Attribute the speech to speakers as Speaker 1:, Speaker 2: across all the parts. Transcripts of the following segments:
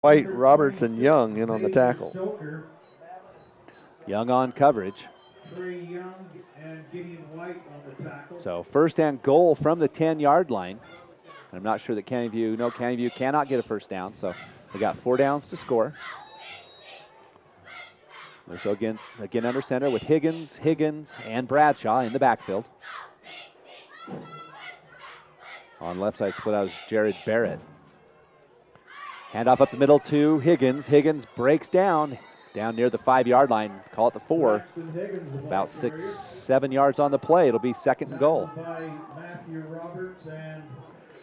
Speaker 1: White, Roberts, and Young in on the tackle.
Speaker 2: Young on coverage. So first and goal from the 10-yard line. I'm not sure that Canyon View cannot get a first down, so we got 4 downs to score. So again under center with Higgins, and Bradshaw in the backfield. On left side split out is Jared Barrett. Handoff up the middle to Higgins. Higgins breaks down near the 5-yard line. Call it the 4. About 6-7 yards on the play. It'll be second and goal.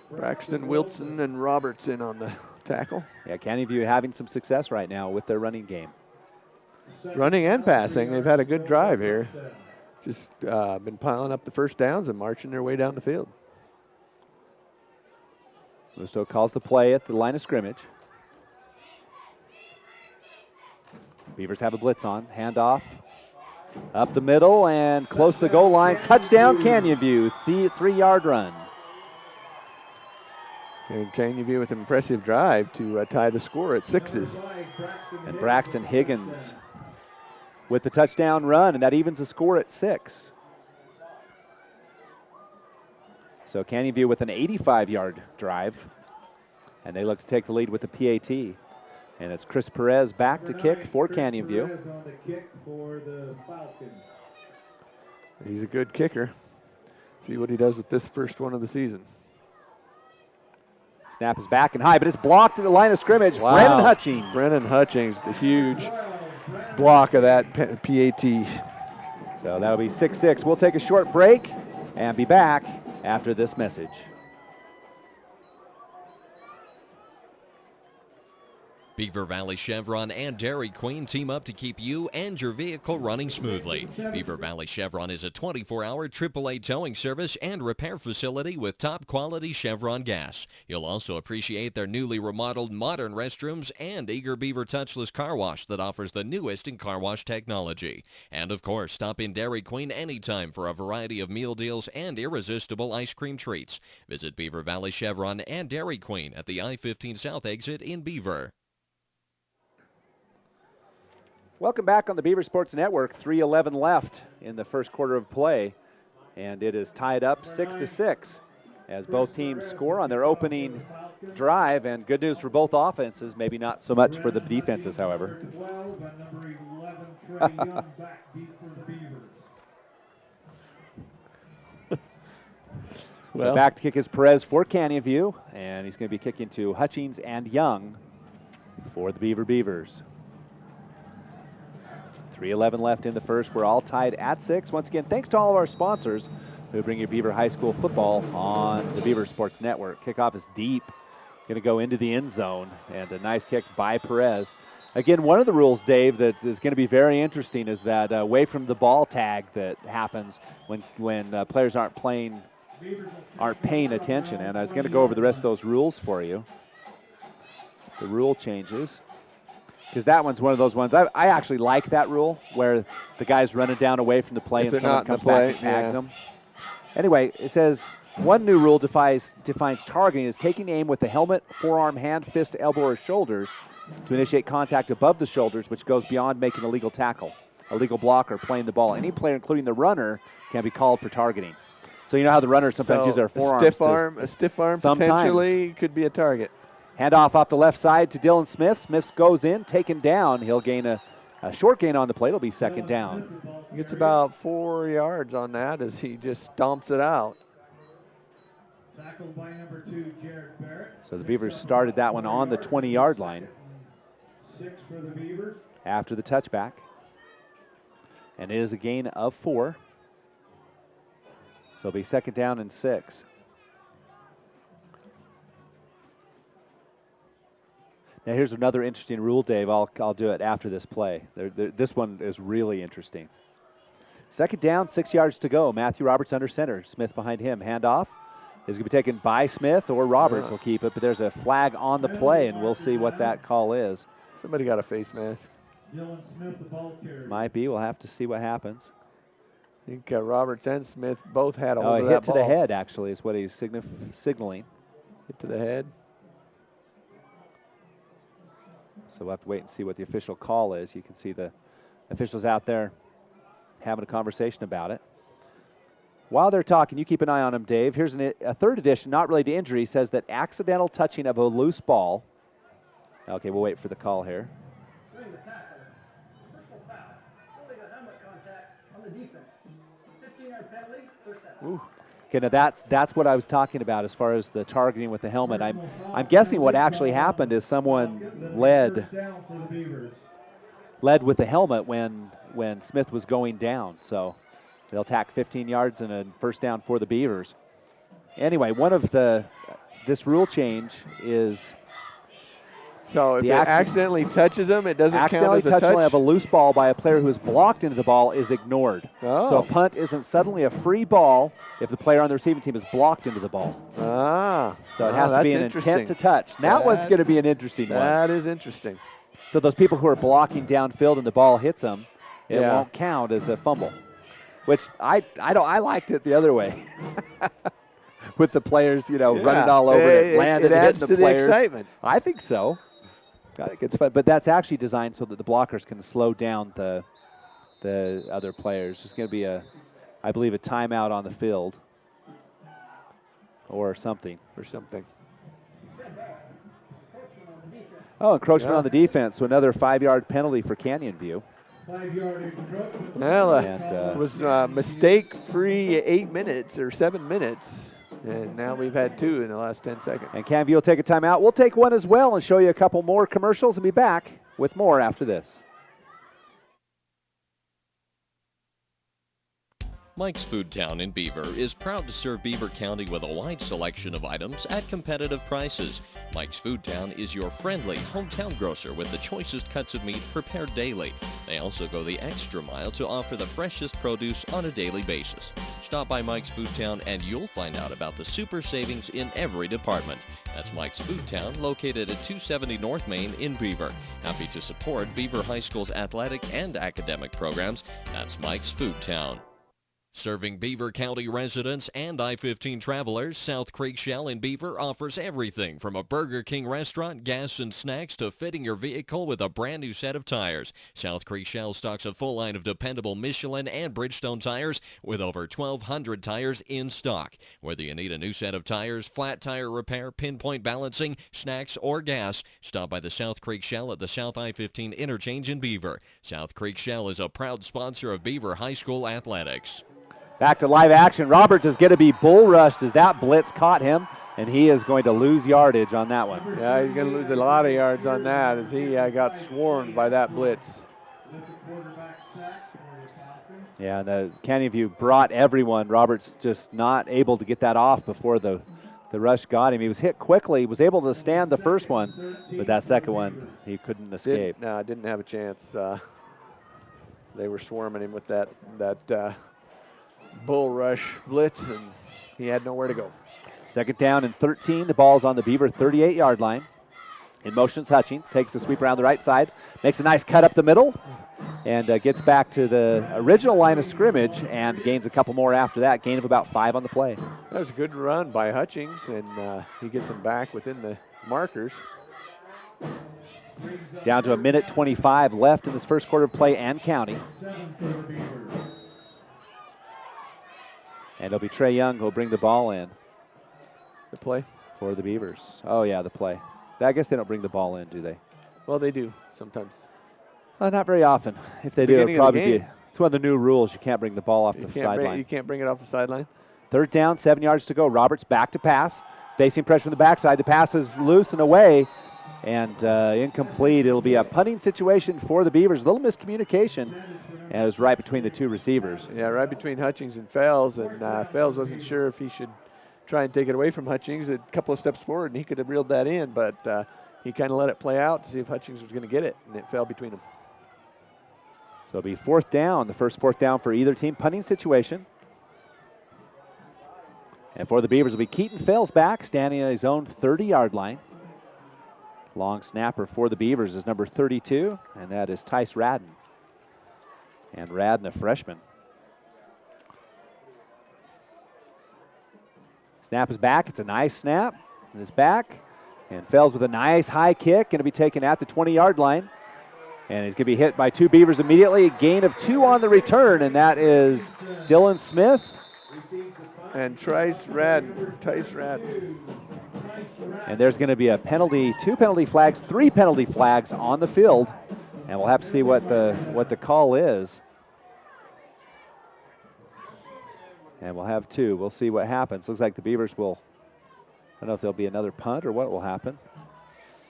Speaker 1: Braxton, Wilson, and Roberts in on the tackle.
Speaker 2: Yeah, Canyon View having some success right now with their running game.
Speaker 1: Running and passing. They've had a good drive here. Just been piling up the first downs and marching their way down the field.
Speaker 2: Musto calls the play at the line of scrimmage. Beavers have a blitz on. Handoff up the middle and close to the goal line. Touchdown, Canyon View. 3-yard run.
Speaker 1: And Canyon View with an impressive drive to tie the score at 6s.
Speaker 2: And Braxton Higgins with the touchdown run, and that evens the score at 6. So Canyon View with an 85-yard drive, and they look to take the lead with the PAT. And it's Chris Perez back to kick for Canyon View.
Speaker 1: He's a good kicker. See what he does with this first one of the season.
Speaker 2: Snap is back and high, but it's blocked at the line of scrimmage.
Speaker 1: Wow.
Speaker 2: Brennan Hutchings.
Speaker 1: Brennan Hutchings, the huge block of that PAT.
Speaker 2: So that'll be 6-6. We'll take a short break and be back after this message.
Speaker 3: Beaver Valley Chevron and Dairy Queen team up to keep you and your vehicle running smoothly. Beaver Valley Chevron is a 24-hour AAA towing service and repair facility with top-quality Chevron gas. You'll also appreciate their newly remodeled modern restrooms and Eager Beaver touchless car wash that offers the newest in car wash technology. And of course, stop in Dairy Queen anytime for a variety of meal deals and irresistible ice cream treats. Visit Beaver Valley Chevron and Dairy Queen at the I-15 South exit in Beaver.
Speaker 2: Welcome back on the Beaver Sports Network. 3:11 left in the first quarter of play, and it is tied up 6-6 as both teams score on their opening drive. And good news for both offenses, maybe not so much for the defenses, however. So back to kick is Perez for Canyon View, and he's going to be kicking to Hutchings and Young for the Beavers. 3:11 left in the first. We're all tied at 6. Once again, thanks to all of our sponsors who bring you Beaver High School football on the Beaver Sports Network. Kickoff is deep, going to go into the end zone, and a nice kick by Perez. Again, one of the rules, Dave, that is going to be very interesting is that away from the ball tag that happens when players aren't paying attention. And I was going to go over the rest of those rules for you. The rule changes. Because that one's one of those ones, I actually like that rule where the guy's running down away from the play and someone comes back and tags him. Anyway, it says one new rule defines targeting as taking aim with the helmet, forearm, hand, fist, elbow, or shoulders to initiate contact above the shoulders, which goes beyond making a legal tackle, a legal block, or playing the ball. Any player, including the runner, can be called for targeting. So you know how the runners sometimes use their forearms.
Speaker 1: A stiff arm potentially could be a target.
Speaker 2: Handoff off the left side to Dylan Smith. Smith goes in, taken down. He'll gain a short gain on the play. It'll be second down.
Speaker 1: He gets about 4 yards on that as he just stomps it out.
Speaker 2: So the Beavers started that one on the 20-yard line after the touchback. And it is a gain of 4. So it'll be second down and 6. Now here's another interesting rule, Dave. I'll do it after this play. This one is really interesting. Second down, 6 yards to go. Matthew Roberts under center. Smith behind him. Handoff is going to be taken by Smith, or Roberts will keep it, but there's a flag on the play, and we'll see what that call is.
Speaker 1: Somebody got a face mask.
Speaker 2: Might be. We'll have to see what happens.
Speaker 1: I think Roberts and Smith both had a hold of that
Speaker 2: hit to
Speaker 1: ball.
Speaker 2: the head, actually, is what he's signaling.
Speaker 1: Hit to the head.
Speaker 2: So we'll have to wait and see what the official call is. You can see the officials out there having a conversation about it. While they're talking, you keep an eye on them, Dave. Here's a third edition, not related to injury, says that accidental touching of a loose ball. Okay, we'll wait for the call here.
Speaker 4: During the tackle, personal foul, holding a helmet contact on the defense. 15-yard penalty, first down.
Speaker 2: Ooh. Okay, now that's what I was talking about as far as the targeting with the helmet. I'm guessing what actually happened is someone led with the helmet when Smith was going down. So they'll tack 15 yards and a first down for the Beavers. Anyway, this rule change is
Speaker 1: so if it accidentally touches them, it doesn't count as a touch?
Speaker 2: Accidentally of a loose ball by a player who is blocked into the ball is ignored.
Speaker 1: Oh.
Speaker 2: So a punt isn't suddenly a free ball if the player on the receiving team is blocked into the ball. So it has to be an intent to touch. That one's going to be an interesting one.
Speaker 1: That is interesting.
Speaker 2: So those people who are blocking downfield and the ball hits them, it won't count as a fumble. Which I liked it the other way. With the players, running all over it, landing,
Speaker 1: it adds
Speaker 2: hitting
Speaker 1: to
Speaker 2: the players.
Speaker 1: The excitement.
Speaker 2: I think so. I think it's fun, but that's actually designed so that the blockers can slow down the other players. There's going to be I believe, a timeout on the field or something. Oh, encroachment on the defense, so another 5-yard penalty for Canyon View.
Speaker 4: 5-yard encroachment.
Speaker 1: Well, it was mistake-free 8 minutes or 7 minutes. And now we've had 2 in the last 10 seconds.
Speaker 2: And Canvey will take a timeout. We'll take one as well and show you a couple more commercials and be back with more after this.
Speaker 3: Mike's Food Town in Beaver is proud to serve Beaver County with a wide selection of items at competitive prices. Mike's Food Town is your friendly hometown grocer with the choicest cuts of meat prepared daily. They also go the extra mile to offer the freshest produce on a daily basis. Stop by Mike's Food Town and you'll find out about the super savings in every department. That's Mike's Food Town, located at 270 North Main in Beaver. Happy to support Beaver High School's athletic and academic programs. That's Mike's Food Town. Serving Beaver County residents and I-15 travelers, South Creek Shell in Beaver offers everything from a Burger King restaurant, gas and snacks, to fitting your vehicle with a brand new set of tires. South Creek Shell stocks a full line of dependable Michelin and Bridgestone tires with over 1,200 tires in stock. Whether you need a new set of tires, flat tire repair, pinpoint balancing, snacks, or gas, stop by the South Creek Shell at the South I-15 interchange in Beaver. South Creek Shell is a proud sponsor of Beaver High School athletics.
Speaker 2: Back to live action. Roberts is going to be bull rushed as that blitz caught him, and he is going to lose yardage on that one.
Speaker 1: Yeah, he's going to lose a lot of yards on that as he got swarmed by that blitz.
Speaker 2: Yeah, the Canyon View brought everyone. Roberts just not able to get that off before the rush got him. He was hit quickly, was able to stand the first one, but that second one he couldn't escape.
Speaker 1: Didn't have a chance. They were swarming him with that bull rush blitz, and he had nowhere to go.
Speaker 2: Second down and 13. The ball's on the Beaver 38-yard line. In motion's Hutchings, takes the sweep around the right side, makes a nice cut up the middle, and gets back to the original line of scrimmage and gains a couple more after that, gain of about 5 on the play.
Speaker 1: That was a good run by Hutchings, and he gets him back within the markers.
Speaker 2: Down to 1:25 left in this first quarter of play and counting. And it'll be Trey Young who'll bring the ball in.
Speaker 1: The play?
Speaker 2: For the Beavers. Oh, yeah, the play. I guess they don't bring the ball in, do they?
Speaker 1: Well, they do sometimes.
Speaker 2: Not very often. If they do, it'll probably be. It's one of the new rules. You can't bring the ball off the sideline.
Speaker 1: You can't bring it off the sideline?
Speaker 2: Third down, 7 yards to go. Roberts back to pass. Facing pressure from the backside. The pass is loose and away. And incomplete. It'll be a punting situation for the Beavers. A little miscommunication. And it was right between the two receivers.
Speaker 1: Yeah, right between Hutchings and Fels. And Fels wasn't sure if he should try and take it away from Hutchings a couple of steps forward, and he could have reeled that in. But he kind of let it play out to see if Hutchings was going to get it, and it fell between them.
Speaker 2: So it'll be fourth down. The first fourth down for either team. Punting situation. And for the Beavers will be Keaton Fels back, standing at his own 30-yard line. Long snapper for the Beavers is number 32, and that is Tice Radden. And Radden, a freshman. Snap is back. It's a nice snap. And it's back. And Fells with a nice high kick, going to be taken at the 20-yard line. And he's going to be hit by 2 Beavers immediately. A gain of 2 on the return, and that is Dylan Smith.
Speaker 1: And Tice Radden.
Speaker 2: And there's going to be a penalty, 2 penalty flags, 3 penalty flags on the field. And we'll have to see what the call is. And we'll have 2. We'll see what happens. Looks like the Beavers will, I don't know if there'll be another punt or what will happen.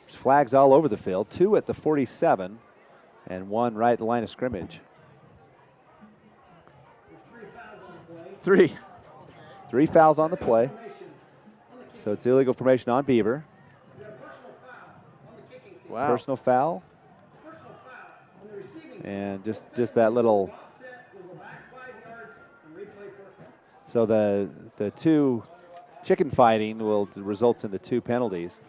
Speaker 2: There's flags all over the field, 2 at the 47 and 1 right at the line of scrimmage.
Speaker 1: 3.
Speaker 2: 3 fouls on the play. So it's illegal formation on Beaver.
Speaker 1: Wow.
Speaker 2: Personal foul. And just that little. So the 2 chicken fighting will results in the 2 penalties.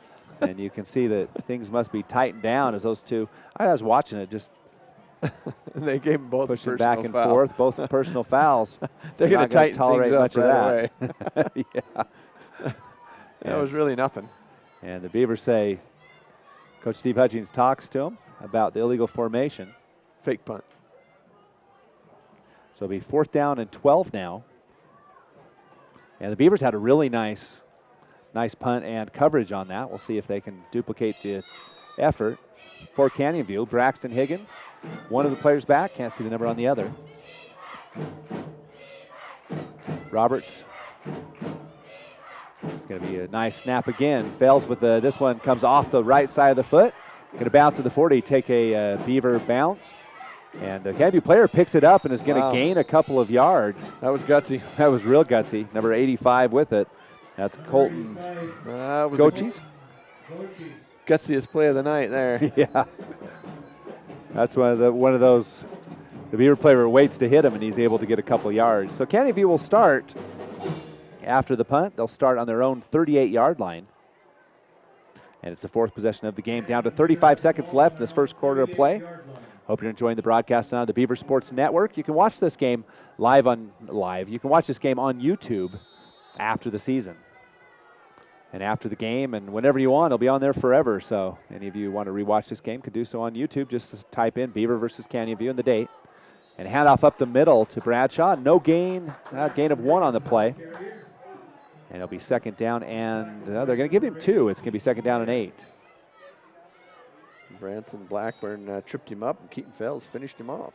Speaker 2: And you can see that things must be tightened down as those 2. I was watching it, just
Speaker 1: they gave them both
Speaker 2: pushing
Speaker 1: personal
Speaker 2: back and
Speaker 1: foul.
Speaker 2: forth, both personal fouls.
Speaker 1: They're going to tighten
Speaker 2: tolerate
Speaker 1: things up
Speaker 2: much
Speaker 1: right
Speaker 2: of that.
Speaker 1: away.
Speaker 2: Yeah.
Speaker 1: That was really nothing.
Speaker 2: And the Beavers say, Coach Steve Hutchings talks to him about the illegal formation.
Speaker 1: Fake punt.
Speaker 2: So it'll be 4th down and 12 now. And the Beavers had a really nice punt and coverage on that. We'll see if they can duplicate the effort. For Canyon View, Braxton Higgins, one of the players back. Can't see the number on the other. Roberts. It's going to be a nice snap again. Fails with this one, comes off the right side of the foot. Going to bounce to the 40, take a Beaver bounce. And the Canyon View player picks it up and is going to gain a couple of yards.
Speaker 1: That was gutsy.
Speaker 2: That was real gutsy. Number 85 with it. That's Colton Gochis.
Speaker 1: Gutsiest play of the night there.
Speaker 2: Yeah. That's one of those. The Beaver player waits to hit him, and he's able to get a couple yards. So Canyon View will start after the punt. They'll start on their own 38-yard line. And it's the 4th possession of the game. Down to 35 seconds left in this first quarter of play. Hope you're enjoying the broadcast on the Beaver Sports Network. You can watch this game live. You can watch this game on YouTube after the season. And after the game, and whenever you want, it'll be on there forever. So any of you who want to rewatch this game could do so on YouTube. Just type in Beaver versus Canyon View and the date. And handoff up the middle to Bradshaw. No gain, gain of 1 on the play. And it'll be 2nd down, and they're going to give him 2. It's going to be 2nd down and 8.
Speaker 1: Branson Blackburn tripped him up, and Keaton Fells finished him off.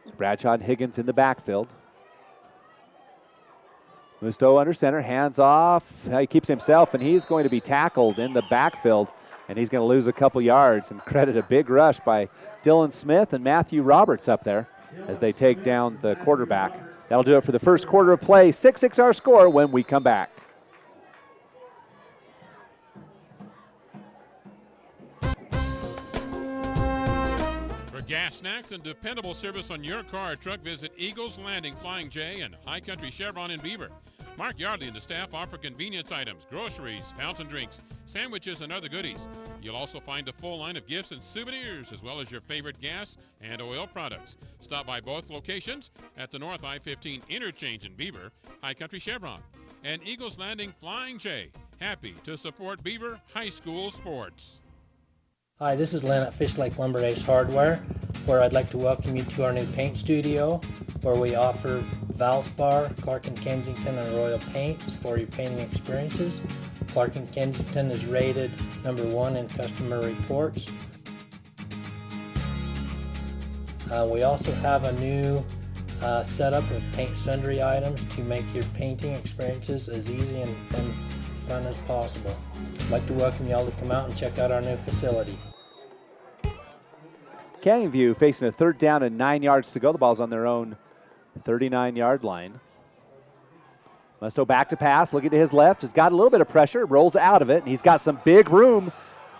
Speaker 2: So Bradshaw and Higgins in the backfield. Musto under center, hands off. He keeps himself, and he's going to be tackled in the backfield, and he's going to lose a couple yards. And credit a big rush by Dylan Smith and Matthew Roberts up there as they take down the quarterback. That'll do it for the first quarter of play. 6-6 our score when we come back.
Speaker 5: For gas, snacks, and dependable service on your car or truck, visit Eagles Landing Flying J and High Country Chevron in Beaver. Mark Yardley and the staff offer convenience items, groceries, fountain drinks, sandwiches, and other goodies. You'll also find a full line of gifts and souvenirs, as well as your favorite gas and oil products. Stop by both locations at the North I-15 interchange in Beaver, High Country Chevron, and Eagles Landing Flying J. Happy to support Beaver High School sports.
Speaker 6: Hi, this is Len at Fish Lake Lumber Ace Hardware, where I'd like to welcome you to our new paint studio, where we offer Valspar, Clark & Kensington, and Royal Paints for your painting experiences. Clark & Kensington is rated number 1 in customer reports. We also have a new setup of paint sundry items to make your painting experiences as easy and fun as possible. I'd like to welcome y'all to come out and check out our new facility.
Speaker 2: Canyon View facing a 3rd down and 9 yards to go. The ball's on their own 39-yard line. Musto back to pass, looking to his left. Has got a little bit of pressure, rolls out of it, and he's got some big room.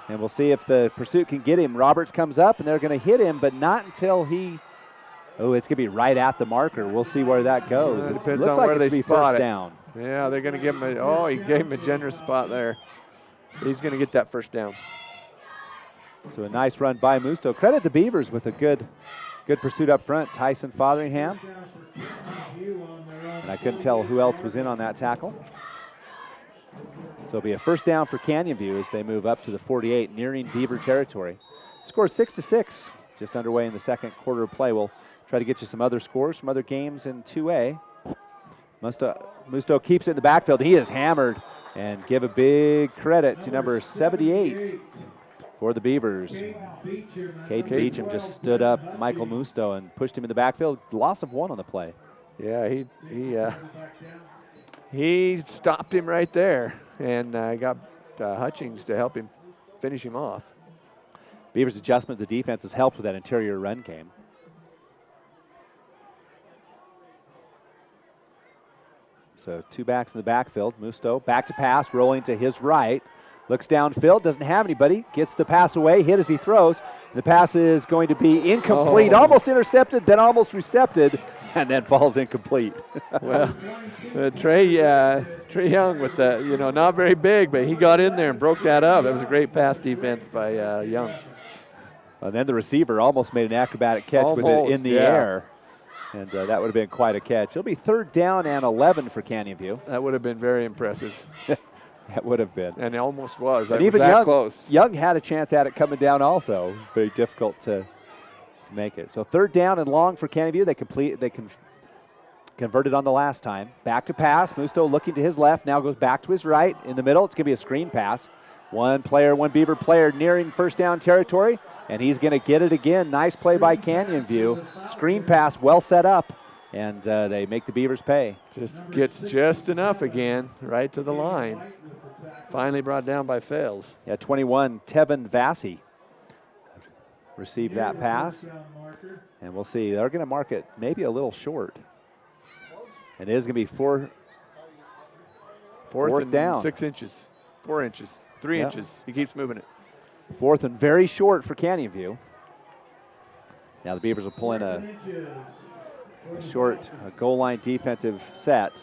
Speaker 2: And we'll see if the pursuit can get him. Roberts comes up, and they're going to hit him, but not until he... Oh, it's going to be right at the marker. We'll see where that goes.
Speaker 1: It
Speaker 2: It
Speaker 1: depends
Speaker 2: looks
Speaker 1: on
Speaker 2: like
Speaker 1: where
Speaker 2: it's
Speaker 1: they
Speaker 2: going to be
Speaker 1: spot
Speaker 2: first
Speaker 1: it.
Speaker 2: down.
Speaker 1: Yeah, they're going to give him he gave him a generous spot there. He's going to get that first down.
Speaker 2: So a nice run by Musto. Credit the Beavers with a good pursuit up front. Tyson Fotheringham. And I couldn't tell who else was in on that tackle. So it'll be a first down for Canyon View as they move up to the 48, nearing Beaver territory. Score 6-6, just underway in the second quarter of play. We'll try to get you some other scores from other games in 2A. Musto keeps it in the backfield. He is hammered, and give a big credit to number 78 for the Beavers. Caden Beecham just stood up Michael Musto and pushed him in the backfield. Loss of 1 on the play.
Speaker 1: Yeah, he stopped him right there and got Hutchings to help him finish him off.
Speaker 2: Beavers' adjustment to the defense has helped with that interior run game. So 2 backs in the backfield. Musto back to pass, rolling to his right. Looks downfield, doesn't have anybody. Gets the pass away, hit as he throws. The pass is going to be incomplete, almost intercepted, then almost recepted, and then falls incomplete.
Speaker 1: Well, Trey Young with the, not very big, but he got in there and broke that up. It was a great pass defense by Young.
Speaker 2: And then the receiver almost made an acrobatic catch with it in the air. And that would have been quite a catch. It'll be 3rd down and 11 for Canyon View.
Speaker 1: That would have been very impressive.
Speaker 2: That would have been.
Speaker 1: And it almost was. That
Speaker 2: and even
Speaker 1: was that
Speaker 2: Young,
Speaker 1: close.
Speaker 2: Young had a chance at it coming down also. Very difficult to make it. So 3rd down and long for Canyon View. They converted on the last time. Back to pass. Musto looking to his left. Now goes back to his right. In the middle, it's going to be a screen pass. One Beaver player nearing first down territory. And he's going to get it again. Nice play by Canyon View. Screen pass, well set up. And they make the Beavers pay.
Speaker 1: Just gets just enough again, right to the line. Finally brought down by Fales.
Speaker 2: Yeah, 21, Tevin Vassy received that pass. And we'll see. They're going to mark it maybe a little short. And it is going to be fourth down.
Speaker 1: 6 inches, 4 inches, 3 inches. He keeps moving it.
Speaker 2: 4th and very short for Canyon View. Now the Beavers will pull in a short goal line defensive set.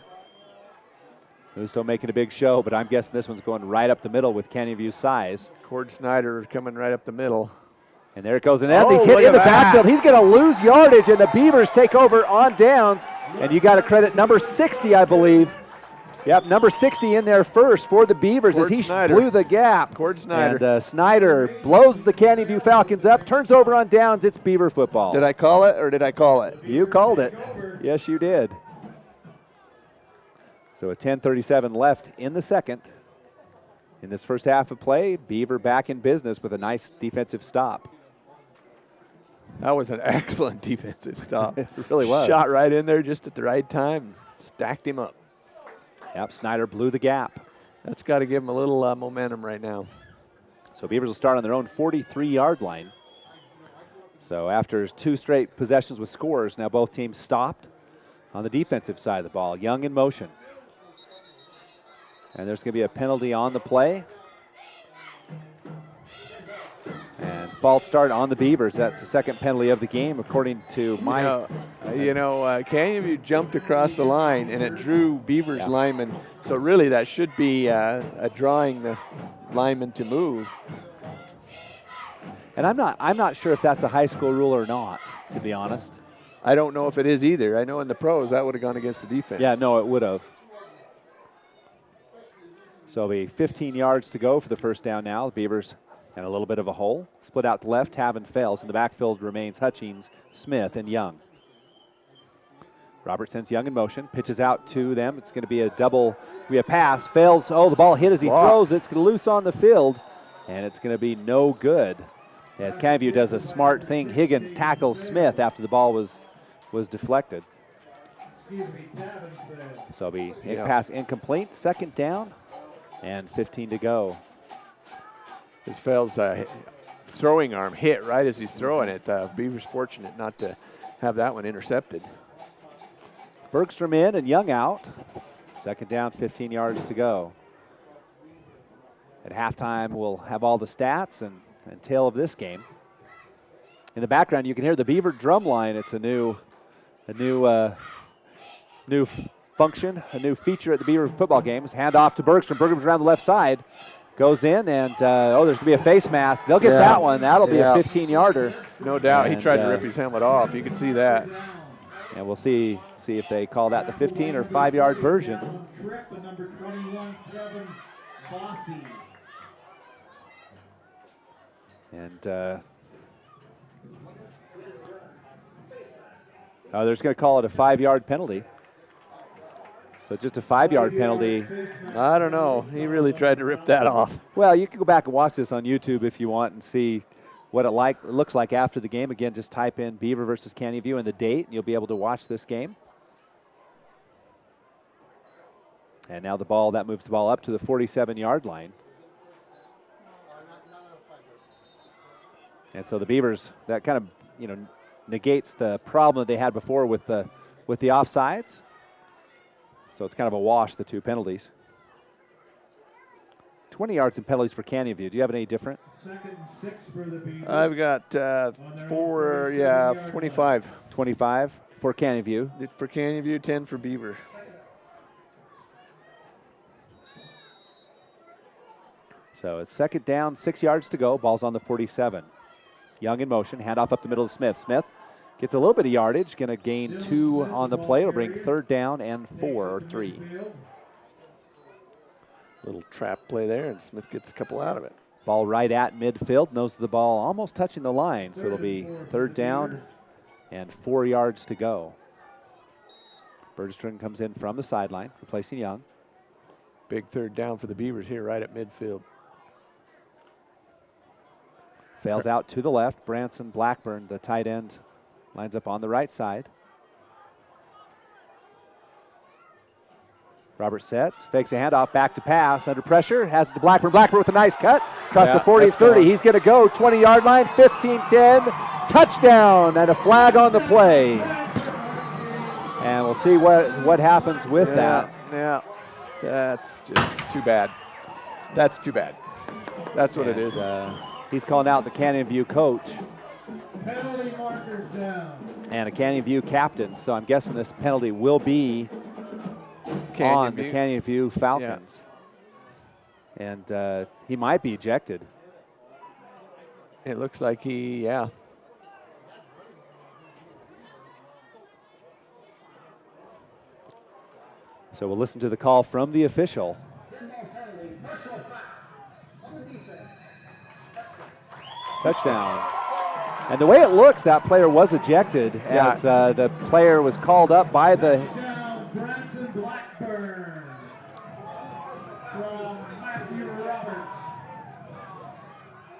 Speaker 2: Musto making a big show, but I'm guessing this one's going right up the middle with Canyon View's size.
Speaker 1: Cord Snyder coming right up the middle.
Speaker 2: And there it goes. And he's hit in the backfield. He's going to lose yardage, and the Beavers take over on downs. And you got to credit number 60, I believe. Yep, number 60 in there first for the Beavers as he blew the gap.
Speaker 1: Cord Snyder.
Speaker 2: And Snyder blows the Canyon View Falcons up, turns over on downs. It's Beaver football.
Speaker 1: Did I call it or did I call it?
Speaker 2: You called it. Yes, you did. So a 10:37 left in the second. In this first half of play, Beaver back in business with a nice defensive stop.
Speaker 1: That was an excellent defensive stop.
Speaker 2: It really was.
Speaker 1: Shot right in there just at the right time, stacked him up.
Speaker 2: Yep, Snyder blew the gap.
Speaker 1: That's got to give him a little momentum right now.
Speaker 2: So Beavers will start on their own 43-yard line. So after 2 straight possessions with scores, now both teams stopped on the defensive side of the ball. Young in motion. And there's going to be a penalty on the play. And false start on the Beavers. That's the second penalty of the game, according to my...
Speaker 1: Canyon View jumped across the line, and it drew Beavers lineman. So really that should be a drawing the lineman to move.
Speaker 2: And I'm not sure if that's a high school rule or not, to be honest.
Speaker 1: I don't know if it is either. I know in the pros that would have gone against the defense.
Speaker 2: Yeah, no, it would have. So it'll be 15 yards to go for the first down now. The Beavers and a little bit of a hole. Split out to left, Havin Fales. In the backfield remains Hutchings, Smith, and Young. Robert sends Young in motion, pitches out to them. It's going to be a double, a pass. Fales, the ball hit as he throws. It's going to loose on the field, and it's going to be no good. As Canyon View does a smart thing, Higgins tackles Smith after the ball was deflected. So it'll be pass incomplete, second down, and 15 to go.
Speaker 1: His Fales throwing arm hit right as he's throwing it. Beaver's fortunate not to have that one intercepted.
Speaker 2: Bergstrom in and Young out. Second down, 15 yards to go. At halftime, we'll have all the stats and tail of this game. In the background, you can hear the Beaver drum line. It's a new function, a new feature at the Beaver football games. Hand off to Bergstrom. Bergstrom's around the left side. Goes in, and there's going to be a face mask. They'll get that one. That'll be a 15-yarder.
Speaker 1: No doubt. And he tried to rip his helmet off. You can see that.
Speaker 2: And we'll see if they call that the 15 or 5-yard version. And they're just going to call it a 5-yard penalty. So just a 5-yard penalty.
Speaker 1: I don't know. He really tried to rip that off.
Speaker 2: Well, you can go back and watch this on YouTube if you want and see what it looks like after the game. Again, just type in Beaver versus Canyon View and the date, and you'll be able to watch this game. And now that moves the ball up to the 47-yard line. And so the Beavers, that kind of, negates the problem that they had before with the offsides. So it's kind of a wash, the two penalties. 20 yards in penalties for Canyon View. Do you have any different?
Speaker 1: I've got 25.
Speaker 2: 25 for Canyon View.
Speaker 1: For Canyon View, 10 for Beaver.
Speaker 2: So it's second down, 6 yards to go. Ball's on the 47. Young in motion, handoff up the middle to Smith. Smith gets a little bit of yardage, going to gain 2 on the play. It'll bring third down and 4 or 3.
Speaker 1: Little trap play there, and Smith gets a couple out of it.
Speaker 2: Ball right at midfield, nose of the ball almost touching the line. So it'll be third down and 4 yards to go. Bergstrom comes in from the sideline, replacing Young.
Speaker 1: Big third down for the Beavers here right at midfield.
Speaker 2: Fails out to the left. Branson Blackburn, the tight end, lines up on the right side. Robert sets, fakes a handoff, back to pass, under pressure, has it to Blackburn. Blackburn with a nice cut, across the 40, 30. He's going to go 20-yard line, 15-10, touchdown, and a flag on the play. And we'll see what happens with that.
Speaker 1: Yeah, that's just too bad. That's too bad. That's what it is.
Speaker 2: He's calling out the Canyon View coach.
Speaker 7: Penalty markers down.
Speaker 2: And a Canyon View captain, so I'm guessing this penalty will be on the Canyon View Falcons. Yeah. And he might be ejected.
Speaker 1: It looks like yeah.
Speaker 2: So we'll listen to the call from the official. Touchdown. And the way it looks, that player was ejected as the player was called up by the...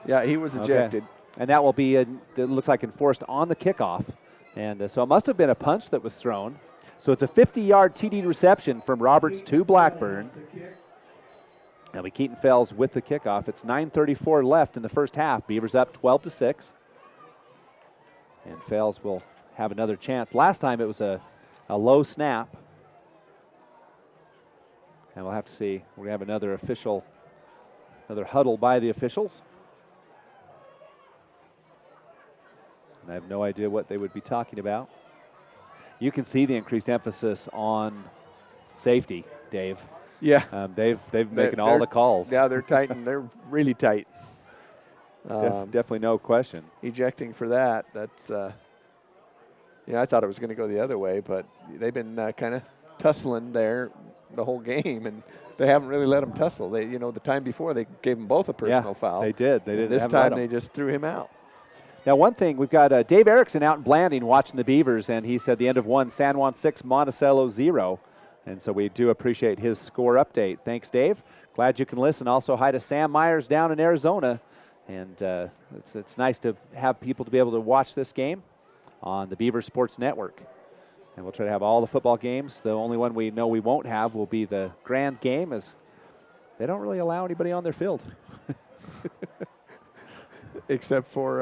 Speaker 1: Yeah, he was ejected.
Speaker 2: Okay. And that will be, it looks like, enforced on the kickoff. And so it must have been a punch that was thrown. So it's a 50-yard TD reception from Roberts to Blackburn. Now Keaton Fells with the kickoff. It's 9:34 left in the first half. Beavers up 12-6. And Fells will have another chance. Last time it was a low snap. And we'll have to see. We're going to have another huddle by the officials. And I have no idea what they would be talking about. You can see the increased emphasis on safety, Dave.
Speaker 1: Yeah.
Speaker 2: They've been making all the calls.
Speaker 1: Yeah, they're tight, and they're really tight.
Speaker 2: Definitely no question.
Speaker 1: Ejecting for that, that's, I thought it was going to go the other way, but they've been kind of tussling there the whole game, and they haven't really let them tussle. They, the time before, they gave them both a personal foul.
Speaker 2: They did. They didn't.
Speaker 1: This time, they just threw him out.
Speaker 2: Now, one thing, we've got Dave Erickson out in Blanding watching the Beavers, and he said the end of 1, San Juan 6, Monticello 0. And so we do appreciate his score update. Thanks, Dave. Glad you can listen. Also, hi to Sam Myers down in Arizona. And it's nice to have people to be able to watch this game on the Beaver Sports Network. And we'll try to have all the football games. The only one we know we won't have will be the Grand Game, as they don't really allow anybody on their field.
Speaker 1: Except for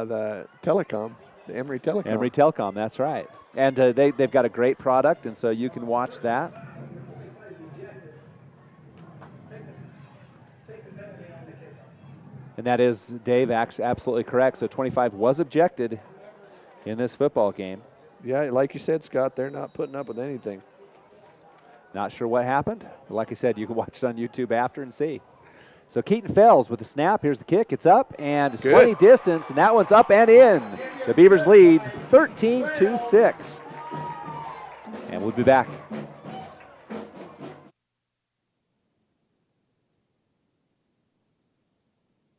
Speaker 1: the telecom, the Emory Telecom.
Speaker 2: Emory Telecom, that's right. And they've got a great product, and so you can watch that. And that is, Dave, absolutely correct. So 25 was objected in this football game.
Speaker 1: Yeah, like you said, Scott, they're not putting up with anything.
Speaker 2: Not sure what happened. Like I said, you can watch it on YouTube after and see. So Keaton Fells with the snap. Here's the kick. It's up, and it's plenty distance, and that one's up and in. The Beavers lead 13-6. And we'll be back.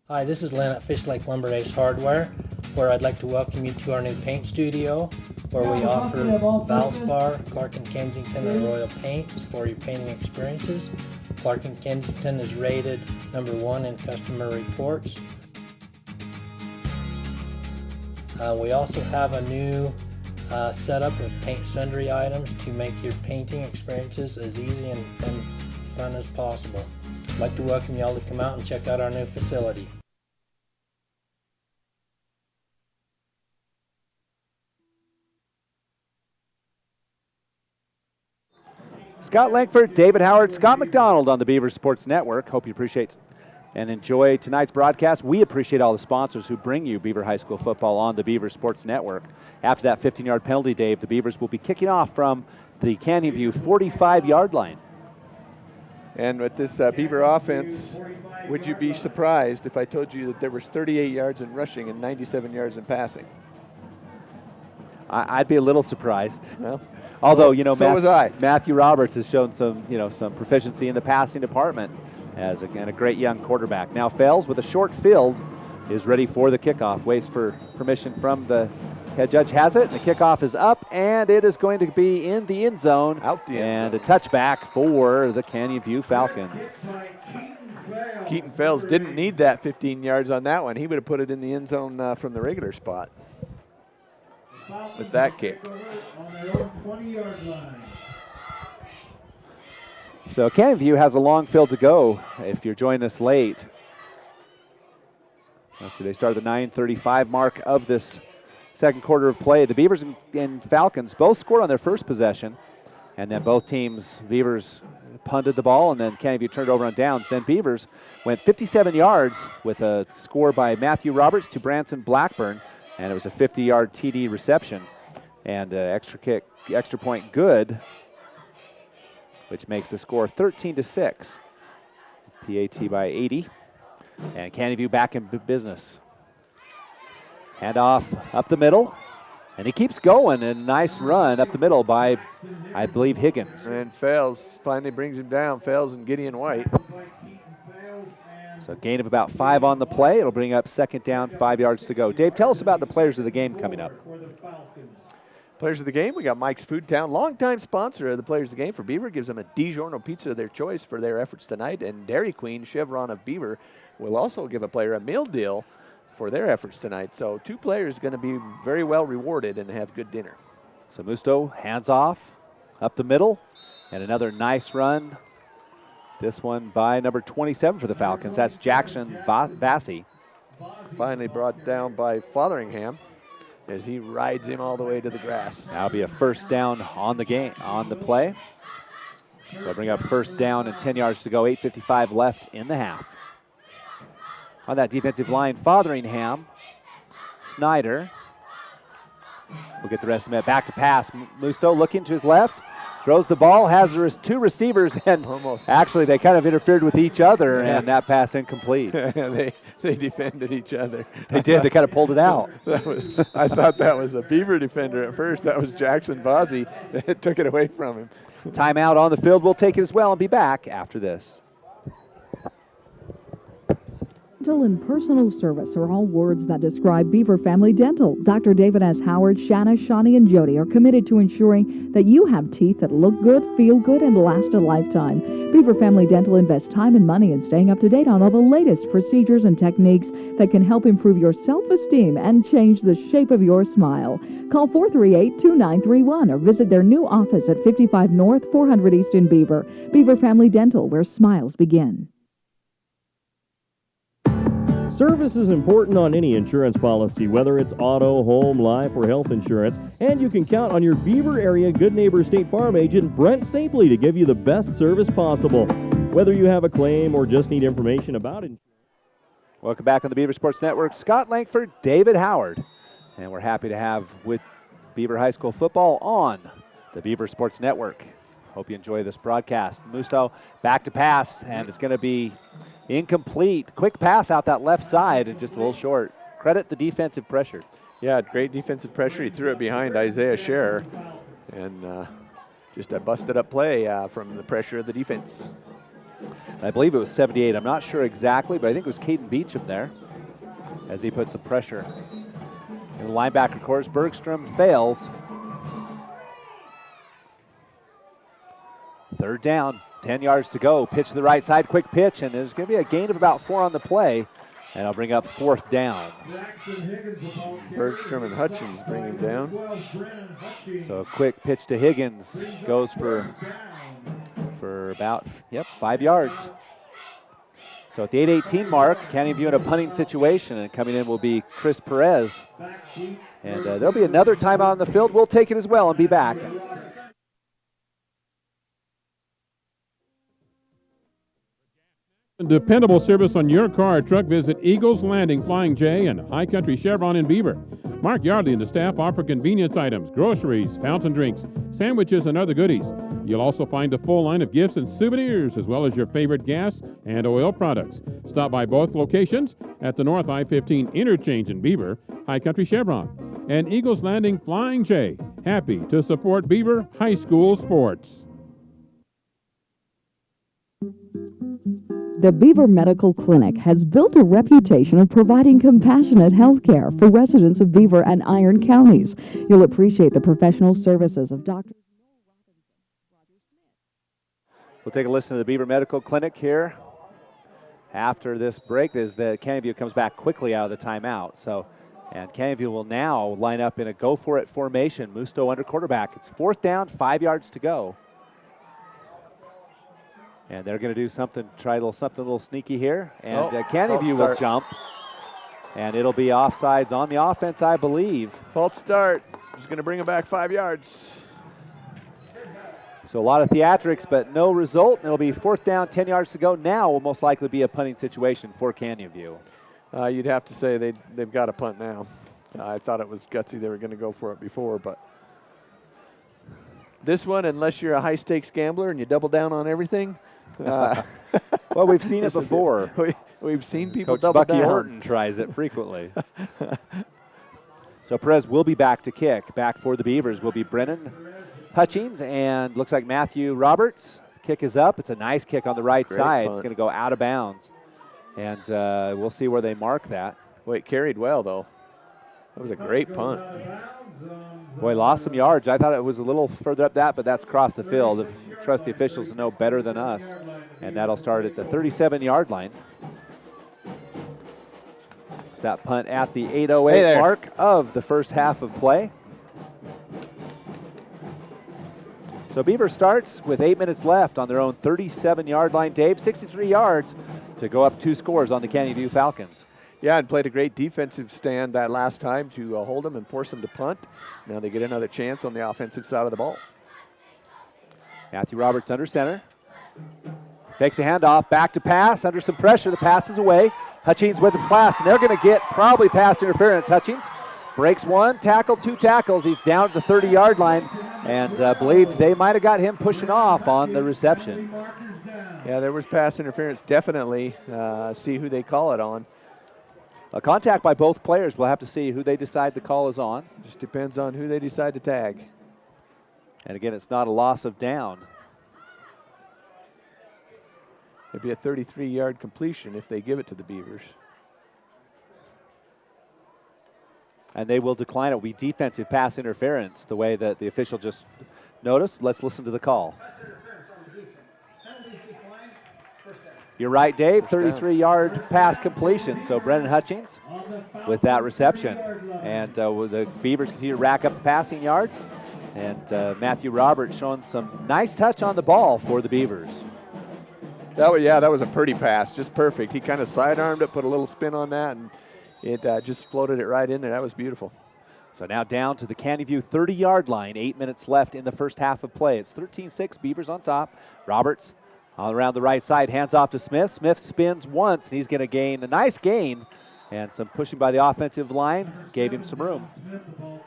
Speaker 6: Hi, this is Len at Fish Lake Lumber Ace Hardware, where I'd like to welcome you to our new paint studio, where we offer Valspar, Clark & Kensington, and Royal paints for your painting experiences. Clark & Kensington is rated #1 in customer reports. We also have a new setup of paint sundry items to make your painting experiences as easy and fun as possible. I'd like to welcome you all to come out and check out our new facility.
Speaker 2: Scott Langford, David Howard, Scott McDonald on the Beaver Sports Network. Hope you appreciate and enjoy tonight's broadcast. We appreciate all the sponsors who bring you Beaver High School football on the Beaver Sports Network. After that 15-yard penalty, Dave, the Beavers will be kicking off from the Canyon View 45-yard line.
Speaker 1: And with this Beaver offense, would you be surprised if I told you that there was 38 yards in rushing and 97 yards in passing?
Speaker 2: I'd be a little surprised.
Speaker 1: Well,
Speaker 2: although,
Speaker 1: was I.
Speaker 2: Matthew Roberts has shown some proficiency in the passing department as, again, a great young quarterback. Now Fales with a short field is ready for the kickoff. Waits for permission from the head judge. Has it. The kickoff is up, and it is going to be in the end zone.
Speaker 1: Out the end
Speaker 2: zone. A touchback for the Canyon View Falcons.
Speaker 1: Keaton Fales didn't need that 15 yards on that one. He would have put it in the end zone from the regular spot with that kick.
Speaker 7: On their own 20-yard line.
Speaker 2: So Canyon View has a long field to go if you're joining us late. So they start at the 9:35 mark of this second quarter of play. The Beavers and Falcons both scored on their first possession, and then both teams, Beavers punted the ball, and then Canyon View turned over on downs. Then Beavers went 57 yards with a score by Matthew Roberts to Branson Blackburn, and it was a 50-yard TD reception and extra point good, which makes the score 13-6. PAT by 80. And Canyon View back in business. Handoff up the middle. And he keeps going. And a nice run up the middle by, I believe, Higgins.
Speaker 1: And Fales finally brings him down. Fales and Gideon White.
Speaker 2: So a gain of about 5 on the play. It'll bring up second down, 5 yards to go. Dave, tell us about the players of the game coming up.
Speaker 1: Players of the game, we got Mike's Food Town, longtime sponsor of the Players of the Game for Beaver, gives them a DiGiorno pizza of their choice for their efforts tonight. And Dairy Queen, Chevron of Beaver, will also give a player a meal deal for their efforts tonight. So 2 players going to be very well rewarded and have good dinner.
Speaker 2: So Musto hands off up the middle, and another nice run. This one by number 27 for the Falcons. That's Jackson Vassy.
Speaker 1: Finally brought down by Fotheringham as he rides him all the way to the grass.
Speaker 2: That'll be a first down on the play. So I bring up first down and 10 yards to go, 8:55 left in the half. On that defensive line, Fotheringham, Snyder. We'll get the rest of it. Back to pass. Musto looking to his left, throws the ball, has 2 receivers, and actually they kind of interfered with each other, and that pass incomplete.
Speaker 1: They defended each other.
Speaker 2: They did. They kind of pulled it out.
Speaker 1: I thought that was a Beaver defender at first. That was Jackson Vazzi that took it away from him.
Speaker 2: Timeout on the field. We'll take it as well and be back after this.
Speaker 8: Dental and personal service are all words that describe Beaver Family Dental. Dr. David S. Howard, Shanna, Shawnee, and Jody are committed to ensuring that you have teeth that look good, feel good, and last a lifetime. Beaver Family Dental invests time and money in staying up to date on all the latest procedures and techniques that can help improve your self-esteem and change the shape of your smile. Call 438-2931 or visit their new office at 55 North, 400 East in Beaver. Beaver Family Dental, where smiles begin.
Speaker 9: Service is important on any insurance policy, whether it's auto, home, life, or health insurance, and you can count on your Beaver area Good Neighbor State Farm agent, Brent Stapley, to give you the best service possible. Whether you have a claim or just need information about it.
Speaker 2: Welcome back on the Beaver Sports Network. Scott Langford, David Howard, and we're happy to have with Beaver High School football on the Beaver Sports Network. Hope you enjoy this broadcast. Musto back to pass, and it's going to be incomplete. Quick pass out that left side and just a little short. Credit the defensive pressure.
Speaker 1: Yeah, great defensive pressure. He threw it behind Isaiah Scherer, and just a busted up play from the pressure of the defense.
Speaker 2: I believe it was 78. I'm not sure exactly, but I think it was Caden Beecham there as he put some pressure. And the linebacker course, Bergstrom fails. 3rd down, 10 yards to go. Pitch to the right side, quick pitch, and there's going to be a gain of about 4 on the play. And I'll bring up 4th down.
Speaker 1: Bergstrom and Hutchins bring him down.
Speaker 2: So a quick pitch to Higgins goes for about, 5 yards. So at the 8:18 mark, County View in a punting situation, and coming in will be Chris Perez. And there'll be another timeout on the field. We'll take it as well and be back.
Speaker 5: Dependable service on your car or truck. Visit Eagles Landing, Flying J, and High Country Chevron in Beaver. Mark Yardley and the staff offer convenience items, groceries, fountain drinks, sandwiches, and other goodies. You'll also find a full line of gifts and souvenirs, as well as your favorite gas and oil products. Stop by both locations at the North I-15 interchange in Beaver, High Country Chevron, and Eagles Landing, Flying J. Happy to support Beaver High School sports.
Speaker 8: The Beaver Medical Clinic has built a reputation of providing compassionate health care for residents of Beaver and Iron counties. You'll appreciate the professional services of Dr.
Speaker 2: We'll take a listen to the Beaver Medical Clinic here after this break as the County View comes back quickly out of the timeout. And County View will now line up in a go-for-it formation. Musto under quarterback. It's 4th down, 5 yards to go. And they're going to do something, try something a little sneaky here. And County View will jump. And it'll be offsides on the offense, I believe.
Speaker 1: False start. He's going to bring him back 5 yards.
Speaker 2: So a lot of theatrics, but no result. And it'll be 4th down, 10 yards to go. Now will most likely be a punting situation for Canyon View.
Speaker 1: You'd have to say they've got a punt now. I thought it was gutsy they were going to go for it before, but this one, unless you're a high-stakes gambler and you double down on everything.
Speaker 2: Well, we've seen it before.
Speaker 1: We've seen people
Speaker 2: Coach
Speaker 1: double
Speaker 2: Bucky
Speaker 1: down.
Speaker 2: Horton tries it frequently. So Perez will be back to kick. Back for the Beavers will be Brennan Hutchins and looks like Matthew Roberts. Kick is up. It's a nice kick on the right side.
Speaker 1: Punt.
Speaker 2: It's going to go out of bounds. And we'll see where they mark that.
Speaker 1: Well, it carried well, though. That was a great punt.
Speaker 2: Boy, lost some yards. I thought it was a little further up that, but that's across the field. Trust the officials to know better than us. And that'll start at the 37-yard line. It's that punt at the 8:08 mark of the first half of play. So Beaver starts with 8 minutes left on their own 37-yard line. Dave, 63 yards to go up 2 scores on the Canyon View Falcons.
Speaker 1: Yeah, and played a great defensive stand that last time to hold them and force them to punt. Now they get another chance on the offensive side of the ball.
Speaker 2: Matthew Roberts under center. Takes a handoff, back to pass, under some pressure. The pass is away. Hutchins with the pass, and they're going to get probably pass interference. Hutchins breaks 1 tackle, 2 tackles. He's down to the 30-yard line, and believe they might have got him pushing off on the reception.
Speaker 1: Yeah, there was pass interference, definitely. See who they call it on.
Speaker 2: A contact by both players. We'll have to see who they decide the call is on.
Speaker 1: Just depends on who they decide to tag.
Speaker 2: And again, it's not a loss of down.
Speaker 1: It'd be a 33-yard completion if they give it to the Beavers.
Speaker 2: And they will decline it. It'll be defensive pass interference, the way that the official just noticed. Let's listen to the call. You're right, Dave. 33-yard pass completion. So Brennan Hutchins with that reception. And the Beavers continue to rack up the passing yards. And Matthew Roberts showing some nice touch on the ball for the Beavers.
Speaker 1: That was a pretty pass, just perfect. He kind of sidearmed it, put a little spin on that, and it just floated it right in there. That was beautiful.
Speaker 2: So now down to the Canyon View 30-yard line. 8 minutes left in the first half of play. It's 13-6, Beavers on top. Roberts all around the right side, hands off to Smith. Smith spins once, and he's going to gain a nice gain. And some pushing by the offensive line gave him some room.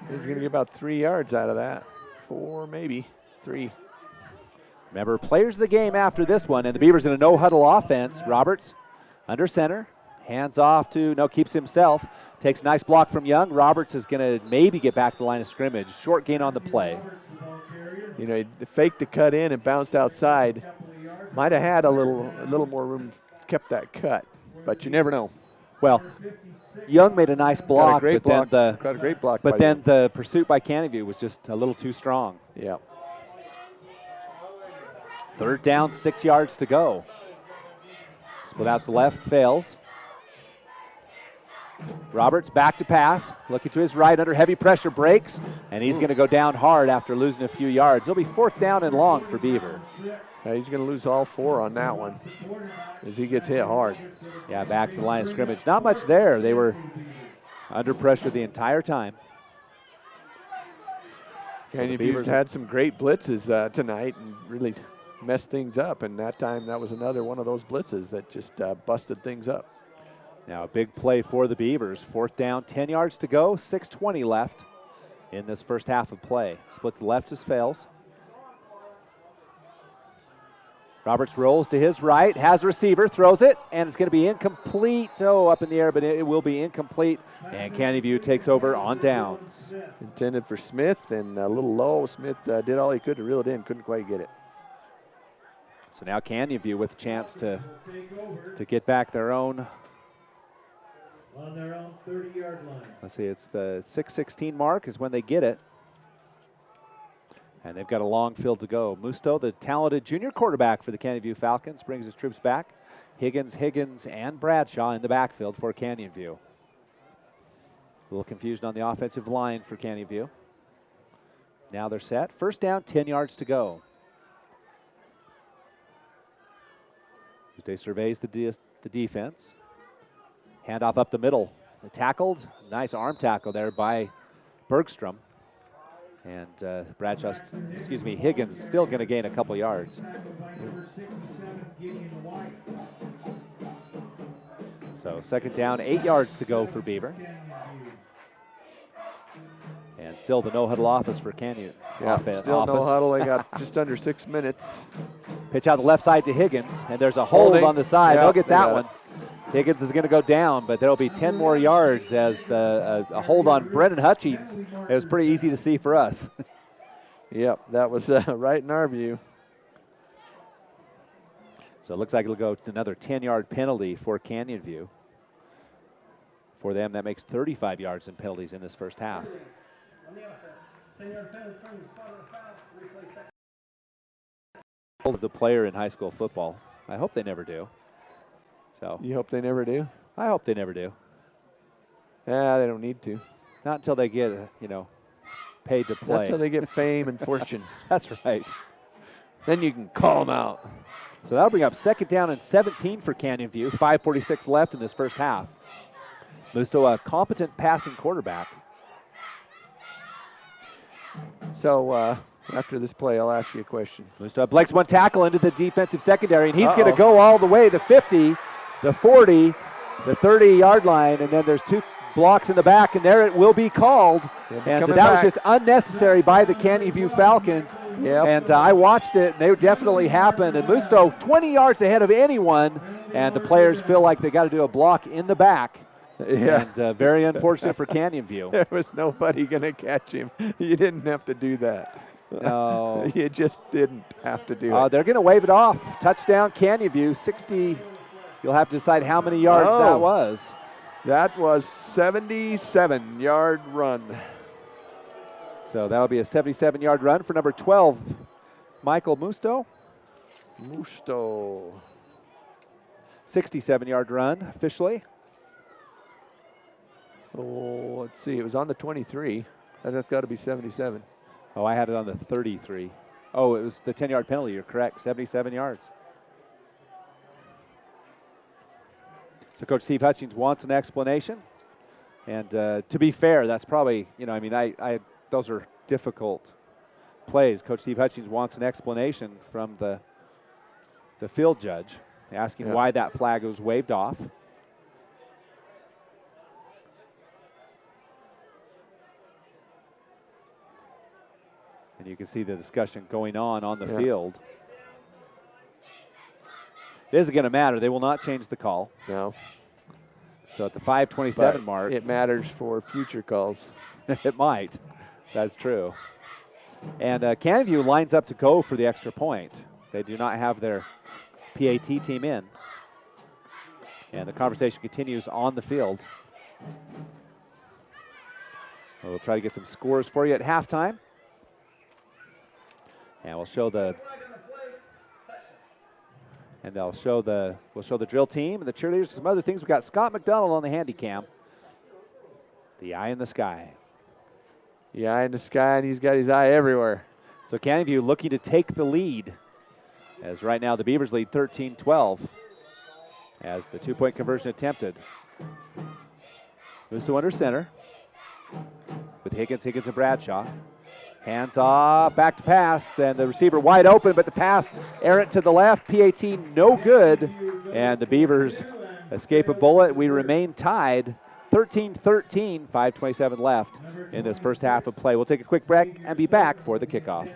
Speaker 1: He's going to get about 3 yards out of that. 4, maybe 3.
Speaker 2: Remember, players of the game after this one, and the Beavers in a no-huddle offense. Roberts under center, hands off to, keeps himself. Takes a nice block from Young. Roberts is going to maybe get back to the line of scrimmage. Short gain on the play.
Speaker 1: He faked the cut in and bounced outside. Might have had a little more room, kept that cut, but you never know.
Speaker 2: Well, Young made a nice block,
Speaker 1: got a great block.
Speaker 2: But then the pursuit by Canyon View was just a little too strong.
Speaker 1: Yeah.
Speaker 2: 3rd down, 6 yards to go. Split out the left, fails. Roberts back to pass, looking to his right under heavy pressure, breaks, and he's going to go down hard after losing a few yards. It'll be 4th down and long for Beaver.
Speaker 1: He's going to lose all 4 on that one as he gets hit hard.
Speaker 2: Yeah, back to the line of scrimmage. Not much there. They were under pressure the entire time.
Speaker 1: Canyon View's had some great blitzes tonight and really messed things up, and that time that was another one of those blitzes that just busted things up.
Speaker 2: Now a big play for the Beavers. 4th down, 10 yards to go, 6:20 left in this first half of play. Split to the left as fails. Roberts rolls to his right, has a receiver, throws it, and it's going to be incomplete. Oh, up in the air, but it will be incomplete. And Canyon View takes over on downs.
Speaker 1: Intended for Smith, and a little low. Smith did all he could to reel it in, couldn't quite get it.
Speaker 2: So now Canyon View with a chance to get back their own.
Speaker 7: On their own 30-yard line.
Speaker 2: Let's see, it's the 6:16 mark is when they get it. And they've got a long field to go. Musto, the talented junior quarterback for the Canyon View Falcons, brings his troops back. Higgins, and Bradshaw in the backfield for Canyon View. A little confusion on the offensive line for Canyon View. Now they're set. 1st down, 10 yards to go. Tuesday surveys the defense. Handoff up the middle. Tackled. Nice arm tackle there by Bergstrom. And Higgins still going to gain a couple yards. So 2nd down, 8 yards to go for Beaver. And still the no-huddle offense for Canyon.
Speaker 1: Still no huddle. They got just under 6 minutes.
Speaker 2: Pitch out the left side to Higgins, and there's a hold on the side. They'll get that one. Higgins is going to go down, but there'll be 10 more yards as a hold on Brennan Hutchings. It was pretty easy to see for us.
Speaker 1: Yep, that was right in our view.
Speaker 2: So it looks like it'll go to another 10-yard penalty for Canyon View. For them, that makes 35 yards in penalties in this first half. Of the player in high school football. I hope they never do. So
Speaker 1: you hope they never do?
Speaker 2: I hope they never do.
Speaker 1: Yeah, they don't need to.
Speaker 2: Not until they get, paid to play.
Speaker 1: Not until they get fame and fortune.
Speaker 2: That's right.
Speaker 1: Then you can call them out.
Speaker 2: So that'll bring up 2nd down and 17 for Canyon View. 5:46 left in this first half. Musto, a competent passing quarterback.
Speaker 1: So after this play, I'll ask you a question.
Speaker 2: Musto breaks one tackle into the defensive secondary, and he's going to go all the way, the 50, the 40, the 30-yard line, and then there's 2 blocks in the back, and there it will be called. And that was just unnecessary by the Canyon View Falcons.
Speaker 1: Yep.
Speaker 2: And I watched it, and they definitely happened. And Musto 20 yards ahead of anyone, and the players feel like they got to do a block in the back.
Speaker 1: Yeah.
Speaker 2: And very unfortunate for Canyon View.
Speaker 1: There was nobody going to catch him. You didn't have to do that.
Speaker 2: No.
Speaker 1: You just didn't have to do it.
Speaker 2: They're going to wave it off. Touchdown, Canyon View, 60. You'll have to decide how many yards that was.
Speaker 1: That was 77-yard run.
Speaker 2: So that'll be a 77-yard run for number 12, Michael Musto. 67-yard run officially.
Speaker 1: Oh, let's see. It was on the 23. That's got to be 77.
Speaker 2: Oh, I had it on the 33. Oh, it was the 10-yard penalty. You're correct. 77 yards. So Coach Steve Hutchings wants an explanation. And to be fair, that's probably, those are difficult plays. Coach Steve Hutchings wants an explanation from the field judge, asking why that flag was waved off. And you can see the discussion going on the field. It isn't going to matter. They will not change the call.
Speaker 1: No.
Speaker 2: So at the 5:27 mark.
Speaker 1: It matters for future calls.
Speaker 2: It might. That's true. And Canyon View lines up to go for the extra point. They do not have their PAT team in. And the conversation continues on the field. We'll try to get some scores for you at halftime. And we'll show the we'll show the drill team and the cheerleaders, some other things. We've got Scott McDonald on the handy cam. The eye in the sky.
Speaker 1: The eye in the sky, and he's got his eye everywhere.
Speaker 2: So Canyon View looking to take the lead, as right now the Beavers lead 13-12 as the two-point conversion attempted. Moves to under center with Higgins and Bradshaw. Hands off, back to pass, then the receiver wide open, but the pass errant to the left, PAT no good, and the Beavers escape a bullet. We remain tied, 13-13, 5:27 left in this first half of play. We'll take a quick break and be back for the kickoff.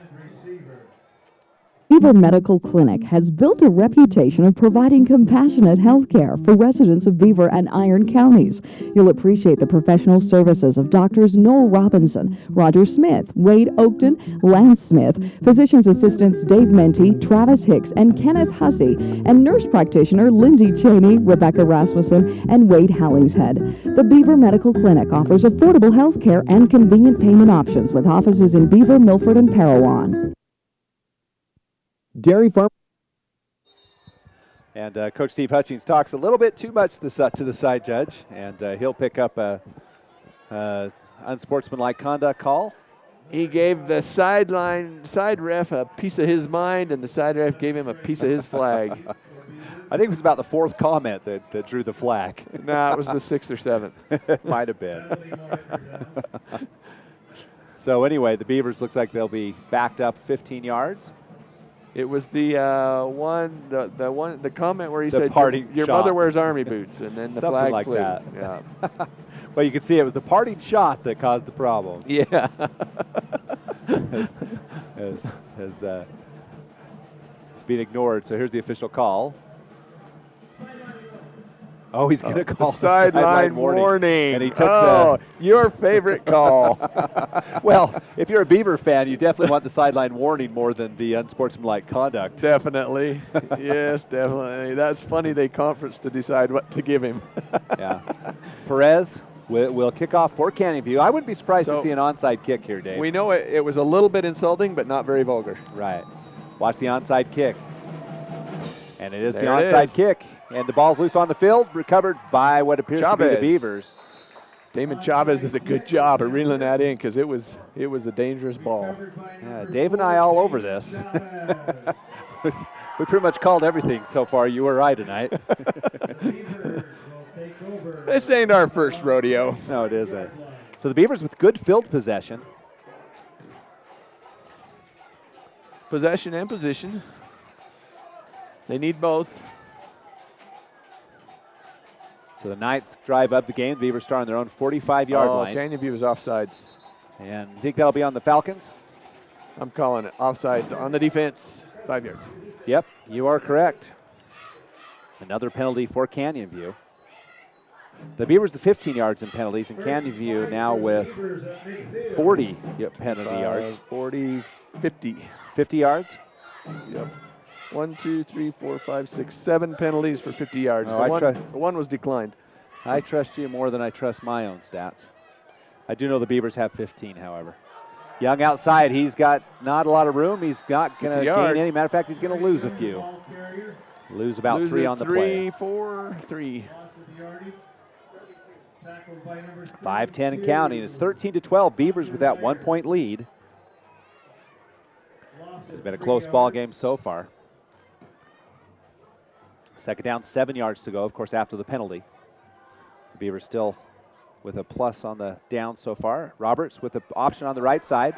Speaker 8: Beaver Medical Clinic has built a reputation of providing compassionate health care for residents of Beaver and Iron counties. You'll appreciate the professional services of Doctors Noel Robinson, Roger Smith, Wade Oakton, Lance Smith, physician's assistants Dave Menti, Travis Hicks, and Kenneth Hussey, and nurse practitioner Lindsay Cheney, Rebecca Rasmussen, and Wade Hallingshead. The Beaver Medical Clinic offers affordable health care and convenient payment options with offices in Beaver, Milford, and Parowan.
Speaker 9: Dairy Farm.
Speaker 2: And Coach Steve Hutchings talks a little bit too much to the side judge, and he'll pick up a unsportsmanlike conduct call.
Speaker 1: He gave the side ref a piece of his mind, and the side ref gave him a piece of his flag.
Speaker 2: I think it was about the fourth comment that drew the flag.
Speaker 1: No, it was the sixth or seventh.
Speaker 2: It might have been. So anyway, the Beavers looks like they'll be backed up 15 yards.
Speaker 1: It was the comment where he said your mother wears army boots, and then the
Speaker 2: something
Speaker 1: flag
Speaker 2: like
Speaker 1: flew.
Speaker 2: that.
Speaker 1: Yeah.
Speaker 2: Well, you can see it was the parting shot that caused the problem.
Speaker 1: Yeah.
Speaker 2: It's being ignored. So here's the official call. Oh, he's going to call
Speaker 1: the sideline warning.
Speaker 2: And he took
Speaker 1: your favorite call.
Speaker 2: Well, if you're a Beaver fan, you definitely want the sideline warning more than the unsportsmanlike conduct.
Speaker 1: Definitely. Yes, definitely. That's funny they conference to decide what to give him.
Speaker 2: Yeah. Perez will kick off for Canyon View. I wouldn't be surprised to see an onside kick here, Dave.
Speaker 1: We know it was a little bit insulting, but not very vulgar.
Speaker 2: Right. Watch the onside kick. And it is the onside kick. And the ball's loose on the field, recovered by what appears to be the Beavers.
Speaker 1: Damon Chavez does a good job of reeling that in because it was a dangerous ball.
Speaker 2: Yeah, Dave and I all over this. We pretty much called everything so far. You were right tonight.
Speaker 1: This ain't our first rodeo.
Speaker 2: No, it isn't. So the Beavers with good field possession.
Speaker 1: Possession and position. They need both.
Speaker 2: So the ninth drive of the game, the Beavers start on their own 45-yard line.
Speaker 1: Canyon View was offsides.
Speaker 2: And you think that'll be on the Falcons?
Speaker 1: I'm calling it offsides on the defense, 5 yards.
Speaker 2: Yep, you are correct. Another penalty for Canyon View. The Beavers the 15 yards in penalties, and Canyon View now with 40 penalty yards.
Speaker 1: 40, 50.
Speaker 2: 50 yards?
Speaker 1: Yep. 1, 2, 3, 4, 5, 6, 7 penalties for 50 yards.
Speaker 2: Oh,
Speaker 1: the one was declined.
Speaker 2: I trust you more than I trust my own stats. I do know the Beavers have 15, however. Young outside, he's got not a lot of room. He's not going to gain any. Matter of fact, he's going to lose a few. Lose about 3 on the play.
Speaker 1: 3, 4, 3.
Speaker 2: 5-10 and counting. It's 13-12. Beavers with that 1-point lead. It's been a close ball game so far. Second down, 7 yards to go, of course, after the penalty. The Beavers still with a plus on the down so far. Roberts with the option on the right side.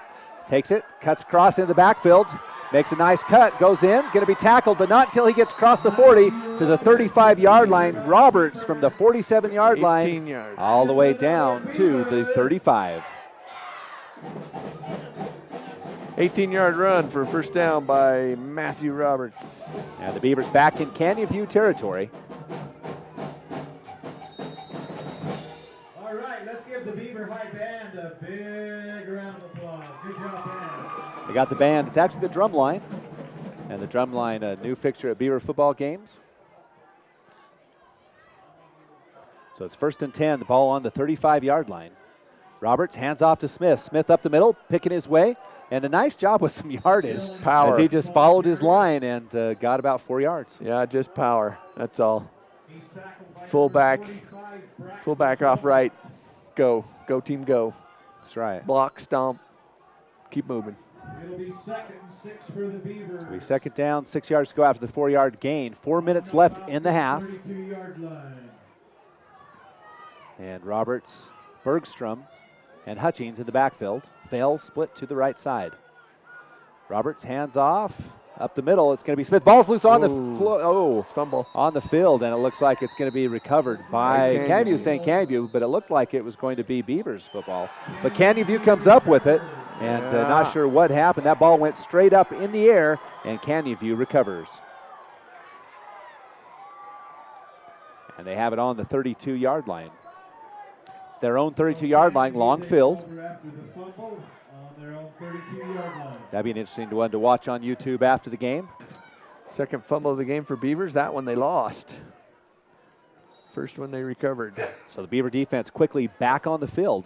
Speaker 2: Takes it, cuts across into the backfield, makes a nice cut, goes in, going to be tackled, but not until he gets across the 40 to the 35-yard line. Roberts from the 47-yard line
Speaker 1: yards.
Speaker 2: all the way down to the 35.
Speaker 1: 18-yard run for a first down by Matthew Roberts.
Speaker 2: And the Beavers back in Canyon View territory.
Speaker 7: All right, let's give the Beaver High Band a big round of applause. Good job, band.
Speaker 2: They got the band. It's actually the drum line. And the drum line, a new fixture at Beaver football games. So it's 1st and 10, the ball on the 35-yard line. Roberts hands off to Smith. Smith up the middle, picking his way, and a nice job with some yardage.
Speaker 1: Power.
Speaker 2: As he just followed his line and got about 4 yards.
Speaker 1: Yeah, just power. That's all. Fullback off right. Go team, go.
Speaker 2: That's right.
Speaker 1: Block, stomp, keep moving.
Speaker 7: It'll be 2nd and 6 for the Beavers.
Speaker 2: It'll be 2nd down, 6 yards to go after the 4-yard gain. 4 minutes left in the half.
Speaker 7: 32-yard line.
Speaker 2: And Roberts, Bergstrom, and Hutchings in the backfield. Fales split to the right side. Roberts hands off. Up the middle, it's going to be Smith. Ball's loose on the floor. Oh,
Speaker 1: fumble
Speaker 2: on the field, and it looks like it's going to be recovered by Canyon View, St. Canyon View, but it looked like it was going to be Beavers football. But Canyon View comes up with it, and not sure what happened. That ball went straight up in the air, and Canyon View recovers. And they have it on the 32-yard line. It's their own 32-yard line, long field. That'd be an interesting one to watch on YouTube after the game.
Speaker 1: Second fumble of the game for Beavers. That one they lost. First one they recovered.
Speaker 2: So the Beaver defense quickly back on the field.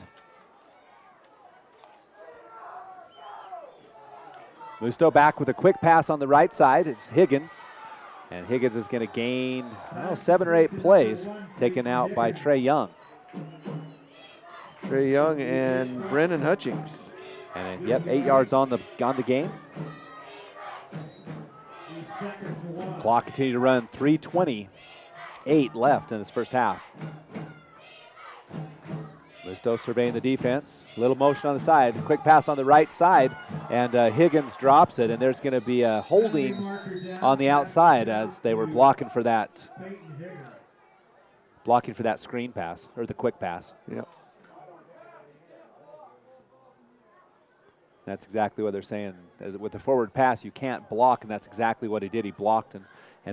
Speaker 2: Musto back with a quick pass on the right side. It's Higgins. And Higgins is going to gain 7 or 8 plays, taken out by Trey Young.
Speaker 1: Trey Young and Brennan Hutchings.
Speaker 2: And yep, 8 yards on the game. Clock continued to run. 3:28 left in this first half. Musto surveying the defense. Little motion on the side. Quick pass on the right side. And Higgins drops it. And there's going to be a holding on the outside as they were blocking for that screen pass, or the quick pass.
Speaker 1: Yep.
Speaker 2: That's exactly what they're saying. With the forward pass, you can't block, and that's exactly what he did. He blocked and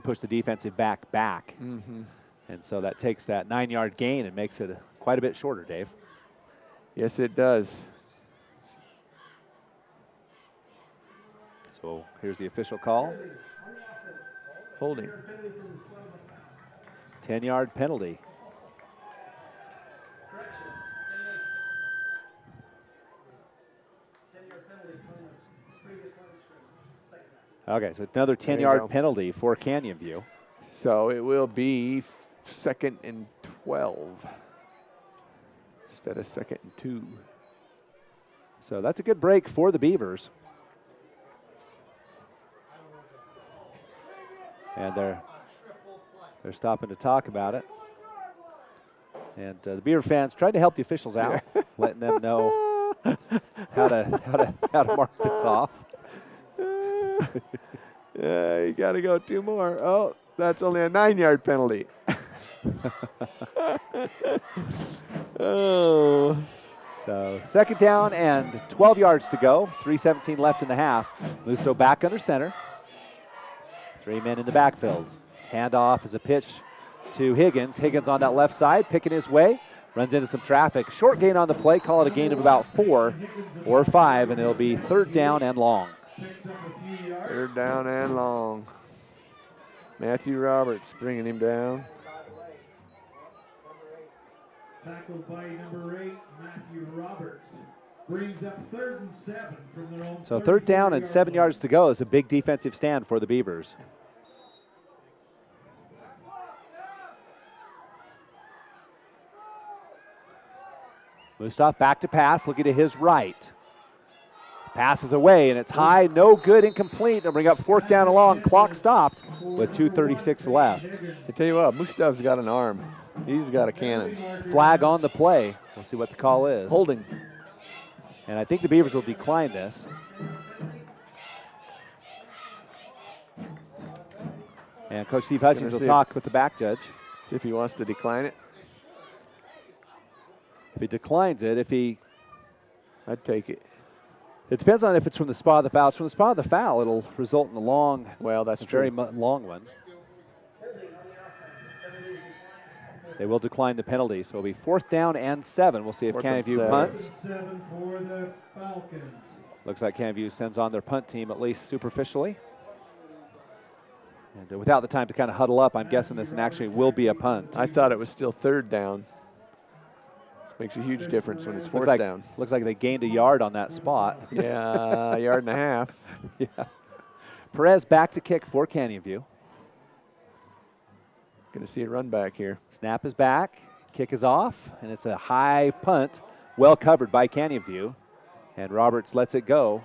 Speaker 2: pushed the defensive back.
Speaker 1: Mm-hmm.
Speaker 2: And so that takes that 9-yard gain and makes it quite a bit shorter, Dave.
Speaker 1: Yes, it does.
Speaker 2: So here's the official call.
Speaker 1: Holding.
Speaker 2: 10-yard penalty. Okay, so another 10-yard penalty for Canyon View.
Speaker 1: So it will be 2nd and 12 instead of 2nd and 2.
Speaker 2: So that's a good break for the Beavers. And they're stopping to talk about it. And the Beaver fans tried to help the officials out, letting them know how to mark this off.
Speaker 1: Yeah, you got to go 2 more. Oh, that's only a 9-yard penalty. Oh.
Speaker 2: So 2nd down and 12 yards to go. 3:17 left in the half. Musto back under center. 3 men in the backfield. Handoff is a pitch to Higgins. Higgins on that left side, picking his way. Runs into some traffic. Short gain on the play. Call it a gain of about 4 or 5, and it'll be 3rd down and long.
Speaker 1: 3rd down and long. Matthew Roberts bringing him down.
Speaker 7: Tackled by number 8, Matthew Roberts. Brings up 3rd and 7 from their own.
Speaker 2: So 3rd down and 7 yards to go is a big defensive stand for the Beavers. Mustaf back to pass, looking to his right. Passes away, and it's high, no good, incomplete. They'll bring up 4th down and long. Clock stopped with 2:36 left.
Speaker 1: I tell you what, Mustaf's got an arm. He's got a cannon.
Speaker 2: Flag on the play. We'll see what the call is.
Speaker 1: Holding.
Speaker 2: And I think the Beavers will decline this. And Coach Steve Hutchins will talk with the back judge.
Speaker 1: See if he wants to decline it.
Speaker 2: If he declines it,
Speaker 1: I'd take it.
Speaker 2: It depends on if it's from the spot of the foul. If it's from the spot of the foul, it'll result in a long, very long one. They will decline the penalty, so it'll be 4th down and 7. We'll see if Canyon View punts.
Speaker 7: 7 for the Falcons.
Speaker 2: Looks like Canyon View sends on their punt team, at least superficially. And without the time to kind of huddle up, I'm guessing this actually will be a punt.
Speaker 1: I thought it was still third down. Makes a huge difference when it's fourth down.
Speaker 2: Looks like they gained a yard on that spot.
Speaker 1: Yeah, a yard and a half.
Speaker 2: Yeah. Perez back to kick for Canyon View.
Speaker 1: Going to see a run back here.
Speaker 2: Snap is back, kick is off, and it's a high punt, well covered by Canyon View. And Roberts lets it go.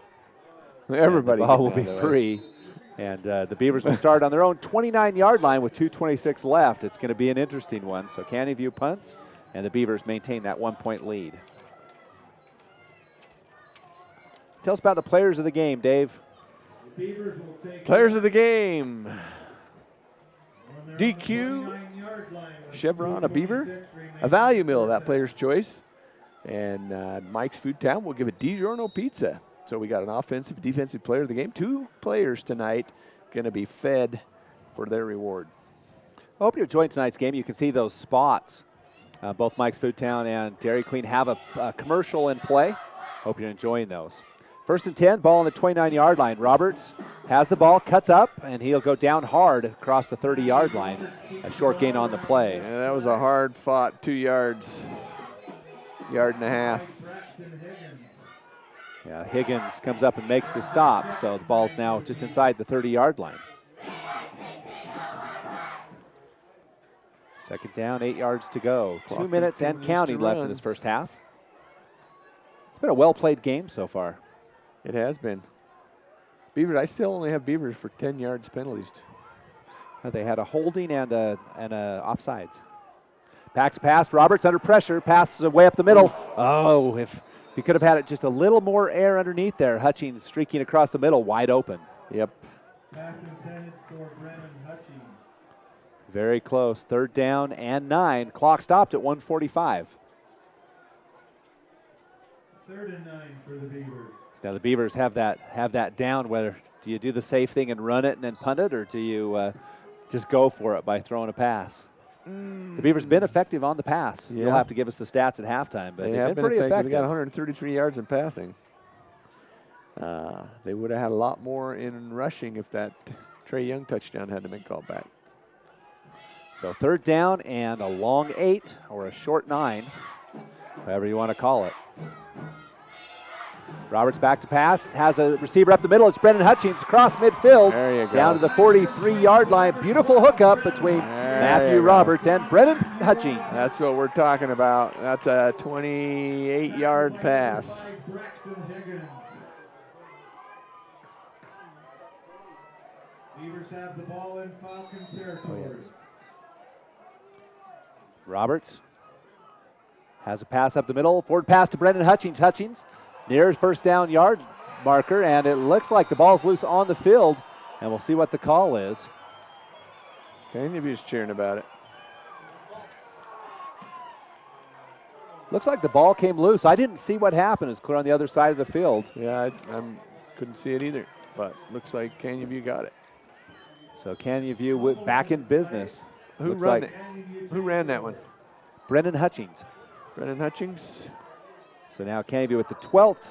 Speaker 1: Everybody.
Speaker 2: The ball will be free. And the Beavers will start on their own 29-yard line with 2:26 left. It's going to be an interesting one. So Canyon View punts, and the Beavers maintain that 1-point lead. Tell us about the players of the game, Dave.
Speaker 1: Players of the game. DQ, Chevron, a Beaver, a Value Mill, that player's choice. And Mike's Food Town will give a DiGiorno pizza. So we got an offensive, defensive player of the game. 2 players tonight going to be fed for their reward.
Speaker 2: I hope you're enjoying tonight's game. You can see those spots. Both Mike's Food Town and Dairy Queen have a commercial in play. Hope you're enjoying those. 1st and 10, ball on the 29-yard line. Roberts has the ball, cuts up, and he'll go down hard across the 30-yard line. A short gain on the play.
Speaker 1: Yeah, that was a hard-fought 2 yards, yard and a half.
Speaker 2: Yeah, Higgins comes up and makes the stop, so the ball's now just inside the 30-yard line. 2nd down, 8 yards to go. 2 minutes and counting left in this first half. It's been a well-played game so far.
Speaker 1: It has been. Beavers, I still only have Beavers for 10 yards penalties.
Speaker 2: They had a holding and a offsides. Backs pass, Roberts under pressure, passes way up the middle. Oh, if he could have had it just a little more air underneath there. Hutchings streaking across the middle, wide open.
Speaker 1: Yep.
Speaker 7: Pass intended for Brennan Hutchings.
Speaker 2: Very close. 3rd down and 9. Clock stopped at 1:45.
Speaker 7: 3rd and 9 for the Beavers.
Speaker 2: Now the Beavers have that down. Whether do you do the safe thing and run it and then punt it, or do you just go for it by throwing a pass? The Beavers been effective on the pass.
Speaker 1: Yeah.
Speaker 2: You'll have to give us the stats at halftime, but
Speaker 1: they
Speaker 2: they've
Speaker 1: have
Speaker 2: been pretty effective.
Speaker 1: They got 133 yards in passing. They would have had a lot more in rushing if that Trey Young touchdown hadn't been called back.
Speaker 2: So 3rd down and a long 8 or a short 9, however you want to call it. Roberts back to pass, has a receiver up the middle. It's Brennan Hutchings across midfield.
Speaker 1: There you go.
Speaker 2: Down to the 43-yard line. Beautiful hookup between Matthew Roberts and Brennan Hutchings.
Speaker 1: That's what we're talking about. That's a 28-yard pass.
Speaker 7: Beavers have the ball in Falcon territory.
Speaker 2: Roberts has a pass up the middle. Forward pass to Brennan Hutchings. Hutchings near his 1st down yard marker, and it looks like the ball's loose on the field, and we'll see what the call is.
Speaker 1: Canyon View's cheering about it.
Speaker 2: Looks like the ball came loose. I didn't see what happened. It's clear on the other side of the field.
Speaker 1: Yeah, I couldn't see it either, but looks like Canyon View got it.
Speaker 2: So Canyon View back in business.
Speaker 1: Who ran that one?
Speaker 2: Brennan Hutchings.
Speaker 1: Brennan Hutchings.
Speaker 2: So now Canyon View with the 12th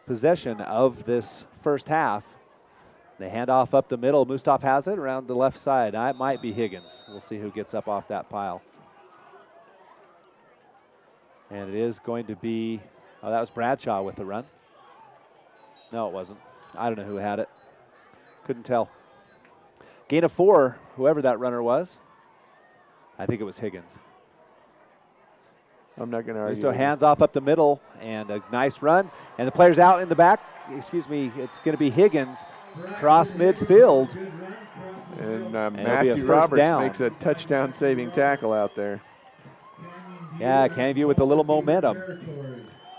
Speaker 2: possession of this first half. They hand off up the middle. Mustaf has it around the left side. It might be Higgins. We'll see who gets up off that pile. And it is going to be, oh, that was Bradshaw with the run. No, it wasn't. I don't know who had it. Couldn't tell. Gain of 4, whoever that runner was. I think it was Higgins.
Speaker 1: I'm not going to argue.
Speaker 2: Still hands off up the middle, and a nice run. And the player's out in the back. Excuse me, it's going to be Higgins. Cross midfield.
Speaker 1: And Matthew Roberts makes a touchdown-saving tackle out there.
Speaker 2: Yeah, Canyon View with a little momentum.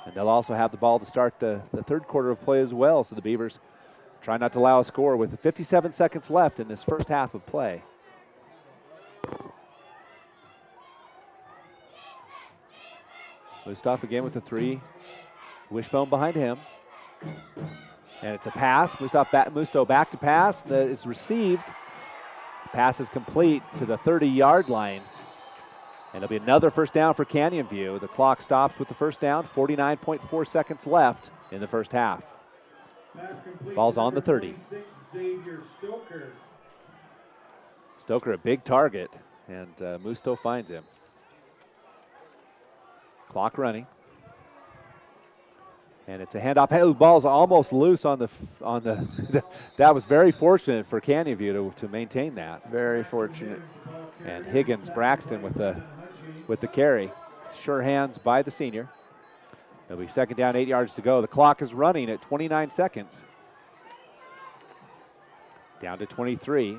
Speaker 2: And they'll also have the ball to start the 3rd quarter of play as well. So the Beavers try not to allow a score with 57 seconds left in this first half of play. Mustaf again with the 3. Wishbone behind him. And it's a pass. Musto back to pass. It's received. Pass is complete to the 30-yard line. And it'll be another first down for Canyon View. The clock stops with the first down. 49.4 seconds left in the first half. Ball's on the 30. Stoker a big target, and Musto finds him. Clock running. And it's a handoff. Hey, the ball's almost loose on the that was very fortunate for Canyon View to maintain that.
Speaker 1: Very fortunate.
Speaker 2: And Higgins Braxton with the carry. Sure hands by the senior. It'll be second down, 8 yards to go. The clock is running at 29 seconds. Down to 23.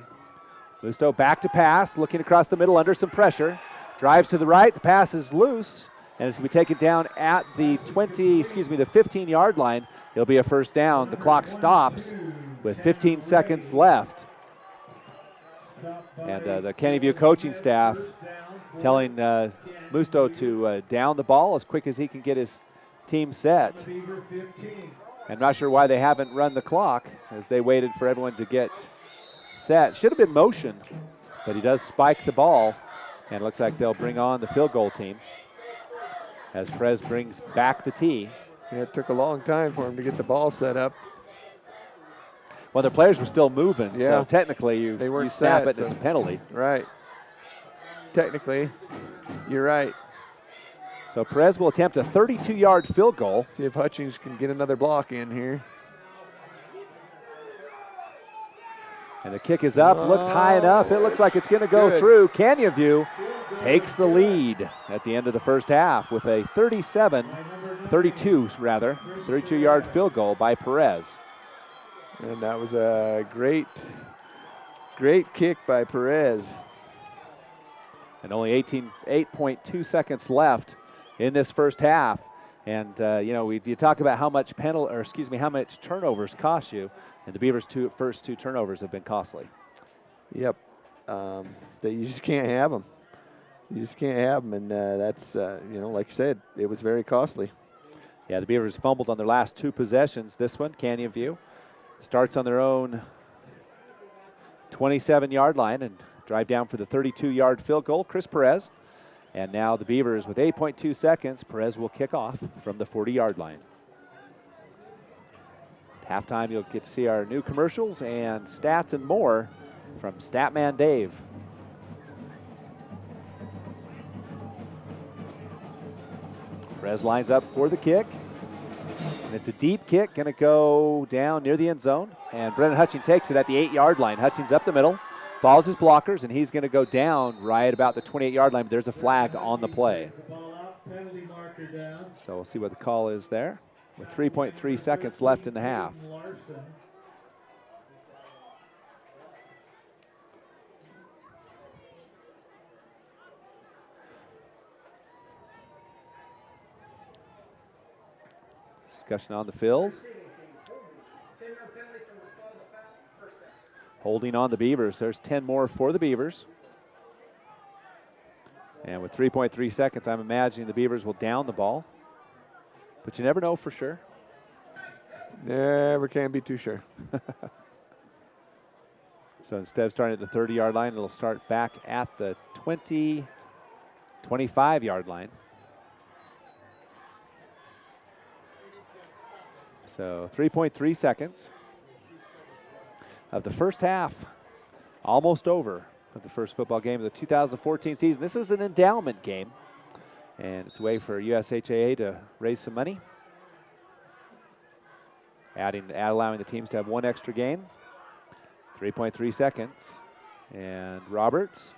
Speaker 2: Musto back to pass, looking across the middle under some pressure. Drives to the right, the pass is loose, and it's going to be taken down at the 15-yard line. It'll be a first down. The clock stops with 15 seconds left. And the Canyon View coaching staff telling Musto to down the ball as quick as he can get his team set. I'm not sure why they haven't run the clock as they waited for everyone to get set. Should have been motion, but he does spike the ball, and it looks like they'll bring on the field goal team as Perez brings back the tee.
Speaker 1: Yeah, it took a long time for him to get the ball set up.
Speaker 2: Well, their players were still moving,
Speaker 1: yeah.
Speaker 2: So technically you snap it and it's a penalty.
Speaker 1: Right. Technically, you're right.
Speaker 2: So Perez will attempt a 32-yard field goal.
Speaker 1: See if Hutchings can get another block in here.
Speaker 2: And the kick is up, looks high enough. It looks like it's going to go through. Canyon View takes the lead at the end of the first half with a 32-yard field goal by Perez.
Speaker 1: And that was a great kick by Perez.
Speaker 2: And only 8.2 seconds left in this first half. And you talk about how much how much turnovers cost you, and the Beavers' first two turnovers have been costly.
Speaker 1: Yep, you just can't have them. You just can't have them, and that's like you said, it was very costly.
Speaker 2: Yeah, the Beavers fumbled on their last two possessions. This one, Canyon View, starts on their own 27-yard line and drive down for the 32-yard field goal. Chris Perez. And now the Beavers with 8.2 seconds. Perez will kick off from the 40-yard line. At halftime, you'll get to see our new commercials and stats and more from Statman Dave. Perez lines up for the kick. And it's a deep kick, going to go down near the end zone. And Brennan Hutchings takes it at the 8-yard line. Hutchings up the middle. Follows his blockers, and he's going to go down right about the 28-yard line. But there's a flag on the play. So we'll see what the call is there with 3.3 seconds left in the half. Discussion on the field. Holding on the Beavers. There's 10 more for the Beavers. And with 3.3 seconds, I'm imagining the Beavers will down the ball. But you never know for sure.
Speaker 1: Never can be too sure.
Speaker 2: So instead of starting at the 30-yard line, it'll start back at the 25-yard line. So 3.3 seconds of the first half, almost over, of the first football game of the 2014 season. This is an endowment game, and it's a way for USHAA to raise some money, allowing the teams to have one extra game. 3.3 seconds, and Roberts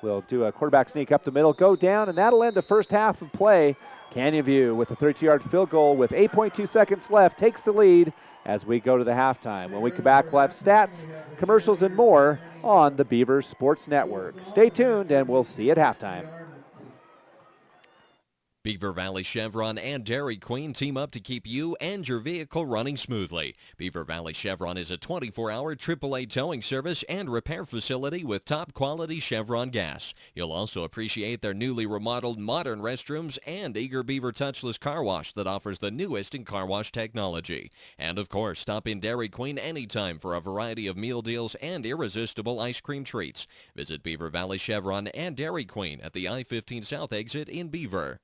Speaker 2: will do a quarterback sneak up the middle, go down, and that'll end the first half of play. Canyon View with a 32-yard field goal with 8.2 seconds left takes the lead as we go to the halftime. When we come back, we'll have stats, commercials, and more on the Beaver Sports Network. Stay tuned, and we'll see you at halftime.
Speaker 3: Beaver Valley Chevron and Dairy Queen team up to keep you and your vehicle running smoothly. Beaver Valley Chevron is a 24-hour AAA towing service and repair facility with top-quality Chevron gas. You'll also appreciate their newly remodeled modern restrooms and Eager Beaver touchless car wash that offers the newest in car wash technology. And of course, stop in Dairy Queen anytime for a variety of meal deals and irresistible ice cream treats. Visit Beaver Valley Chevron and Dairy Queen at the I-15 South exit in Beaver.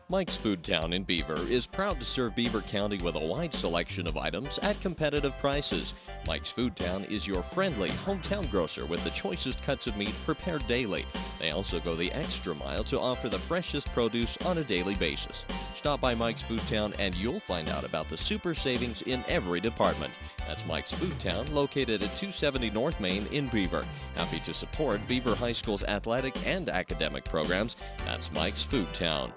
Speaker 3: Mike's Food Town in Beaver is proud to serve Beaver County with a wide selection of items at competitive prices. Mike's Food Town is your friendly hometown grocer with the choicest cuts of meat prepared daily. They also go the extra mile to offer the freshest produce on a daily basis. Stop by Mike's Food Town and you'll find out about the super savings in every department. That's Mike's Food Town, located at 270 North Main in Beaver. Happy to support Beaver High School's athletic and academic programs. That's Mike's Food Town.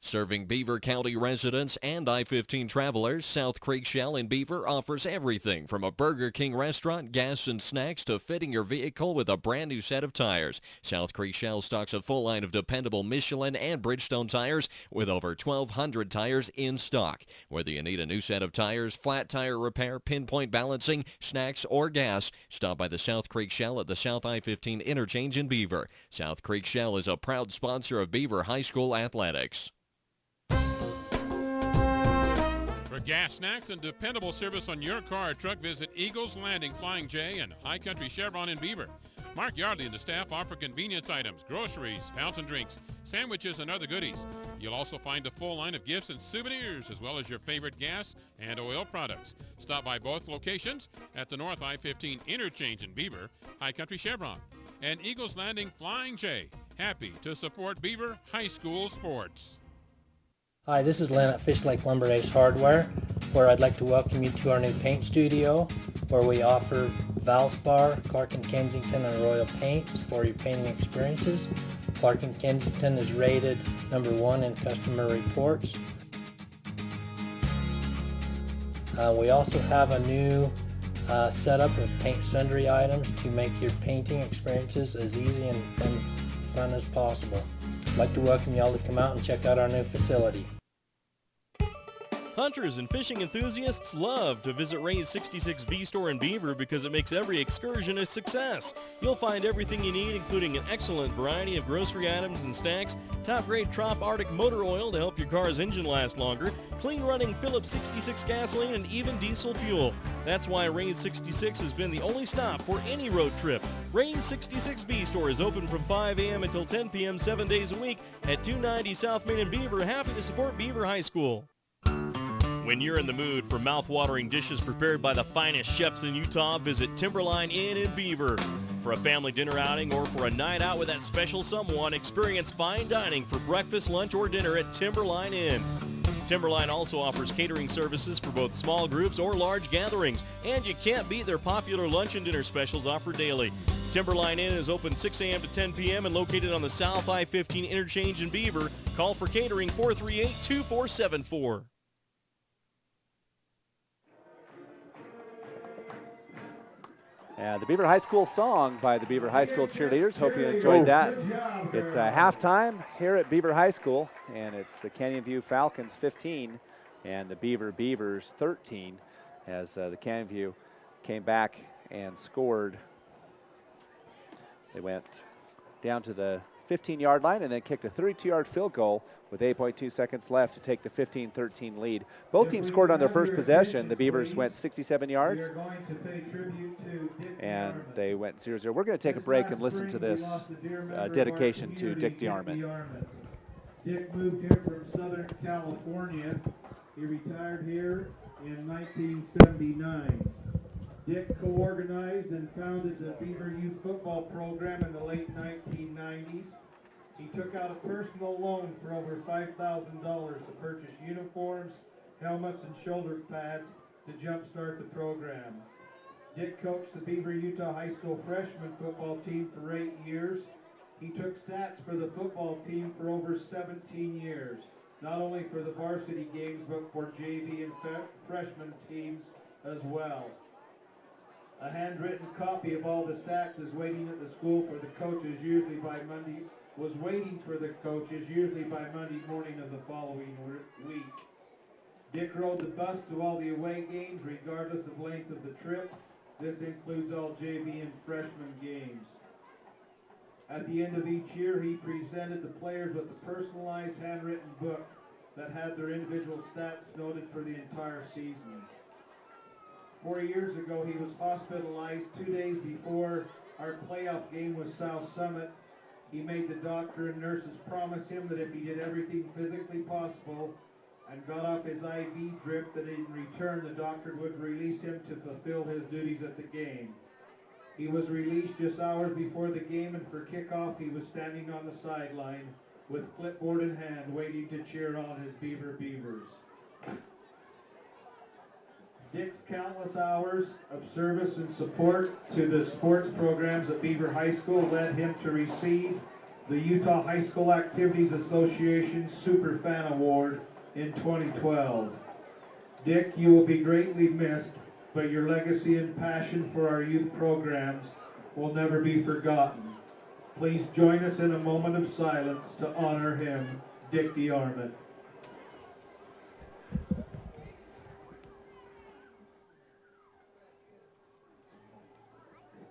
Speaker 3: Serving Beaver County residents and I-15 travelers, South Creek Shell in Beaver offers everything from a Burger King restaurant, gas and snacks, to fitting your vehicle with a brand new set of tires. South Creek Shell stocks a full line of dependable Michelin and Bridgestone tires with over 1,200 tires in stock. Whether you need a new set of tires, flat tire repair, pinpoint balancing, snacks, or gas, stop by the South Creek Shell at the South I-15 interchange in Beaver. South Creek Shell is a proud sponsor of Beaver High School athletics.
Speaker 5: For gas, snacks, and dependable service on your car or truck, visit Eagles Landing Flying J and High Country Chevron in Beaver. Mark Yardley and the staff offer convenience items, groceries, fountain drinks, sandwiches, and other goodies. You'll also find a full line of gifts and souvenirs, as well as your favorite gas and oil products. Stop by both locations at the North I-15 interchange in Beaver, High Country Chevron, and Eagles Landing Flying J. Happy to support Beaver High School sports.
Speaker 6: Hi, this is Len at Fish Lake Lumber Ace Hardware, where I'd like to welcome you to our new paint studio, where we offer Valspar, Clark & Kensington, and Royal paints for your painting experiences. Clark & Kensington is rated #1 in customer reports. We also have a new setup of paint sundry items to make your painting experiences as easy and fun as possible. I'd like to welcome y'all to come out and check out our new facility.
Speaker 9: Hunters and fishing enthusiasts love to visit Ray's 66B store in Beaver because it makes every excursion a success. You'll find everything you need, including an excellent variety of grocery items and snacks, top-grade Trop Arctic motor oil to help your car's engine last longer, clean-running Phillips 66 gasoline, and even diesel fuel. That's why Ray's 66 has been the only stop for any road trip. Ray's 66B store is open from 5 a.m. until 10 p.m. 7 days a week at 290 South Main in Beaver. Happy to support Beaver High School. When you're in the mood for mouth-watering dishes prepared by the finest chefs in Utah, visit Timberline Inn in Beaver. For a family dinner outing or for a night out with that special someone, experience fine dining for breakfast, lunch, or dinner at Timberline Inn. Timberline also offers catering services for both small groups or large gatherings, and you can't beat their popular lunch and dinner specials offered daily. Timberline Inn is open 6 a.m. to 10 p.m. and located on the South I-15 interchange in Beaver. Call for catering 438-2474.
Speaker 2: And the Beaver High School song by the Beaver High School cheerleaders. Hope you enjoyed that. It's halftime here at Beaver High School, and it's the Canyon View Falcons 15 and the Beaver Beavers 13 as the Canyon View came back and scored. They went down to the 15-yard line and then kicked a 32-yard field goal with 8.2 seconds left to take the 15-13 lead. Both teams scored on their first possession. The Beavers went 67 yards, and they went 0-0. We're going to take a break and listen to this dedication to Dick DeArmond.
Speaker 7: Dick moved here from Southern California. He retired here in 1979. Dick co-organized and founded the Beaver Youth Football Program in the late 1990s. He took out a personal loan for over $5,000 to purchase uniforms, helmets, and shoulder pads to jumpstart the program. Dick coached the Beaver Utah High School freshman football team for 8 years. He took stats for the football team for over 17 years, not only for the varsity games, but for JV and freshman teams as well. A handwritten copy of all the stats is waiting at the school for the coaches usually by Monday morning of the following week. Dick rode the bus to all the away games regardless of length of the trip. This includes all JV and freshman games. At the end of each year, he presented the players with a personalized handwritten book that had their individual stats noted for the entire season. 4 years ago, he was hospitalized 2 days before our playoff game with South Summit. He made the doctor and nurses promise him that if he did everything physically possible and got off his IV drip that in return the doctor would release him to fulfill his duties at the game. He was released just hours before the game, and for kickoff he was standing on the sideline with clipboard in hand waiting to cheer on his Beavers. Dick's countless hours of service and support to the sports programs at Beaver High School led him to receive the Utah High School Activities Association Superfan Award in 2012. Dick, you will be greatly missed, but your legacy and passion for our youth programs will never be forgotten. Please join us in a moment of silence to honor him, Dick DeArmond.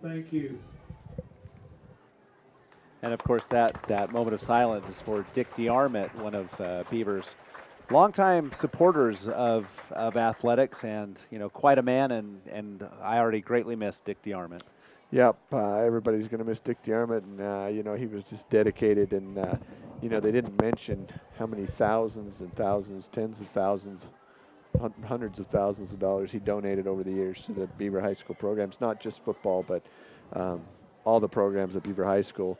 Speaker 7: Thank you.
Speaker 2: And of course, that moment of silence is for Dick DeArmond, one of Beaver's longtime supporters of athletics, and quite a man. And I already greatly miss Dick DeArmond.
Speaker 1: Yep, everybody's going to miss Dick DeArmond, and he was just dedicated, and they didn't mention how many thousands and thousands, tens of thousands, hundreds of thousands of dollars he donated over the years to the Beaver High School programs, not just football, but all the programs at Beaver High School.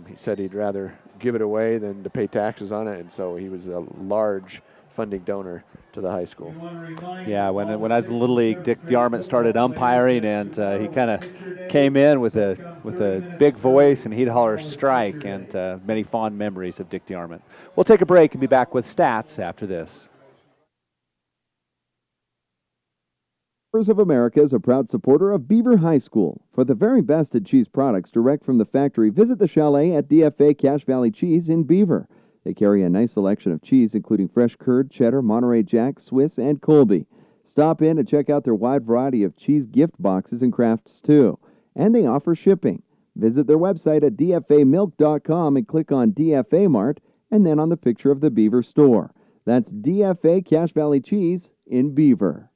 Speaker 1: He said he'd rather give it away than to pay taxes on it, and so he was a large funding donor to the high school.
Speaker 2: Yeah, when I was in Little League, Dick DeArmond started umpiring, and he kind of came in with a big voice, and he'd holler "strike," and many fond memories of Dick DeArmond. We'll take a break and be back with stats after this.
Speaker 10: of America is a proud supporter of Beaver High School. For the very best at cheese products direct from the factory, visit the chalet at DFA Cache Valley Cheese in Beaver. They carry a nice selection of cheese, including fresh curd, cheddar, Monterey Jack, Swiss, and Colby. Stop in and check out their wide variety of cheese gift boxes and crafts, too. And they offer shipping. Visit their website at dfamilk.com and click on DFA Mart, and then on the picture of the Beaver store. That's DFA Cache Valley Cheese in Beaver.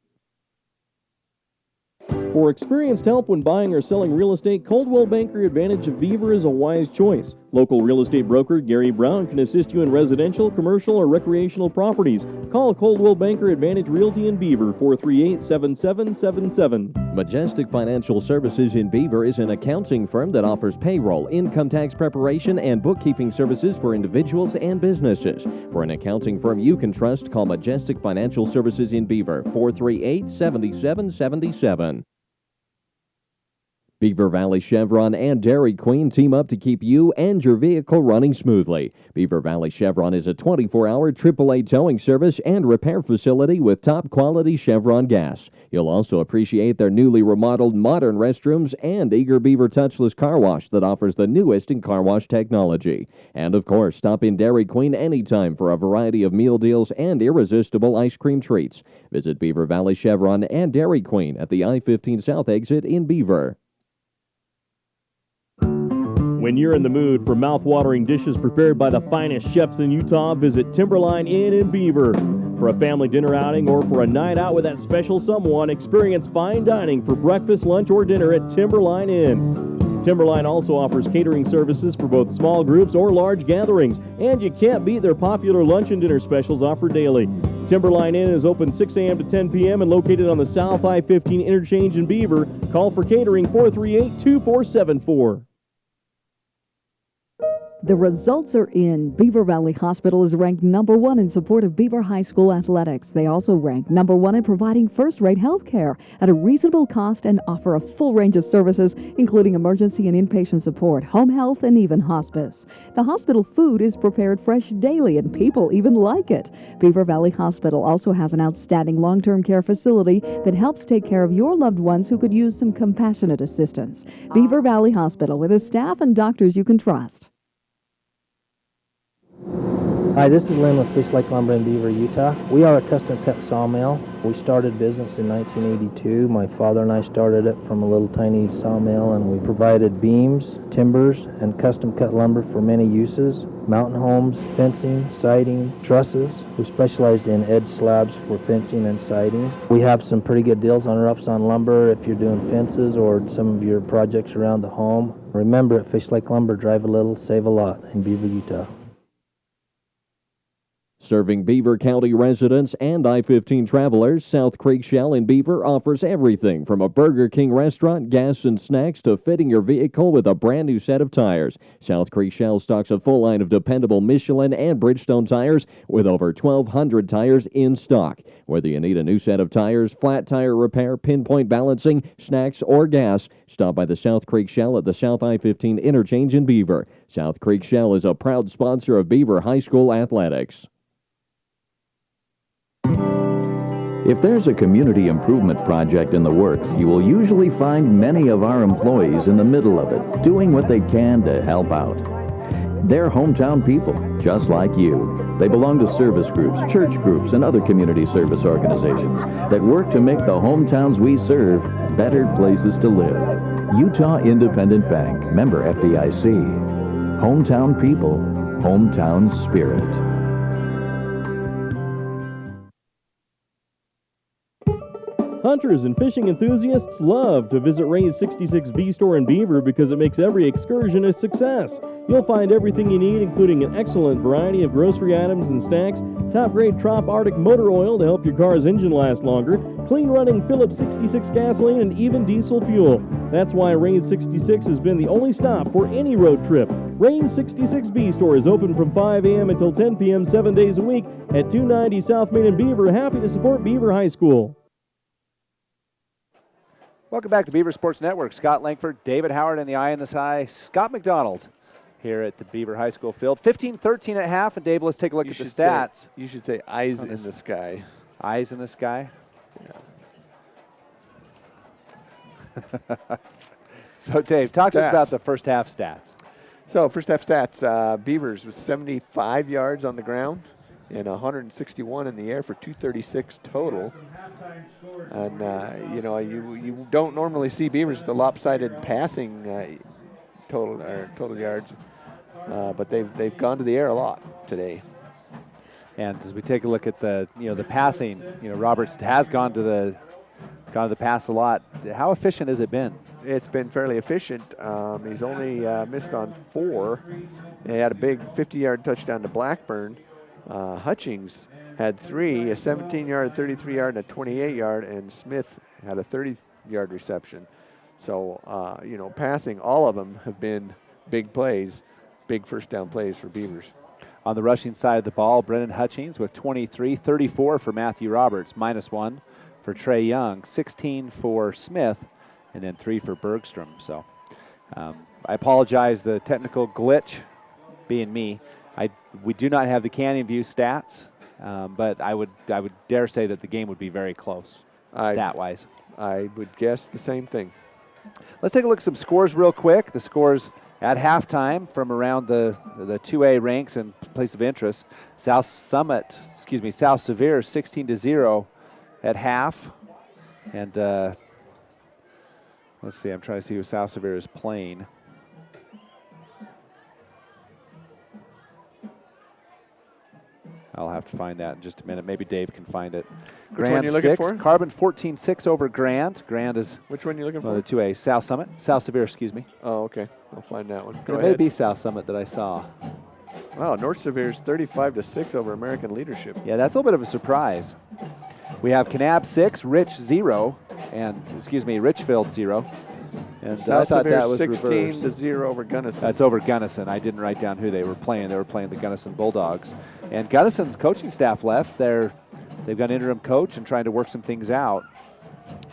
Speaker 9: For experienced help when buying or selling real estate, Coldwell Banker Advantage of Beaver is a wise choice. Local real estate broker Gary Brown can assist you in residential, commercial, or recreational properties. Call Coldwell Banker Advantage Realty in Beaver, 438-7777.
Speaker 11: Majestic Financial Services in Beaver is an accounting firm that offers payroll, income tax preparation, and bookkeeping services for individuals and businesses. For an accounting firm you can trust, call Majestic Financial Services in Beaver, 438-7777. Beaver Valley Chevron and Dairy Queen team up to keep you and your vehicle running smoothly. Beaver Valley Chevron is a 24-hour AAA towing service and repair facility with top-quality Chevron gas. You'll also appreciate their newly remodeled modern restrooms and Eager Beaver touchless car wash that offers the newest in car wash technology. And of course, stop in Dairy Queen anytime for a variety of meal deals and irresistible ice cream treats. Visit Beaver Valley Chevron and Dairy Queen at the I-15 South exit in Beaver.
Speaker 9: When you're in the mood for mouth-watering dishes prepared by the finest chefs in Utah, visit Timberline Inn in Beaver. For a family dinner outing or for a night out with that special someone, experience fine dining for breakfast, lunch, or dinner at Timberline Inn. Timberline also offers catering services for both small groups or large gatherings, and you can't beat their popular lunch and dinner specials offered daily. Timberline Inn is open 6 a.m. to 10 p.m. and located on the South I-15 interchange in Beaver. Call for catering 438-2474.
Speaker 8: The results are in. Beaver Valley Hospital is ranked number 1 in support of Beaver High School athletics. They also rank number 1 in providing first-rate health care at a reasonable cost and offer a full range of services, including emergency and inpatient support, home health, and even hospice. The hospital food is prepared fresh daily, and people even like it. Beaver Valley Hospital also has an outstanding long-term care facility that helps take care of your loved ones who could use some compassionate assistance. Beaver Valley Hospital, with a staff and doctors you can trust.
Speaker 6: Hi, this is Lynn with Fish Lake Lumber in Beaver, Utah. We are a custom-cut sawmill. We started business in 1982. My father and I started it from a little tiny sawmill, and we provided beams, timbers, and custom-cut lumber for many uses. Mountain homes, fencing, siding, trusses. We specialized in edge slabs for fencing and siding. We have some pretty good deals on roughs on lumber if you're doing fences or some of your projects around the home. Remember, at Fish Lake Lumber, drive a little, save a lot in Beaver, Utah.
Speaker 11: Serving Beaver County residents and I-15 travelers, South Creek Shell in Beaver offers everything from a Burger King restaurant, gas and snacks, to fitting your vehicle with a brand new set of tires. South Creek Shell stocks a full line of dependable Michelin and Bridgestone tires with over 1,200 tires in stock. Whether you need a new set of tires, flat tire repair, pinpoint balancing, snacks, or gas, stop by the South Creek Shell at the South I-15 interchange in Beaver. South Creek Shell is a proud sponsor of Beaver High School athletics.
Speaker 12: If there's a community improvement project in the works, you will usually find many of our employees in the middle of it, doing what they can to help out. They're hometown people, just like you. They belong to service groups, church groups, and other community service organizations that work to make the hometowns we serve better places to live. Utah Independent Bank, member FDIC. Hometown people, hometown spirit.
Speaker 9: Hunters and fishing enthusiasts love to visit Ray's 66B store in Beaver because it makes every excursion a success. You'll find everything you need, including an excellent variety of grocery items and snacks, top-grade Trop Arctic motor oil to help your car's engine last longer, clean-running Phillips 66 gasoline, and even diesel fuel. That's why Ray's 66 has been the only stop for any road trip. Ray's 66B store is open from 5 a.m. until 10 p.m. 7 days a week at 290 South Main in Beaver. Happy to support Beaver High School.
Speaker 2: Welcome back to Beaver Sports Network. Scott Langford, David Howard in the eye in the sky, Scott McDonald here at the Beaver High School field. 15-13 at half, and Dave, let's take a look at the stats.
Speaker 1: You should say eyes in the sky.
Speaker 2: Eyes in the sky? Yeah. So, Dave, talk to us about the first half stats.
Speaker 1: So, first half stats, Beavers was 75 yards on the ground and 161 in the air for 236 total. And, you don't normally see Beavers with the lopsided passing total yards, but they've gone to the air a lot today.
Speaker 2: And as we take a look at the passing, Roberts has gone to the pass a lot. How efficient has it been?
Speaker 1: It's been fairly efficient. He's only missed on 4. He had a big 50-yard touchdown to Blackburn. Hutchings had 3, a 17-yard, a 33-yard, and a 28-yard, and Smith had a 30-yard reception. So, passing, all of them have been big plays, big first down plays for Beavers.
Speaker 2: On the rushing side of the ball, Brennan Hutchings with 23, 34 for Matthew Roberts, -1 for Trey Young, 16 for Smith, and then 3 for Bergstrom. So I apologize, the technical glitch being me. We do not have the Canyon View stats, but I would dare say that the game would be very close, stat-wise.
Speaker 1: I would guess the same thing.
Speaker 2: Let's take a look at some scores real quick. The scores at halftime from around the 2A ranks and place of interest. South Severe 16-0 at half. And let's see, I'm trying to see who South Severe is playing. I'll have to find that in just a minute. Maybe Dave can find it.
Speaker 1: Which one are you looking for?
Speaker 2: Carbon 14-6 over Grant. Grant is
Speaker 1: which one are you looking for?
Speaker 2: The 2A. South Severe, excuse me.
Speaker 1: Oh, okay. I'll find that one.
Speaker 2: It may be South Summit that I saw.
Speaker 1: Wow, North Severe's 35-6 over American Leadership.
Speaker 2: Yeah, that's a little bit of a surprise. We have Kanab 6, Rich 0, and Richfield 0. And
Speaker 1: South
Speaker 2: I thought that was
Speaker 1: 16-0 over Gunnison.
Speaker 2: That's over Gunnison. I didn't write down who they were playing. They were playing the Gunnison Bulldogs. And Gunnison's coaching staff left. They've got an interim coach and trying to work some things out.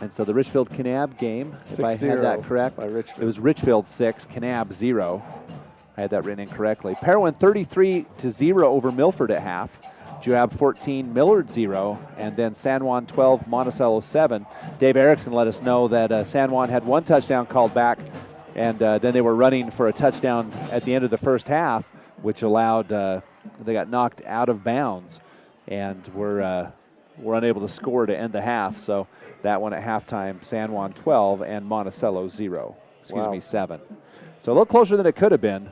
Speaker 2: And so the Richfield Kanab game, if I had that correct, it was Richfield 6, Kanab 0. I had that written incorrectly. Parowan 33-0 over Milford at half. Joab 14, Millard 0, and then San Juan 12, Monticello 7. Dave Erickson let us know that San Juan had 1 touchdown called back, and then they were running for a touchdown at the end of the first half, which allowed they got knocked out of bounds and were unable to score to end the half. So that one at halftime, San Juan 12 and Monticello 0. Excuse me, 7. So a little closer than it could have been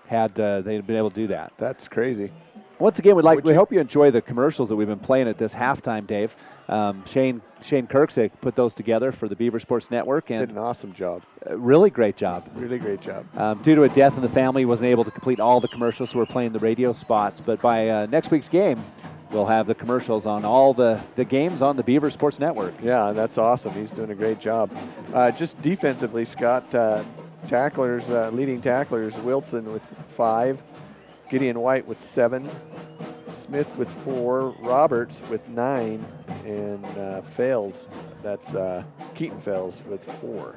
Speaker 2: had they been able to do that.
Speaker 1: That's crazy.
Speaker 2: Once again, we hope you enjoy the commercials that we've been playing at this halftime, Dave. Shane Kirksick put those together for the Beaver Sports Network. And
Speaker 1: did an awesome job.
Speaker 2: Really great job.
Speaker 1: Really great job.
Speaker 2: Due to a death in the family, he wasn't able to complete all the commercials, so we're playing the radio spots. But by next week's game, we'll have the commercials on all the games on the Beaver Sports Network.
Speaker 1: Yeah, that's awesome. He's doing a great job. Just defensively, Scott, tacklers, leading tacklers, Wilson with 5, Gideon White with 7, Smith with 4, Roberts with 9, and Fales, that's Keaton Fales with 4.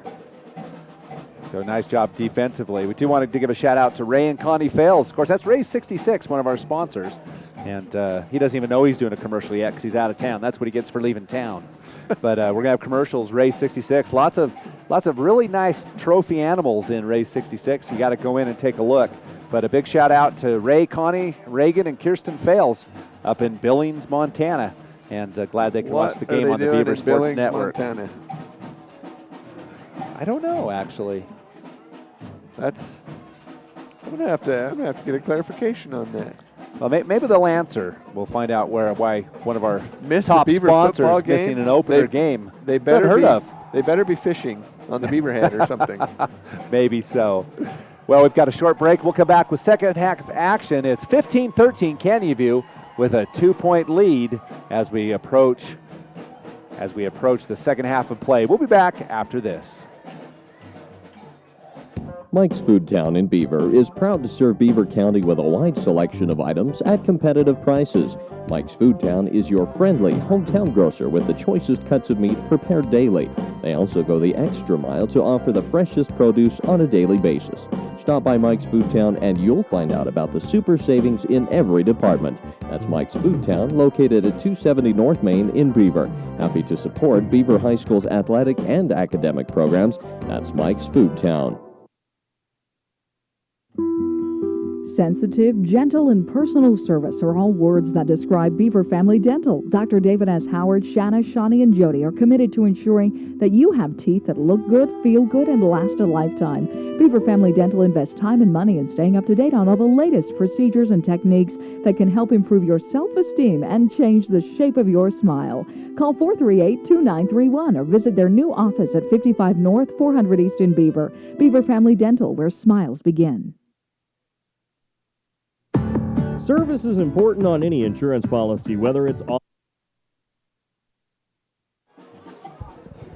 Speaker 2: So nice job defensively. We do want to give a shout out to Ray and Connie Fales. Of course, that's Ray 66, one of our sponsors. And he doesn't even know he's doing a commercial yet because he's out of town. That's what he gets for leaving town. But we're going to have commercials, Ray 66. Lots of really nice trophy animals in Ray 66. You got to go in and take a look. But a big shout out to Ray, Connie, Reagan, and Kirsten Fales up in Billings, Montana. And glad they can watch the game on the Beaver Sports Network.
Speaker 1: Montana?
Speaker 2: I don't know, actually.
Speaker 1: I'm gonna have to get a clarification on that.
Speaker 2: Well, maybe they'll answer. We'll find out why one of our
Speaker 1: Missed
Speaker 2: top
Speaker 1: the Beaver
Speaker 2: sponsors
Speaker 1: football
Speaker 2: is missing
Speaker 1: game?
Speaker 2: an opener game.
Speaker 1: They
Speaker 2: It's
Speaker 1: better
Speaker 2: unheard
Speaker 1: be,
Speaker 2: of.
Speaker 1: They better be fishing on the Beaverhead or something.
Speaker 2: Maybe so. Well, we've got a short break. We'll come back with second half action. It's 15-13 Canyon View with a 2-point lead as we approach the second half of play. We'll be back after this.
Speaker 11: Mike's Food Town in Beaver is proud to serve Beaver County with a wide selection of items at competitive prices. Mike's Food Town is your friendly hometown grocer with the choicest cuts of meat prepared daily. They also go the extra mile to offer the freshest produce on a daily basis. Stop by Mike's Food Town and you'll find out about the super savings in every department. That's Mike's Food Town, located at 270 North Main in Beaver. Happy to support Beaver High School's athletic and academic programs. That's Mike's Food Town.
Speaker 8: Sensitive, gentle, and personal service are all words that describe Beaver Family Dental. Dr. David S. Howard, Shanna, Shawnee, and Jody are committed to ensuring that you have teeth that look good, feel good, and last a lifetime. Beaver Family Dental invests time and money in staying up to date on all the latest procedures and techniques that can help improve your self-esteem and change the shape of your smile. Call 438-2931 or visit their new office at 55 North, 400 East in Beaver. Beaver Family Dental, where smiles begin.
Speaker 9: Service is important on any insurance policy, whether it's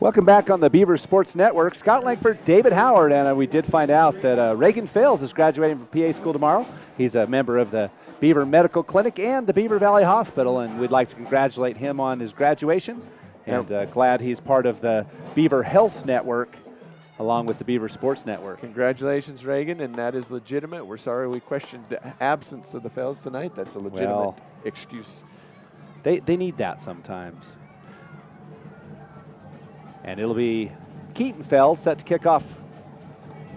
Speaker 2: Welcome back on the Beaver Sports Network. Scott Langford, David Howard, and we did find out that Reagan Fales is graduating from PA school tomorrow. He's a member of the Beaver Medical Clinic and the Beaver Valley Hospital, and we'd like to congratulate him on his graduation. And glad he's part of the Beaver Health Network along with the Beaver Sports Network.
Speaker 1: Congratulations, Reagan, and that is legitimate. We're sorry we questioned the absence of the Fales tonight. That's a legitimate excuse.
Speaker 2: They need that sometimes. And it'll be Keaton Fales set to kick off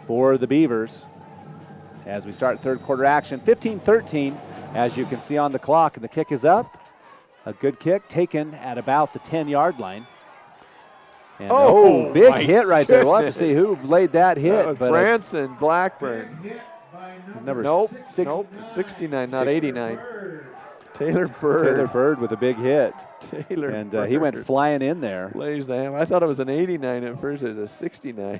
Speaker 2: for the Beavers as we start third quarter action. 15-13, as you can see on the clock, and the kick is up. A good kick taken at about the 10-yard line. And big hit right there. We'll have to see who laid that hit.
Speaker 1: That was Branson Blackburn.
Speaker 2: Number
Speaker 1: 69, not 89. Taylor Bird.
Speaker 2: Taylor Bird with a big hit.
Speaker 1: Taylor
Speaker 2: and
Speaker 1: Bird.
Speaker 2: He went flying in there.
Speaker 1: Lays the hammer. I thought it was an 89 at first. It was a 69.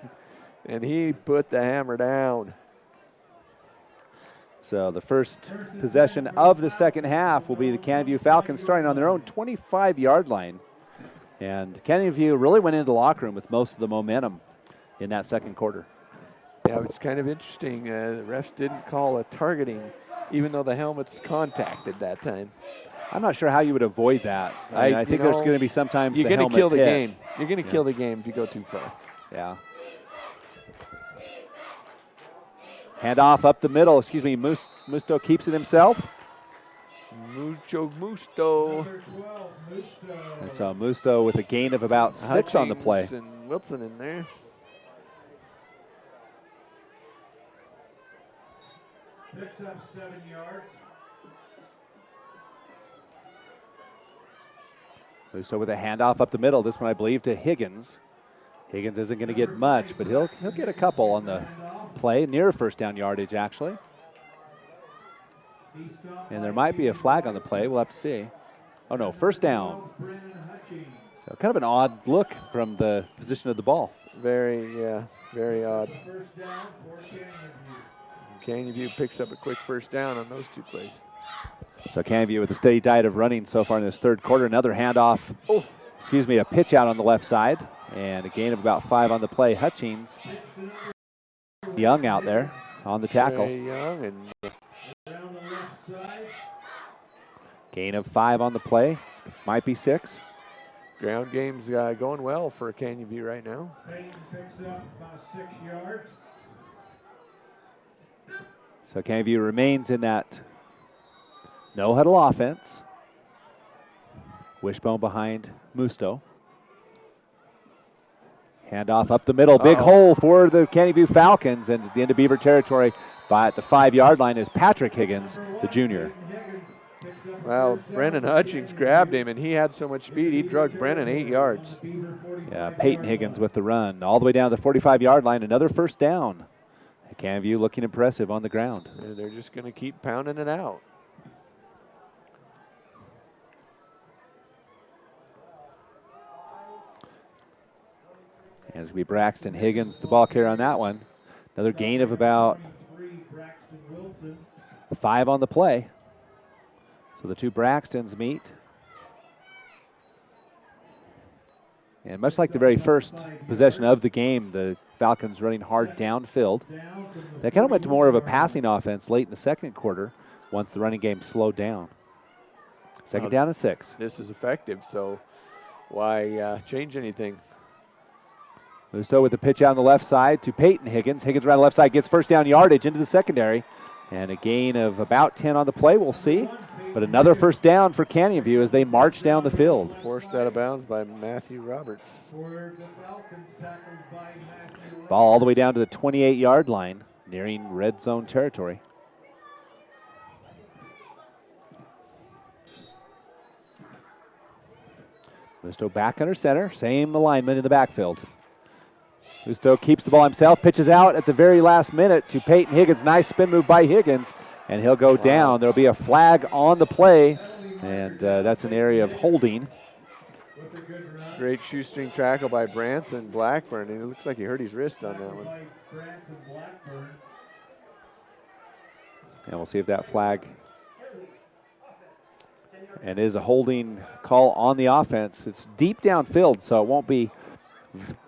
Speaker 1: And he put the hammer down.
Speaker 2: So the first possession of the second half will be the Canyon View Falcons starting on their own 25-yard line. And Canyon View really went into the locker room with most of the momentum in that second quarter.
Speaker 1: Yeah, it's kind of interesting. The refs didn't call a targeting, even though the helmet's contacted that time.
Speaker 2: I'm not sure how you would avoid that. I think there's going to be sometimes
Speaker 1: you're
Speaker 2: going to
Speaker 1: kill the game. You're going to kill the game if you go too far.
Speaker 2: Yeah. Handoff up the middle. Musto keeps it himself.
Speaker 1: Musto.
Speaker 2: And so Musto with a gain of about 6 on the play.
Speaker 1: And Wilson in there.
Speaker 7: Picks up 7 yards.
Speaker 2: Musto with a handoff up the middle. This one, I believe, to Higgins. Higgins isn't going to get much, but he'll get a couple on the play, near first down yardage, actually. And there might be a flag on the play. We'll have to see. Oh, no, first down. So kind of an odd look from the position of the ball.
Speaker 1: Very odd. Canyon View picks up a quick first down on those two plays.
Speaker 2: So Canyon View with a steady diet of running so far in this third quarter. Another handoff. A pitch out on the left side. And a gain of about 5 on the play. Hutchings, Young out there on the tackle.
Speaker 1: Very young and
Speaker 2: Gain of 5 on the play. Might be 6.
Speaker 1: ground game's going well for Canyon View right now.
Speaker 7: Payton picks up about 6 yards.
Speaker 2: So Canyon View remains in that no-huddle offense. Wishbone behind Musto. Handoff up the middle. Big hole for the Canyon View Falcons. And at the end of Beaver territory, by at the 5-yard line is Patrick Higgins, the junior.
Speaker 1: Well, Brennan Hutchings grabbed him, and he had so much speed, he drugged Brennan 8 yards.
Speaker 2: Yeah, Peyton Higgins with the run. All the way down to the 45-yard line. Another first down. Canyon View looking impressive on the ground.
Speaker 1: And they're just going to keep pounding it out.
Speaker 2: And it's going to be Braxton Higgins, the ball carrier on that one. Another gain of about 5 on the play. So the two Braxtons meet. And much like the very first possession of the game, the Falcons running hard downfield. They kind of went to more of a passing offense late in the second quarter once the running game slowed down. Second down and 6.
Speaker 1: This is effective, so why change anything?
Speaker 2: Musto with the pitch out on the left side to Peyton Higgins. Higgins around the left side gets first down yardage into the secondary. And a gain of about 10 on the play, we'll see. But another first down for Canyon View as they march down the field.
Speaker 1: Forced out of bounds by Matthew Roberts.
Speaker 2: Ball all the way down to the 28-yard line, nearing red zone territory. Musto back under center, same alignment in the backfield. Musto keeps the ball himself, pitches out at the very last minute to Peyton Higgins. Nice spin move by Higgins, and he'll go down. There'll be a flag on the play, and that's an area of holding.
Speaker 1: Great shoestring tackle by Branson Blackburn, and it looks like he hurt his wrist on that one.
Speaker 2: And we'll see if that flag and is a holding call on the offense. It's deep downfield, so it won't be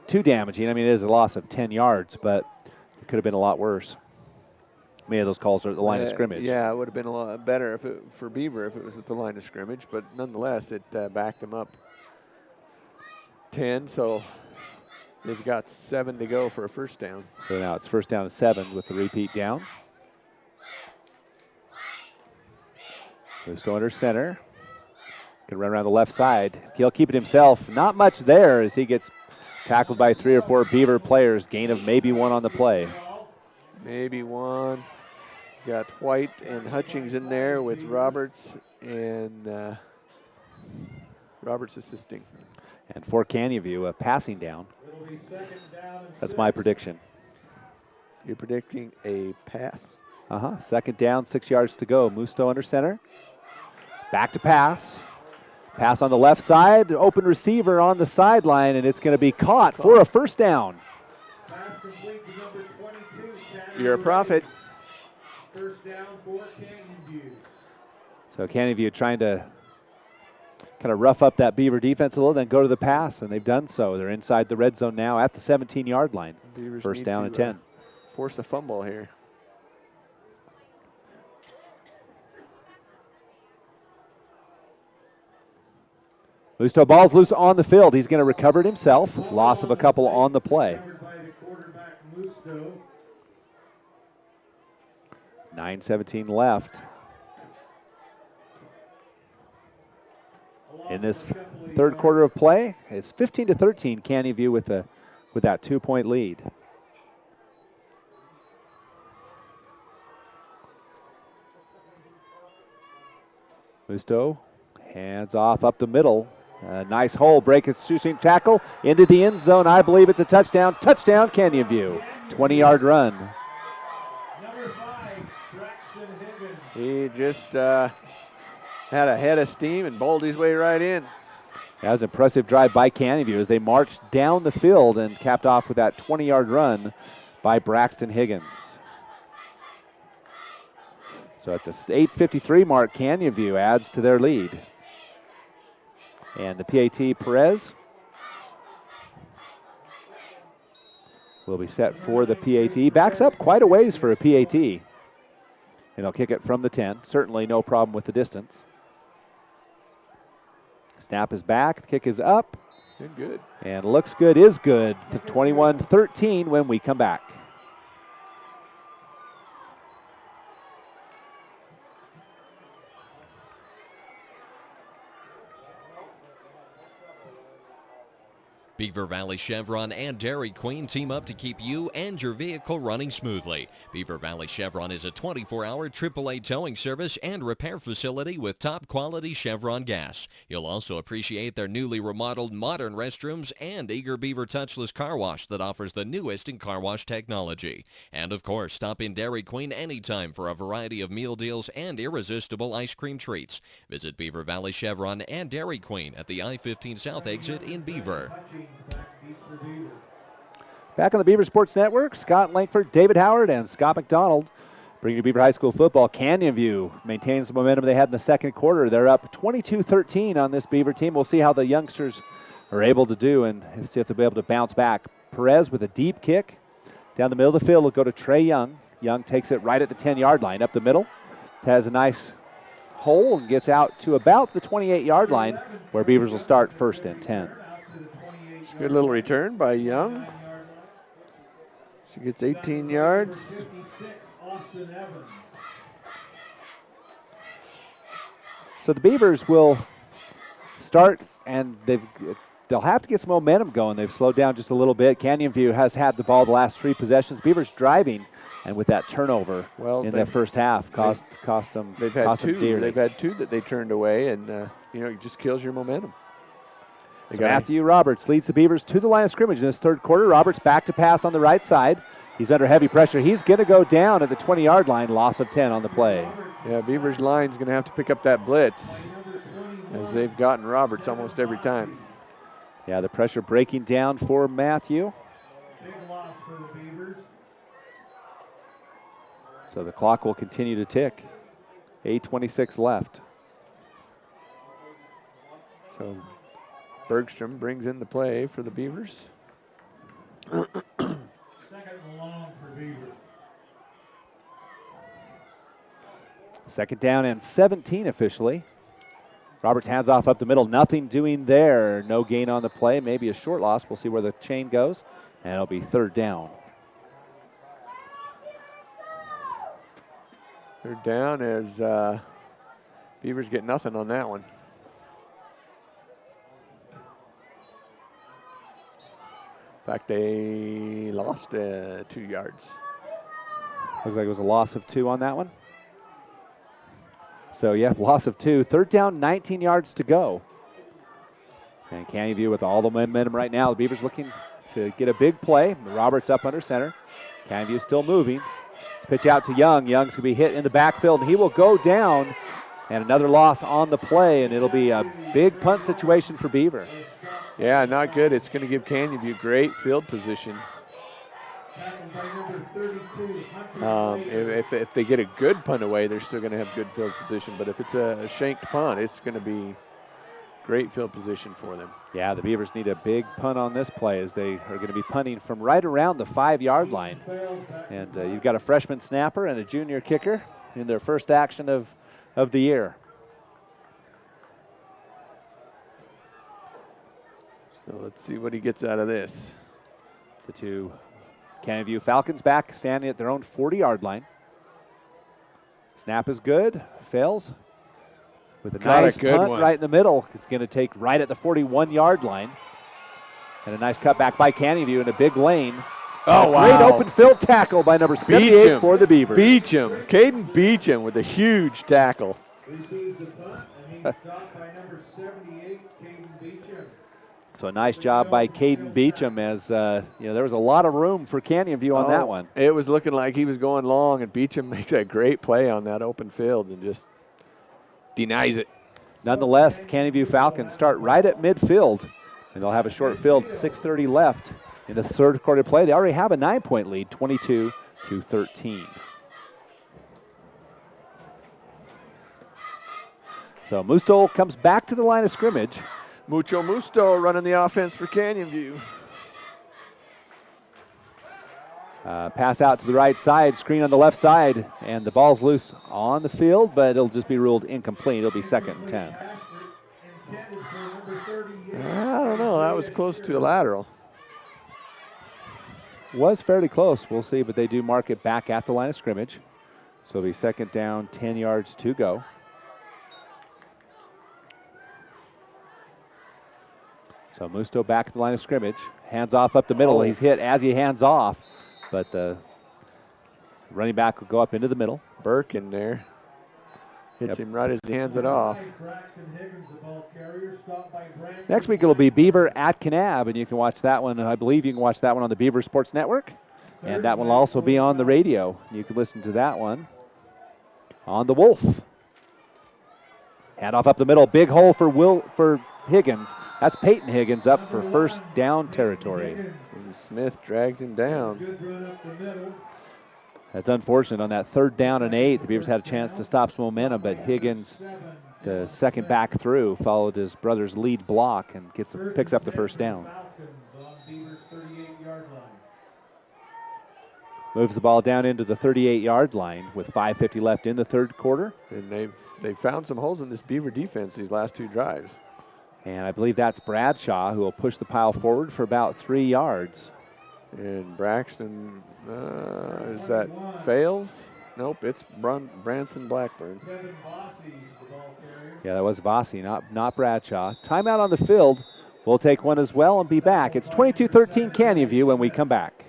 Speaker 2: too damaging. I mean, it is a loss of 10 yards, but it could have been a lot worse. Many of those calls are at the line of scrimmage.
Speaker 1: Yeah, it would have been a lot better for Beaver if it was at the line of scrimmage, but nonetheless, it backed them up 10, so they've got 7 to go for a first down.
Speaker 2: So now it's first down and 7 with the repeat down. Musto under center. Going to run around the left side. He'll keep it himself. Not much there as he gets tackled by 3 or 4 Beaver players. Gain of maybe 1 on the play.
Speaker 1: Maybe 1. Got White and Hutchings in there with Roberts and Roberts assisting.
Speaker 2: And for Canyon View, a passing down. That's my prediction.
Speaker 1: You're predicting a pass?
Speaker 2: Second down, 6 yards to go. Musto under center. Back to pass. Pass on the left side. Open receiver on the sideline, and it's going to be caught for a first down.
Speaker 1: You're a prophet.
Speaker 7: First down for Canyon View.
Speaker 2: So Canyon View trying to kind of rough up that Beaver defense a little, then go to the pass, and they've done so. They're inside the red zone now at the 17-yard line.
Speaker 1: Beavers
Speaker 2: first down and 10.
Speaker 1: Force a fumble here.
Speaker 2: Musto ball's loose on the field. He's going to recover it himself. Loss of a couple on the play. 9:17 left. In this third quarter of play, it's 15-13. Canyon View with that 2-point lead. Musto hands off up the middle. Nice hole, break his shooting tackle into the end zone. I believe it's a touchdown. Touchdown, Canyon View. 20-yard run.
Speaker 1: He He just had a head of steam and bowled his way right in.
Speaker 2: That was an impressive drive by Canyon View as they marched down the field and capped off with that 20-yard run by Braxton Higgins. So at the 8:53 mark, Canyon View adds to their lead. And the PAT, Perez, will be set for the PAT. Backs up quite a ways for a PAT. And he'll kick it from the 10. Certainly no problem with the distance. Snap is back, the kick is up.
Speaker 1: Good.
Speaker 2: And looks good is good. 21-13 when we come back.
Speaker 3: Beaver Valley Chevron and Dairy Queen team up to keep you and your vehicle running smoothly. Beaver Valley Chevron is a 24-hour AAA towing service and repair facility with top-quality Chevron gas. You'll also appreciate their newly remodeled modern restrooms and Eager Beaver touchless car wash that offers the newest in car wash technology. And of course, stop in Dairy Queen anytime for a variety of meal deals and irresistible ice cream treats. Visit Beaver Valley Chevron and Dairy Queen at the I-15 South exit in Beaver.
Speaker 2: Back on the Beaver Sports Network, Scott Langford, David Howard, and Scott McDonald bring you Beaver High School football. Canyon View maintains the momentum they had in the second quarter. They're up 22-13 on this Beaver team. We'll see how the youngsters are able to do and see if they'll be able to bounce back. Perez with a deep kick. Down the middle of the field will go to Trey Young. Young takes it right at the 10-yard line. Up the middle, has a nice hole and gets out to about the 28-yard line where Beavers will start first and 10.
Speaker 1: Good little return by Young. She gets 18 yards.
Speaker 2: So the Beavers will start, and they'll have to get some momentum going. They've slowed down just a little bit. Canyon View has had the ball the last 3 possessions. Beavers driving, and with that turnover in the first half, cost them dearly.
Speaker 1: They've had 2 that they turned away, and it just kills your momentum.
Speaker 2: So Matthew Roberts leads the Beavers to the line of scrimmage in this third quarter. Roberts back to pass on the right side. He's under heavy pressure. He's going to go down at the 20-yard line, loss of 10 on the play.
Speaker 1: Yeah, Beavers line's going to have to pick up that blitz as they've gotten Roberts almost every time.
Speaker 2: Yeah, the pressure breaking down for Matthew.
Speaker 7: Big loss for the Beavers.
Speaker 2: So the clock will continue to tick. 8:26 left.
Speaker 1: So Bergstrom brings in the play for the Beavers.
Speaker 7: Second and long for Beavers.
Speaker 2: Second down and 17 officially. Roberts hands off up the middle. Nothing doing there. No gain on the play. Maybe a short loss. We'll see where the chain goes. And it'll be third down.
Speaker 1: Third down as Beavers get nothing on that one. In fact, they lost 2 yards.
Speaker 2: Looks like it was a loss of 2 on that one. So, yeah, loss of 2. Third down, 19 yards to go. And Canyon View with all the momentum right now. The Beavers looking to get a big play. Roberts up under center. Canyon View still moving. Let's pitch out to Young. Young's going to be hit in the backfield, and he will go down. And another loss on the play, and it'll be a big punt situation for Beaver.
Speaker 1: Yeah, not good. It's going to give Canyon View great field position. If they get a good punt away, they're still going to have good field position. But if it's a shanked punt, it's going to be great field position for them.
Speaker 2: Yeah, the Beavers need a big punt on this play as they are going to be punting from right around the 5-yard line. And you've got a freshman snapper and a junior kicker in their first action of the year.
Speaker 1: So let's see what he gets out of this.
Speaker 2: The 2 Canyon View Falcons back, standing at their own 40-yard line. Snap is good, fails. With a nice punt right in the middle. It's going to take right at the 41-yard line. And a nice cutback by Canyon View in a big lane.
Speaker 1: Oh, wow.
Speaker 2: Great open field tackle by number 78 for the Beavers.
Speaker 1: Beecham. Caden Beecham with a huge tackle.
Speaker 7: Receives the punt, and he's stopped by number 78, Caden Beecham.
Speaker 2: So a nice job by Caden Beecham as, there was a lot of room for Canyon View on that one.
Speaker 1: It was looking like he was going long, and Beecham makes a great play on that open field and just denies it.
Speaker 2: Nonetheless, the Canyon View Falcons start right at midfield, and they'll have a short field, 6:30 left in the third quarter play. They already have a 9-point lead, 22-13. So Musto comes back to the line of scrimmage.
Speaker 1: Mucho Musto running the offense for Canyon View.
Speaker 2: Pass out to the right side, screen on the left side, and the ball's loose on the field, but it'll just be ruled incomplete. It'll be 2nd and 10.
Speaker 1: I don't know. That was close to a lateral.
Speaker 2: Was fairly close. We'll see, but they do mark it back at the line of scrimmage. So it'll be 2nd down, 10 yards to go. So Musto back at the line of scrimmage. Hands off up the middle. He's hit as he hands off, but the running back will go up into the middle.
Speaker 1: Burke in there. Hits him right as he hands it off.
Speaker 2: Next week it'll be Beaver at Kanab, and you can watch that one. I believe you can watch that one on the Beaver Sports Network, and that one will also be on the radio. You can listen to that one on the Wolf. Hand off up the middle. Big hole for Higgins. That's Peyton Higgins up for first down territory.
Speaker 1: And Smith drags him down.
Speaker 2: That's unfortunate on that 3rd down and 8. The Beavers had a chance to stop some momentum, but Higgins, the second back through, followed his brother's lead block and picks up the first down. Moves the ball down into the 38-yard line with 5:50 left in the third quarter.
Speaker 1: And they've found some holes in this Beaver defense these last 2 drives.
Speaker 2: And I believe that's Bradshaw who will push the pile forward for about 3 yards.
Speaker 1: And Braxton, is that Fails? Nope, it's Branson Blackburn.
Speaker 2: Yeah, that was Vossi, not Bradshaw. Timeout on the field. We'll take one as well and be back. It's 22-13 Canyon View when we come back.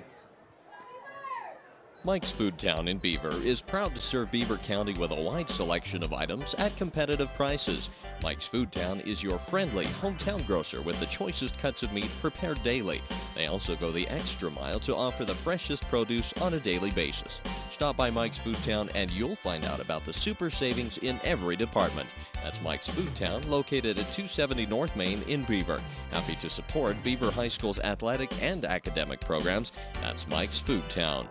Speaker 3: Mike's Food Town in Beaver is proud to serve Beaver County with a wide selection of items at competitive prices. Mike's Food Town is your friendly hometown grocer with the choicest cuts of meat prepared daily. They also go the extra mile to offer the freshest produce on a daily basis. Stop by Mike's Food Town and you'll find out about the super savings in every department. That's Mike's Food Town, located at 270 North Main in Beaver. Happy to support Beaver High School's athletic and academic programs. That's Mike's Food Town.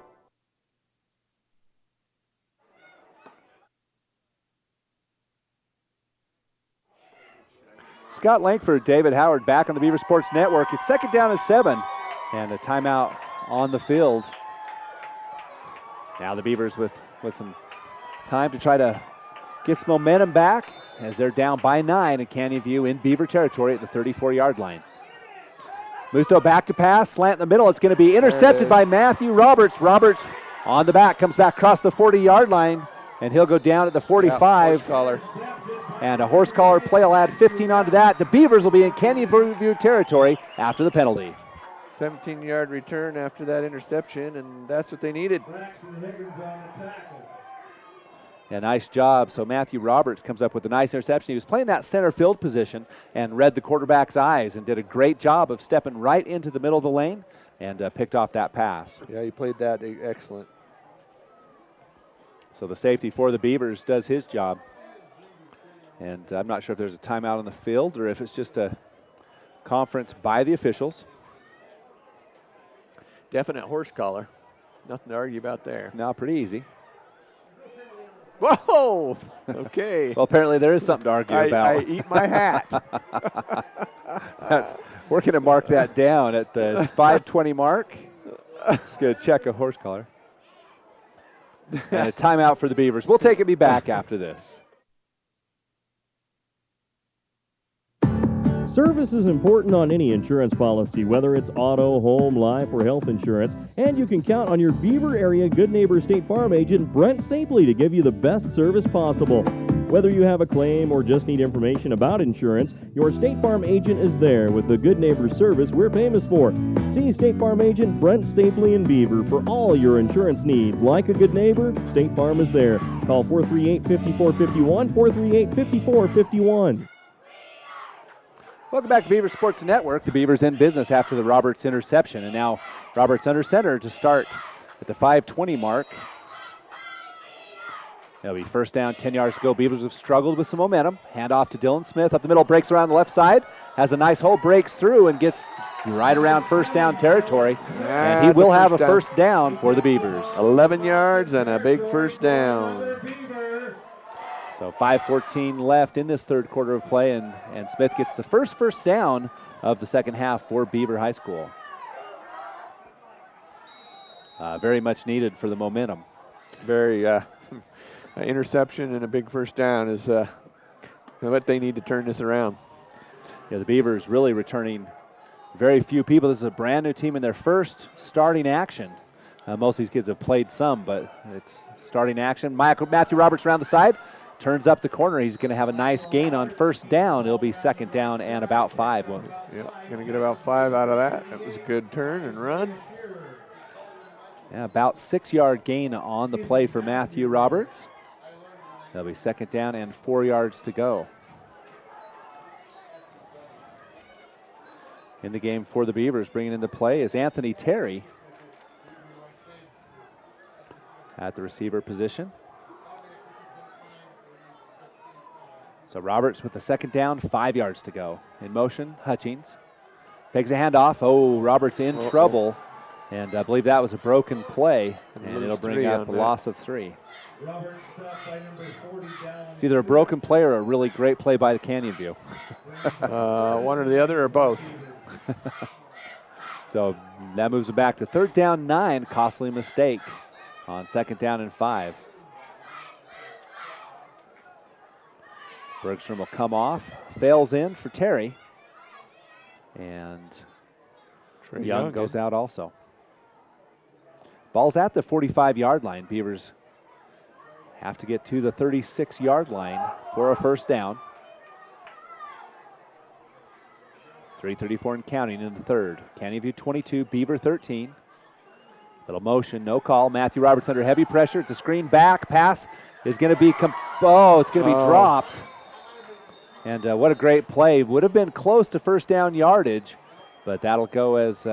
Speaker 2: Scott Langford, David Howard back on the Beaver Sports Network. It's 2nd down and 7, and a timeout on the field. Now the Beavers with some time to try to get some momentum back as they're down by 9 at Canyon View in Beaver territory at the 34-yard line. Musto back to pass, slant in the middle. It's going to be intercepted by Matthew Roberts. Roberts on the back, comes back across the 40-yard line, and he'll go down at the 45. And a horse collar play will add 15 onto that. The Beavers will be in Canyon View territory after the penalty.
Speaker 1: 17-yard return after that interception, and that's what they needed.
Speaker 2: Yeah, nice job. So Matthew Roberts comes up with a nice interception. He was playing that center field position and read the quarterback's eyes and did a great job of stepping right into the middle of the lane and picked off that pass.
Speaker 1: Yeah, he played that excellent.
Speaker 2: So the safety for the Beavers does his job. And I'm not sure if there's a timeout on the field or if it's just a conference by the officials.
Speaker 1: Definite horse collar. Nothing to argue about there.
Speaker 2: Now pretty easy.
Speaker 1: Whoa! Okay.
Speaker 2: Well, apparently there is something to argue about.
Speaker 1: I eat my hat.
Speaker 2: We're going to mark that down at the 5:20 mark. Just going to check a horse collar. And a timeout for the Beavers. We'll take it back after this.
Speaker 9: Service is important on any insurance policy, whether it's auto, home, life, or health insurance, and you can count on your Beaver area Good Neighbor State Farm agent, Brent Stapley, to give you the best service possible. Whether you have a claim or just need information about insurance, your State Farm agent is there with the Good Neighbor service we're famous for. See State Farm agent Brent Stapley in Beaver for all your insurance needs. Like a good neighbor, State Farm is there. Call 438-5451, 438-5451.
Speaker 2: Welcome back to Beaver Sports Network. The Beavers in business after the Roberts interception. And now Roberts under center to start at the 5:20 mark. It'll be first down, 10 yards to go. Beavers have struggled with some momentum. Hand off to Dylan Smith. Up the middle, breaks around the left side. Has a nice hole, breaks through, and gets right around first down territory. And he will have a first down for the Beavers.
Speaker 1: 11 yards and a big first down.
Speaker 2: So 5:14 left in this third quarter of play, and Smith gets the first down of the second half for Beaver High School. Very much needed for the momentum.
Speaker 1: Very interception and a big first down is what they need to turn this around.
Speaker 2: Yeah, the Beavers really returning very few people. This is a brand new team in their first starting action. Most of these kids have played some, but it's starting action. Matthew Roberts around the side. Turns up the corner. He's going to have a nice gain on first down. It'll be second down and about 5.
Speaker 1: Yeah, going to get about 5 out of that. That was a good turn and run.
Speaker 2: Yeah, about 6-yard gain on the play for Matthew Roberts. That'll be second down and 4 yards to go. In the game for the Beavers, bringing into play is Anthony Terry at the receiver position. So Roberts with the second down, 5 yards to go. In motion, Hutchings. Fakes a handoff. Oh, Roberts in trouble. And I believe that was a broken play. And it'll bring up a loss of 3. It's either a broken play or a really great play by the Canyon View.
Speaker 1: One or the other or both.
Speaker 2: So that moves it back to third down, 9. Costly mistake on second down and 5. Bergstrom will come off, fails in for Terry, and Young goes out also. Ball's at the 45-yard line. Beavers have to get to the 36-yard line for a first down. 3:34 and counting in the third. Canyon View 22, Beaver 13. Little motion, no call. Matthew Roberts under heavy pressure. It's a screen back. Pass is going to be, it's going to be dropped. And what a great play. Would have been close to first down yardage, but that'll go as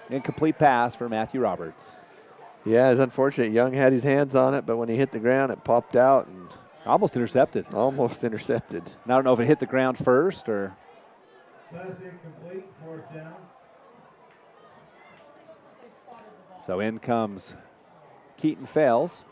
Speaker 2: incomplete pass for Matthew Roberts.
Speaker 1: Yeah, it's unfortunate. Young had his hands on it, but when he hit the ground, it popped out. And
Speaker 2: almost intercepted.
Speaker 1: Almost intercepted.
Speaker 2: And I don't know if it hit the ground first or.
Speaker 7: Pass incomplete, fourth down.
Speaker 2: So in comes Keaton Fales.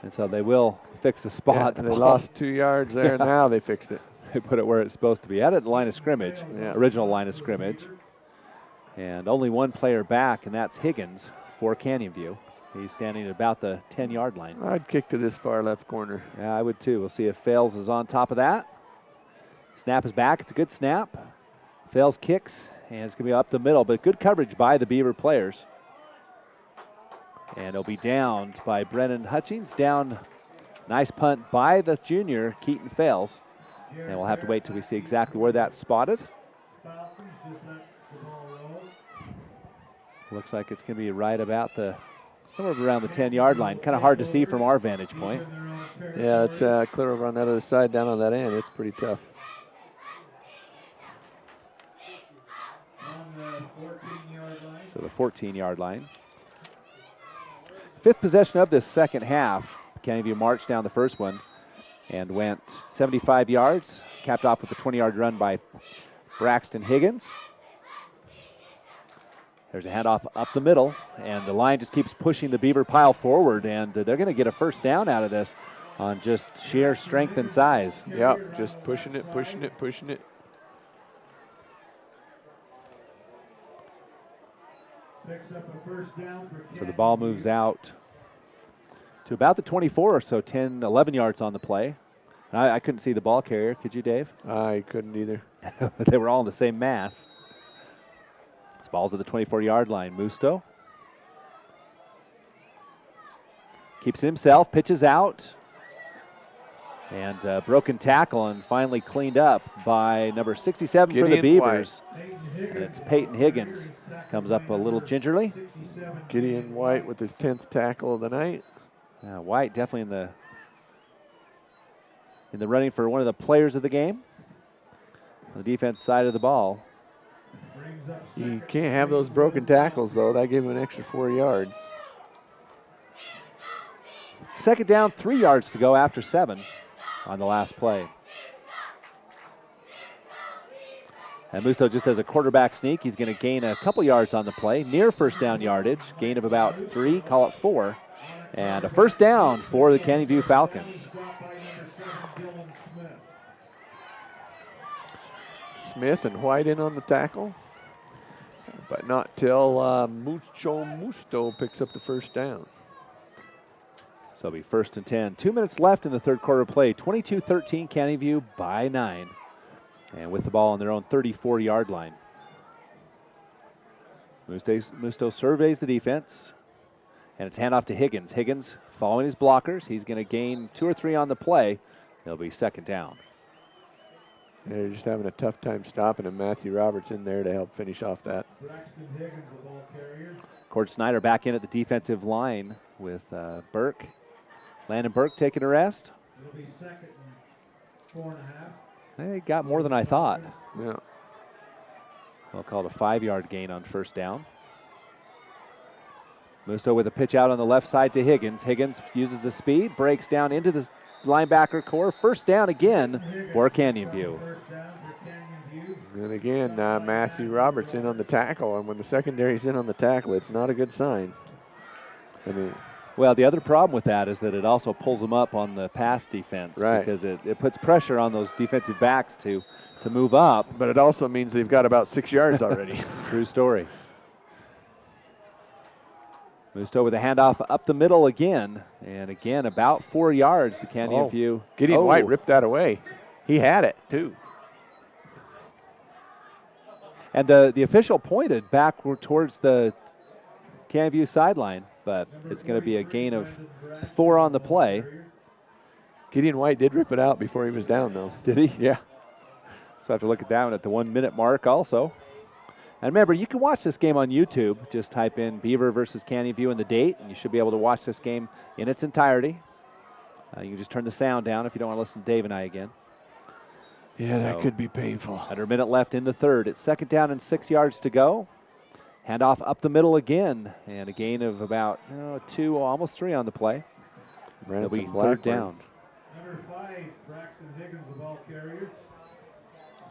Speaker 2: And so they will fix the spot.
Speaker 1: Yeah, they lost 2 yards there, and now they fixed it.
Speaker 2: They put it where it's supposed to be, at the line of scrimmage, original line of scrimmage. And only one player back, and that's Higgins for Canyon View. He's standing at about the 10-yard line.
Speaker 1: I'd kick to this far left corner.
Speaker 2: Yeah, I would too. We'll see if Fales is on top of that. Snap is back. It's a good snap. Fales kicks, and it's going to be up the middle, but good coverage by the Beaver players. And it'll be downed by Brennan Hutchings. Down, nice punt by the junior, Keaton Fales. And we'll have to wait till we see exactly where that's spotted. Looks like it's going to be right about somewhere around the 10-yard line. Kind of hard to see from our vantage point.
Speaker 1: Yeah, it's clear over on that other side down on that end. It's pretty tough.
Speaker 2: So the 14-yard line. Fifth possession of this second half. Canyon View marched down the first one and went 75 yards, capped off with a 20-yard run by Braxton Higgins. There's a handoff up the middle, and the line just keeps pushing the Beaver pile forward, and they're going to get a first down out of this on just sheer strength and size.
Speaker 1: Yep, just pushing it, pushing it, pushing it.
Speaker 2: So the ball moves out to about the 24 or so, 10, 11 yards on the play. I couldn't see the ball carrier. Could you, Dave?
Speaker 1: I couldn't either.
Speaker 2: They were all in the same mass. This ball's at the 24-yard line. Musto keeps it himself, pitches out. And broken tackle and finally cleaned up by number 67 for the Beavers. And it's Peyton Higgins. Comes up a little gingerly.
Speaker 1: Gideon White with his 10th tackle of the night.
Speaker 2: White definitely in in the running for one of the players of the game on the defense side of the ball.
Speaker 1: You can't have those broken tackles, though. That gave him an extra 4 yards.
Speaker 2: Second down, 3 yards to go after 7 on the last play. And Musto just has a quarterback sneak. He's going to gain a couple yards on the play, near first down yardage, gain of about 3, call it 4. And a first down for the Canyon View Falcons.
Speaker 1: Smith and White in on the tackle, but not till Musto picks up the first down.
Speaker 2: So it'll be 1st and 10. 2 minutes left in the third quarter play. 22-13, Canyon View by 9. And with the ball on their own 34-yard line. Musto surveys the defense. And it's handoff to Higgins. Higgins following his blockers. He's going to gain 2 or 3 on the play. It'll be 2nd down.
Speaker 1: They're just having a tough time stopping him. Matthew Roberts in there to help finish off that.
Speaker 2: Cord Snyder back in at the defensive line with Burke. Landon Burke taking a rest.
Speaker 7: It'll be 2nd and 4.5.
Speaker 2: They got more than I thought.
Speaker 1: Yeah.
Speaker 2: We'll call it a 5-yard gain on first down. Musto with a pitch out on the left side to Higgins. Higgins uses the speed, breaks down into the linebacker core. First down again for Canyon View.
Speaker 1: And again, Matthew Roberts in on the tackle. And when the secondary's in on the tackle, it's not a good sign. I mean,
Speaker 2: well, the other problem with that is that it also pulls them up on the pass defense.
Speaker 1: Right.
Speaker 2: Because it puts pressure on those defensive backs to move up.
Speaker 1: But it also means they've got about 6 yards already.
Speaker 2: True story. Musto with a handoff up the middle again. And again, about 4 yards, the Canyon View.
Speaker 1: Gideon White ripped that away. He had it, too.
Speaker 2: And the official pointed backward towards the Canyon View sideline, but it's going to be a gain of 4 on the play.
Speaker 1: Gideon White did rip it out before he was down, though.
Speaker 2: Did he?
Speaker 1: Yeah.
Speaker 2: So I have to look at that one at the 1 minute mark also. And remember, you can watch this game on YouTube. Just type in Beaver versus Canyon View and the date, and you should be able to watch this game in its entirety. You can just turn the sound down if you don't want to listen to Dave and I again.
Speaker 1: Yeah, that could be painful.
Speaker 2: Under a minute left in the third. It's 2nd down and 6 yards to go. Handoff up the middle again, and a gain of about 2, almost 3 on the play. It'll be 3rd down.
Speaker 7: Number 5, Braxton Higgins, the ball carrier.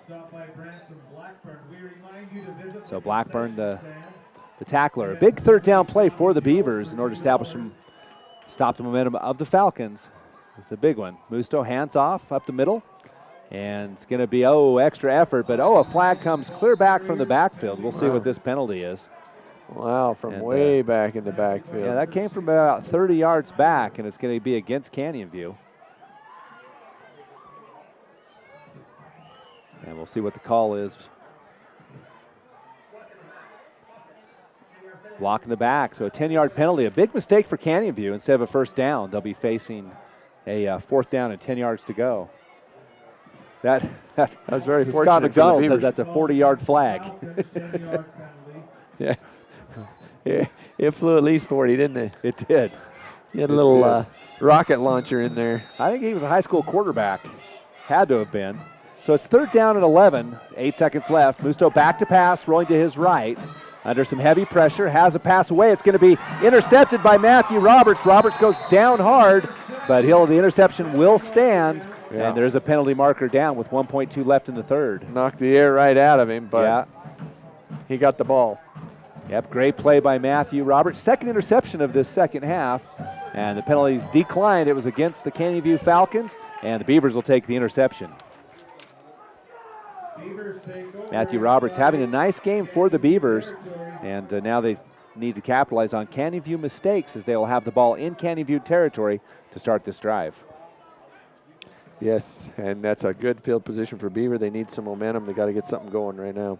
Speaker 7: Stopped by Branson Blackburn. We remind you to visit.
Speaker 2: So Blackburn, the tackler. A big 3rd down play for the Beavers in order to stop the momentum of the Falcons. It's a big one. Musto hands off up the middle. And it's going to be, extra effort. But, a flag comes clear back from the backfield. We'll see what this penalty is.
Speaker 1: Wow, from way back in the backfield.
Speaker 2: Yeah, that came from about 30 yards back, and it's going to be against Canyon View. And we'll see what the call is. Block in the back, so a 10-yard penalty. A big mistake for Canyon View. Instead of a first down, they'll be facing a 4th down and 10 yards to go. That
Speaker 1: was very fortunate.
Speaker 2: Scott McDonald says that's a 40-yard flag.
Speaker 1: Yeah. It flew at least 40, didn't it?
Speaker 2: It did.
Speaker 1: He had a little rocket launcher in there.
Speaker 2: I think he was a high school quarterback. Had to have been. So it's 3rd down and 11. 8 seconds left. Musto back to pass, rolling to his right. Under some heavy pressure, has a pass away. It's going to be intercepted by Matthew Roberts. Roberts goes down hard, but the interception will stand. Yeah. And there's a penalty marker down with 1.2 left in the third.
Speaker 1: Knocked the air right out of him, but he got the ball.
Speaker 2: Yep, great play by Matthew Roberts. 2nd interception of this second half. And the penalties declined. It was against the Canyon View Falcons, and the Beavers will take the interception. Matthew Roberts having a nice game for the Beavers, and now they need to capitalize on Canyon View mistakes as they will have the ball in Canyon View territory to start this drive.
Speaker 1: Yes, and that's a good field position for Beaver. They need some momentum. They got to get something going right now.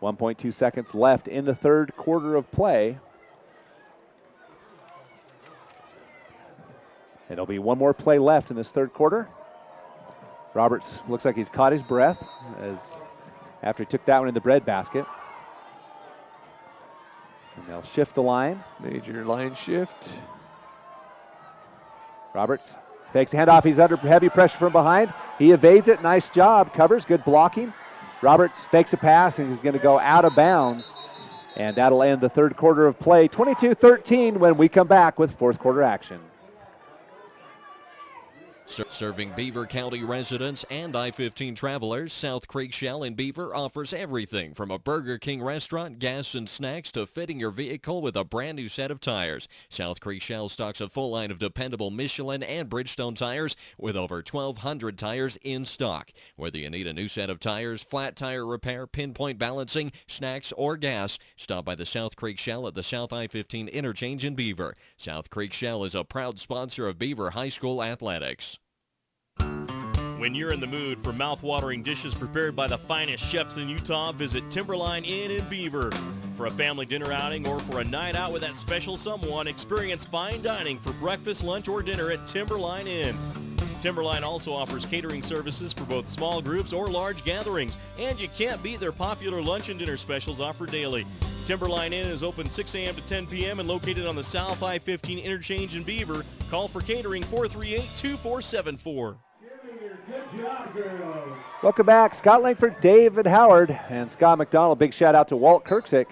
Speaker 2: 1.2 seconds left in the third quarter of play. It'll be one more play left in this third quarter. Roberts looks like he's caught his breath after he took that one in the breadbasket. And they'll shift the line.
Speaker 1: Major line shift.
Speaker 2: Roberts Fakes a handoff. He's under heavy pressure from behind. He evades it. Nice job. Covers. Good blocking. Roberts fakes a pass, and he's going to go out of bounds. And that'll end the third quarter of play. 22-13 when we come back with fourth quarter action.
Speaker 3: Serving Beaver County residents and I-15 travelers, South Creek Shell in Beaver offers everything from a Burger King restaurant, gas and snacks, to fitting your vehicle with a brand new set of tires. South Creek Shell stocks a full line of dependable Michelin and Bridgestone tires with over 1,200 tires in stock. Whether you need a new set of tires, flat tire repair, pinpoint balancing, snacks, or gas, stop by the South Creek Shell at the South I-15 interchange in Beaver. South Creek Shell is a proud sponsor of Beaver High School athletics.
Speaker 13: When you're in the mood for mouth-watering dishes prepared by the finest chefs in Utah, visit Timberline Inn in Beaver. For a family dinner outing or for a night out with that special someone, experience fine dining for breakfast, lunch, or dinner at Timberline Inn. Timberline also offers catering services for both small groups or large gatherings, and you can't beat their popular lunch and dinner specials offered daily. Timberline Inn is open 6 a.m. to 10 p.m. and located on the South I-15 interchange in Beaver. Call for catering 438-2474.
Speaker 7: Good job, girls.
Speaker 2: Welcome back. Scott Langford, David Howard, and Scott McDonald. Big shout out to Walt Kirksick,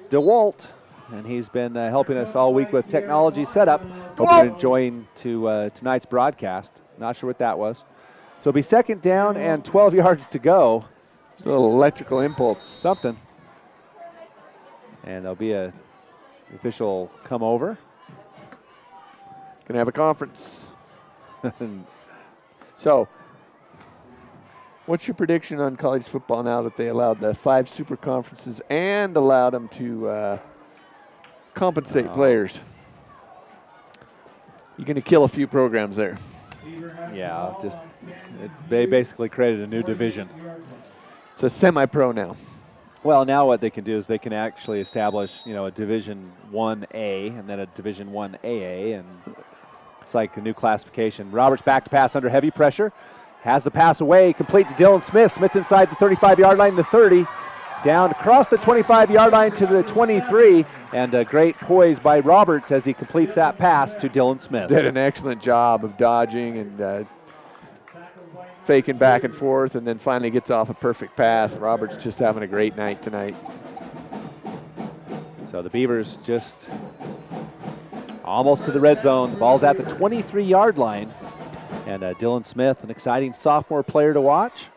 Speaker 2: DeWalt, and he's been helping us all week with technology setup. Hope you're enjoying tonight's broadcast. Not sure what that was. So it'll be second down and 12 yards to go.
Speaker 1: It's a little electrical impulse.
Speaker 2: Something. And there'll be a official come over.
Speaker 1: Gonna have a conference. So, what's your prediction on college football now that they allowed the 5 super conferences and allowed them to compensate players? You're going to kill a few programs there.
Speaker 2: Yeah, they basically created a new division.
Speaker 1: It's a semi-pro now.
Speaker 2: Well, now what they can do is they can actually establish, a Division 1A and then a Division 1AA, and it's like a new classification. Roberts back to pass under heavy pressure. Has the pass away, complete to Dylan Smith. Smith inside the 35-yard line, the 30. Down across the 25-yard line to the 23. And a great poise by Roberts as he completes that pass to Dylan Smith.
Speaker 1: Did an excellent job of dodging and faking back and forth, and then finally gets off a perfect pass. Roberts just having a great night tonight.
Speaker 2: So the Beavers just almost to the red zone. The ball's at the 23-yard line. And Dylan Smith, an exciting sophomore player to watch.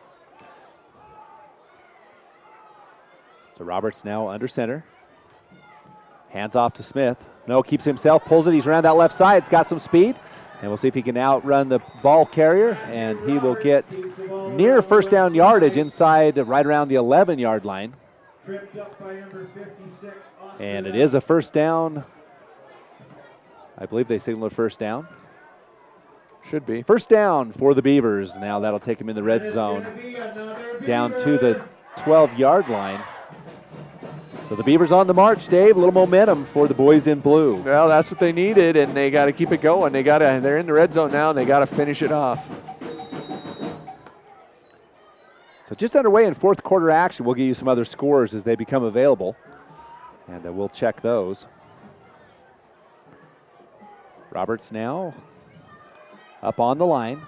Speaker 2: So Roberts now under center. Hands off to Smith. No, keeps himself, pulls it. He's around that left side. It's got some speed. And we'll see if he can outrun the ball carrier. And he will get near first down yardage inside right around the 11-yard line. And it is a first down. I believe they signaled a first down.
Speaker 1: Should be.
Speaker 2: First down for the Beavers. Now that'll take him in the red zone down to the 12-yard line. So the Beavers on the march, Dave. A little momentum for the boys in blue.
Speaker 1: Well, that's what they needed, and they got to keep it going. They're in the red zone now, and they got to finish it off.
Speaker 2: So just underway in fourth quarter action. We'll give you some other scores as they become available, and we'll check those. Roberts now up on the line.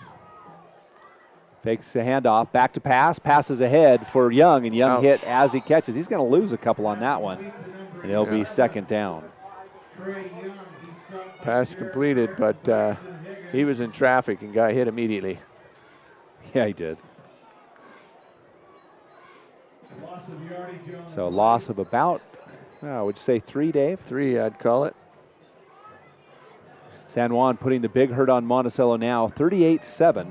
Speaker 2: Fakes a handoff, back to pass, passes ahead for Young, and Young hit as he catches. He's going to lose a couple on that one, and it'll be second down.
Speaker 1: Pass completed, but he was in traffic and got hit immediately.
Speaker 2: Yeah, he did. So loss of about, would you say 3, Dave?
Speaker 1: 3, I'd call it.
Speaker 2: San Juan putting the big hurt on Monticello now, 38-7.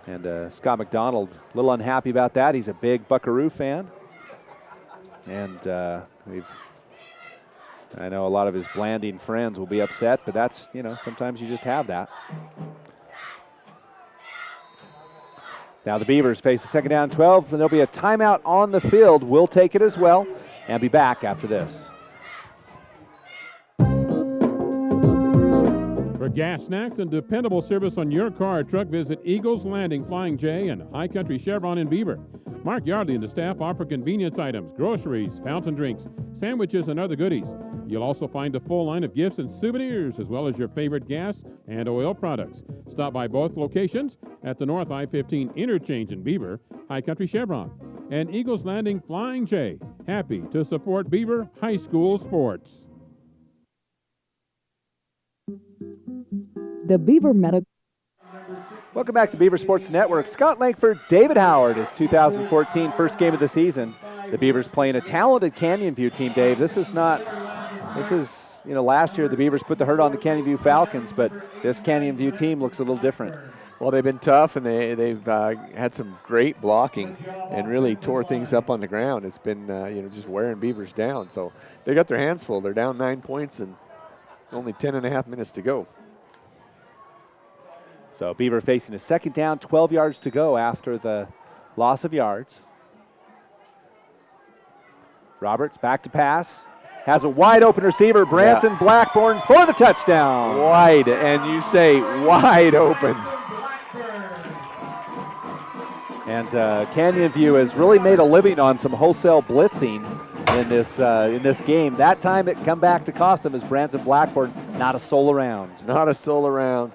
Speaker 2: And Scott McDonald, a little unhappy about that. He's a big Buckaroo fan. And I know a lot of his Blanding friends will be upset, but that's, sometimes you just have that. Now the Beavers face the second down 12, and there'll be a timeout on the field. We'll take it as well and be back after this.
Speaker 5: For gas, snacks, and dependable service on your car or truck, visit Eagles Landing Flying J and High Country Chevron in Beaver. Mark Yardley and the staff offer convenience items, groceries, fountain drinks, sandwiches, and other goodies. You'll also find a full line of gifts and souvenirs, as well as your favorite gas and oil products. Stop by both locations at the North I-15 interchange in Beaver, High Country Chevron, and Eagles Landing Flying J. Happy to support Beaver High School sports.
Speaker 8: The Beaver Medical.
Speaker 2: Welcome back to Beaver Sports Network. Scott Langford, David Howard, his 2014 first game of the season. The Beavers playing a talented Canyon View team, Dave. This is, last year the Beavers put the hurt on the Canyon View Falcons, but this Canyon View team looks a little different.
Speaker 1: Well, they've been tough, and they've had some great blocking and really tore things up on the ground. It's been, just wearing Beavers down. So they got their hands full. They're down 9 points and only 10.5 minutes to go.
Speaker 2: So Beaver facing a second down, 12 yards to go after the loss of yards. Roberts back to pass. Has a wide open receiver, Branson Blackburn for the touchdown.
Speaker 1: Wide, and you say wide open.
Speaker 2: And Canyon View has really made a living on some wholesale blitzing in this game. That time it come back to cost him as Branson Blackburn, not a soul around.
Speaker 1: Not a soul around.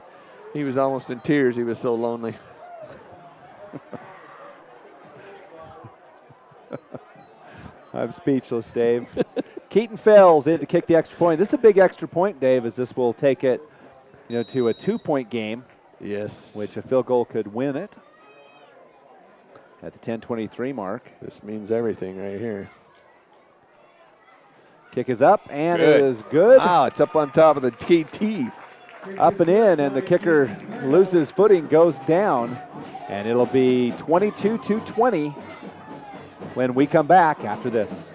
Speaker 1: He was almost in tears. He was so lonely.
Speaker 2: I'm speechless, Dave. Keaton Fells in to kick the extra point. This is a big extra point, Dave, as this will take it to a 2-point game.
Speaker 1: Yes.
Speaker 2: Which a field goal could win it at the 10:23 mark.
Speaker 1: This means everything right here.
Speaker 2: Kick is up, and it is good.
Speaker 1: Wow, it's up on top of the TT.
Speaker 2: Up and in, and the kicker loses footing, goes down, and it'll be 22-20 when we come back after this.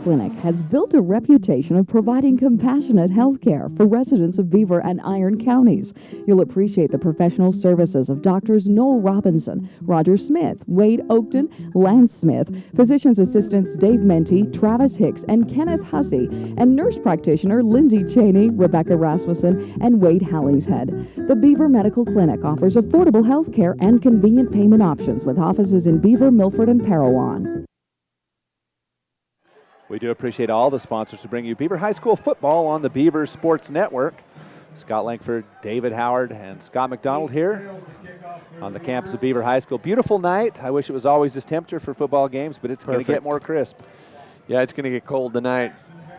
Speaker 8: Clinic has built a reputation of providing compassionate health care for residents of Beaver and Iron counties. You'll appreciate the professional services of Doctors Noel Robinson, Roger Smith, Wade Oakton, Lance Smith, physician's assistants Dave Menti, Travis Hicks, and Kenneth Hussey, and nurse practitioner Lindsay Cheney, Rebecca Rasmussen, and Wade Hallingshead. The Beaver Medical Clinic offers affordable health care and convenient payment options with offices in Beaver, Milford, and Parowan.
Speaker 2: We do appreciate all the sponsors who bring you Beaver High School football on the Beaver Sports Network. Scott Langford, David Howard, and Scott McDonald here on the campus of Beaver High School. Beautiful night. I wish it was always this temperature for football games, but it's going to get more crisp.
Speaker 1: Yeah, it's going to get cold tonight.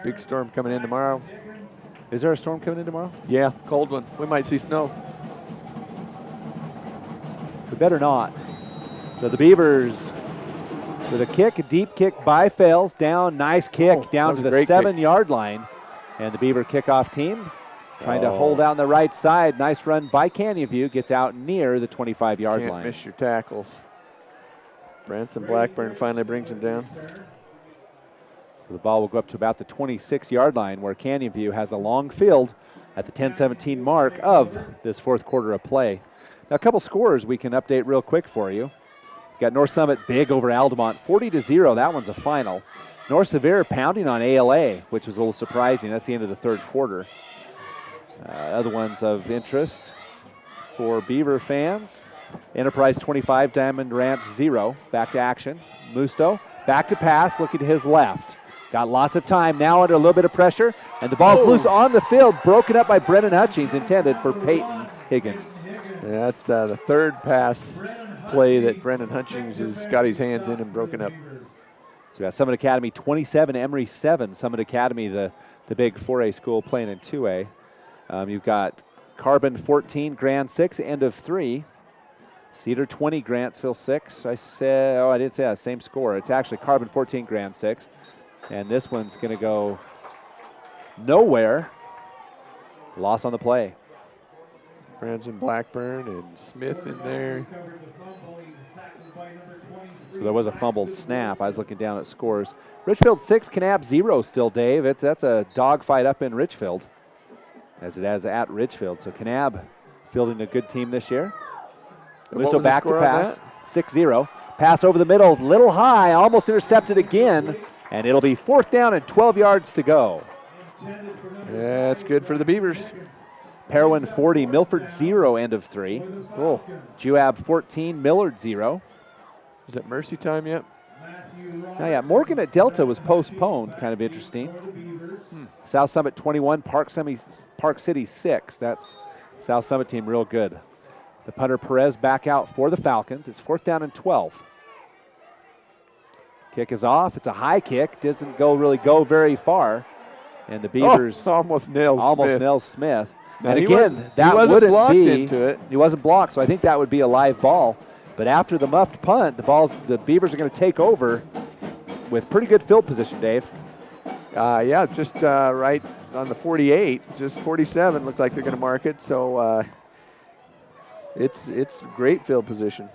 Speaker 1: Big storm coming in tomorrow.
Speaker 2: Is there a storm coming in tomorrow?
Speaker 1: Yeah, cold one. We might see snow.
Speaker 2: We better not. So the Beavers with a kick, a deep kick by Fales, down, nice kick down to the 7-yard line. And the Beaver kickoff team trying to hold out on the right side. Nice run by Canyon View, gets out near the 25-yard line.
Speaker 1: Can't miss your tackles. Branson Blackburn finally brings him down.
Speaker 2: So the ball will go up to about the 26-yard line, where Canyon View has a long field at the 10:17 mark of this fourth quarter of play. Now a couple scores we can update real quick for you. Got North Summit big over Altamont, 40-0. That one's a final. North Severe pounding on ALA, which was a little surprising. That's the end of the third quarter. Other ones of interest for Beaver fans. Enterprise 25, Diamond Ranch 0. Back to action. Musto back to pass, looking to his left. Got lots of time now under a little bit of pressure, and the ball's loose on the field, broken up by Brennan Hutchings, intended for Peyton Higgins.
Speaker 1: Yeah, that's the third pass play that Brennan Hutchings has got his hands in and broken up.
Speaker 2: So we got Summit Academy 27, Emory 7. Summit Academy, the big 4A school, playing in 2A. You've got Carbon 14, Grand 6, end of 3. Cedar 20, Grantsville 6. I didn't say that, same score. It's actually Carbon 14, Grand 6. And this one's going to go nowhere. Loss on the play.
Speaker 1: Branson Blackburn and Smith in there.
Speaker 2: So there was a fumbled snap. I was looking down at scores. Richfield 6, Kanab 0 still, Dave. That's a dogfight up in Richfield, as it has at Richfield. So Kanab fielding a good team this year. Musto back to pass, 6-0. Pass over the middle, little high, almost intercepted again, and it'll be 4th down and 12 yards to go.
Speaker 1: Yeah, it's good for the Beavers.
Speaker 2: Parowan 40, Milford 0, end of 3.
Speaker 1: Oh,
Speaker 2: Juab 14, Millard 0.
Speaker 1: is it mercy time yet?
Speaker 2: Now, yeah, Morgan at Delta was postponed. Kind of interesting. South Summit 21, Park City 6. That's South Summit team real good. The punter Perez back out for the Falcons. It's 4th down and 12. Kick is off. It's a high kick. Doesn't really go very far. And the Beavers
Speaker 1: almost nails
Speaker 2: Smith.
Speaker 1: Now,
Speaker 2: and
Speaker 1: he
Speaker 2: again, that
Speaker 1: wasn't
Speaker 2: wouldn't
Speaker 1: blocked
Speaker 2: be
Speaker 1: into it.
Speaker 2: He wasn't blocked, so I think that would be a live ball. But after the muffed punt, the Beavers are going to take over with pretty good field position, Dave.
Speaker 1: Yeah, just right on the 48, just 47 looked like they're going to mark it. So it's great field position.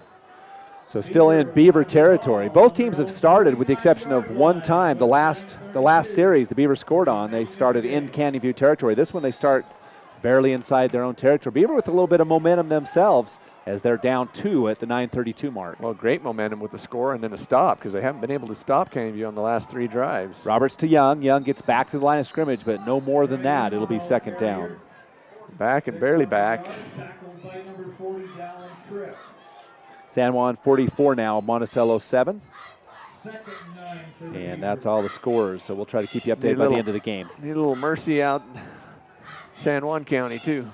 Speaker 2: So still in Beaver territory. Both teams have started, with the exception of one time. The last series the Beavers scored on, they started in Canyon View territory. This one they start barely inside their own territory. Beaver with a little bit of momentum themselves as they're down 2 at the 9:32 mark.
Speaker 1: Well, great momentum with the score and then a stop, because they haven't been able to stop Canyon View on the last 3 drives.
Speaker 2: Roberts to Young. Young gets back to the line of scrimmage, but no more than that. It'll be 2nd down.
Speaker 1: Back and barely back.
Speaker 2: San Juan 44 now, Monticello 7. And that's all the scores, so we'll try to keep you updated by the end of the game.
Speaker 1: Need a little mercy out San Juan County, too.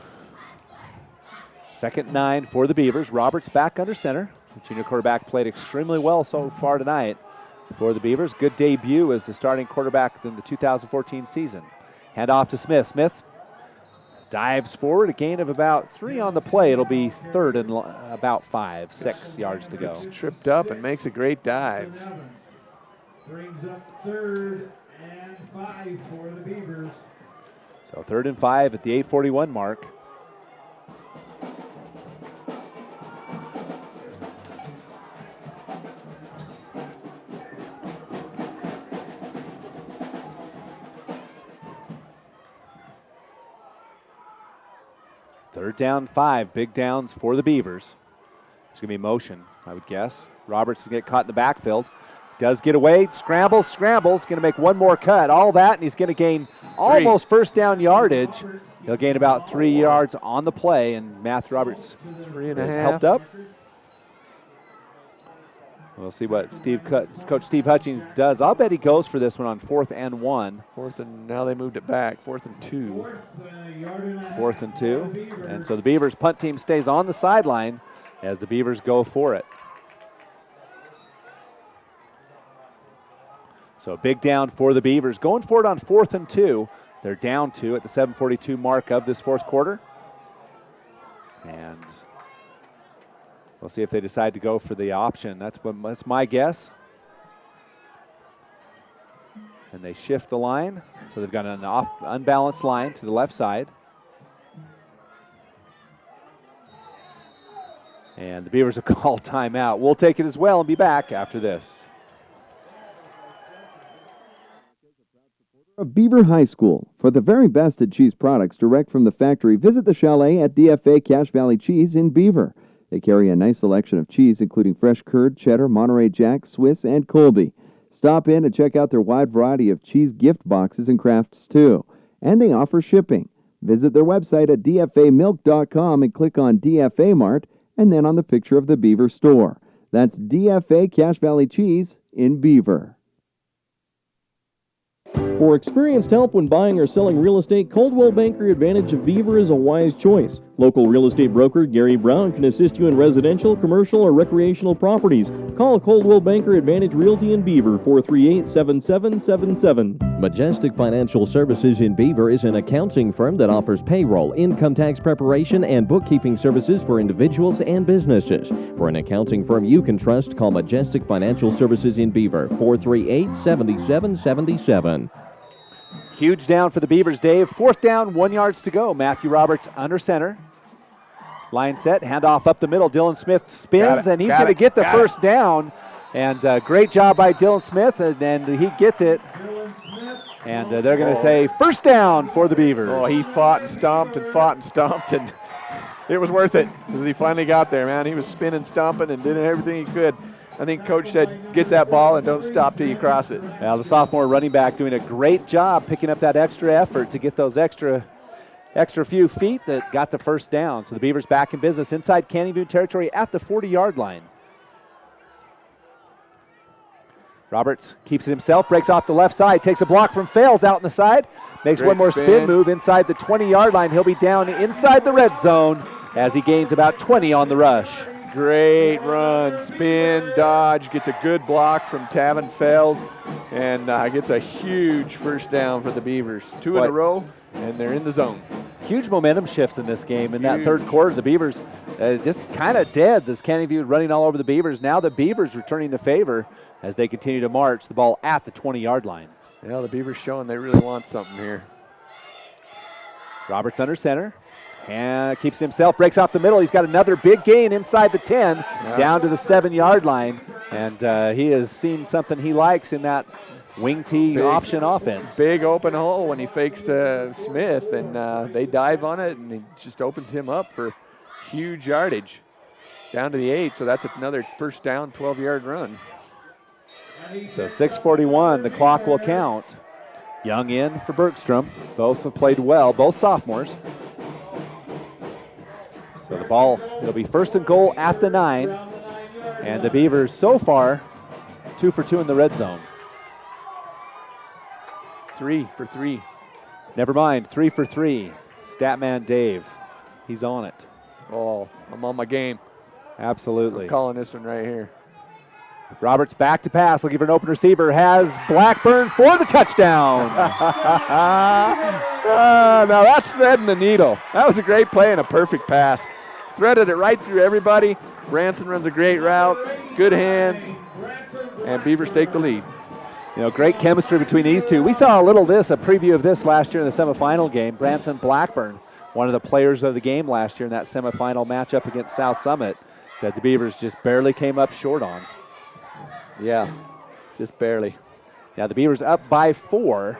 Speaker 2: 2nd 9 for the Beavers. Roberts back under center. The junior quarterback played extremely well so far tonight for the Beavers. Good debut as the starting quarterback in the 2014 season. Hand off to Smith. Smith dives forward, a gain of about 3 on the play. It'll be 3rd and about 6 yards to go.
Speaker 1: Gets tripped up and makes a great dive.
Speaker 7: Brings up 3rd and 5 for the Beavers.
Speaker 2: So 3rd and 5 at the 8:41 mark. Third down 5, big downs for the Beavers. It's going to be motion, I would guess. Roberts is going to get caught in the backfield. Does get away, scrambles, going to make one more cut. All that, and he's going to gain almost 1st down yardage. He'll gain about 3 yards on the play, and Matthew Roberts has helped up. We'll see what Coach Steve Hutchings does. I'll bet he goes for this one on 4th and 1.
Speaker 1: 4th and now they moved it back. 4th and 2.
Speaker 2: 4th and 2. And so the Beavers punt team stays on the sideline as the Beavers go for it. So a big down for the Beavers. Going for it on 4th and 2. They're down 2 at the 7:42 mark of this 4th quarter. And we'll see if they decide to go for the option. That's my guess. And they shift the line. So they've got an unbalanced line to the left side. And the Beavers will call timeout. We'll take it as well and be back after this.
Speaker 10: Of Beaver High School. For the very best at cheese products direct from the factory, visit the Chalet at DFA Cache Valley Cheese in Beaver. They carry a nice selection of cheese, including fresh curd, cheddar, Monterey Jack, Swiss, and Colby. Stop in and check out their wide variety of cheese gift boxes and crafts, too. And they offer shipping. Visit their website at dfamilk.com and click on DFA Mart, and then on the picture of the Beaver store. That's DFA Cache Valley Cheese in Beaver.
Speaker 9: For experienced help when buying or selling real estate, Coldwell Banker Advantage of Beaver is a wise choice. Local real estate broker Gary Brown can assist you in residential, commercial, or recreational properties. Call Coldwell Banker Advantage Realty in Beaver, 438-7777.
Speaker 11: Majestic Financial Services in Beaver is an accounting firm that offers payroll, income tax preparation, and bookkeeping services for individuals and businesses. For an accounting firm you can trust, call Majestic Financial Services in Beaver, 438-7777.
Speaker 2: Huge down for the Beavers, Dave. 4th down, 1 yards to go. Matthew Roberts under center. Line set, handoff up the middle. Dylan Smith spins, and he's going to get the first down. And great job by Dylan Smith, and then he gets it. And they're going to say 1st down for the Beavers.
Speaker 1: Oh, he fought and stomped, and it was worth it because he finally got there, man. He was spinning, stomping, and did everything he could. I think Coach said, get that ball and don't stop till you cross it.
Speaker 2: Now the sophomore running back doing a great job picking up that extra effort to get those extra few feet that got the first down. So the Beavers back in business inside Canyon View territory at the 40-yard line. Roberts keeps it himself, breaks off the left side, takes a block from Fales out in the side, makes one more spin move inside the 20-yard line. He'll be down inside the red zone as he gains about 20 on the rush.
Speaker 1: Great run, spin, dodge, gets a good block from Tavin Fales, and gets a huge first down for the Beavers. Two in a row, and they're in the zone.
Speaker 2: Huge momentum shifts in this game. In that third quarter, the Beavers just kind of dead. This Canyon View running all over the Beavers. Now the Beavers returning the favor as they continue to march the ball at the 20-yard line.
Speaker 1: Yeah, the Beavers showing they really want something here.
Speaker 2: Roberts under center. And keeps himself, breaks off the middle. He's got another big gain inside the 10, down to the 7-yard line. And he has seen something he likes in that wing T option offense.
Speaker 1: Big open hole when he fakes to Smith, and they dive on it, and he just opens him up for huge yardage. Down to the 8, so that's another first down, 12-yard run.
Speaker 2: So 6:41, the clock will count. Young in for Bergstrom. Both have played well, both sophomores. So the ball, it'll be first and goal at the 9. And the Beavers so far, 2 for 2 in the red zone.
Speaker 1: 3 for 3.
Speaker 2: Never mind, 3 for 3. Statman Dave, he's on it.
Speaker 1: Oh, I'm on my game.
Speaker 2: Absolutely.
Speaker 1: I'm calling this one right here.
Speaker 2: Roberts back to pass, looking for an open receiver, has Blackburn for the touchdown.
Speaker 1: Now that's threading the needle. That was a great play and a perfect pass. Threaded it right through everybody. Branson runs a great route, good hands, and Beavers take the lead.
Speaker 2: You know, great chemistry between these two. We saw a preview of this last year in the semifinal game. Branson Blackburn, one of the players of the game last year in that semifinal matchup against South Summit that the Beavers just barely came up short on.
Speaker 1: Yeah, just barely.
Speaker 2: Now the Beavers up by 4,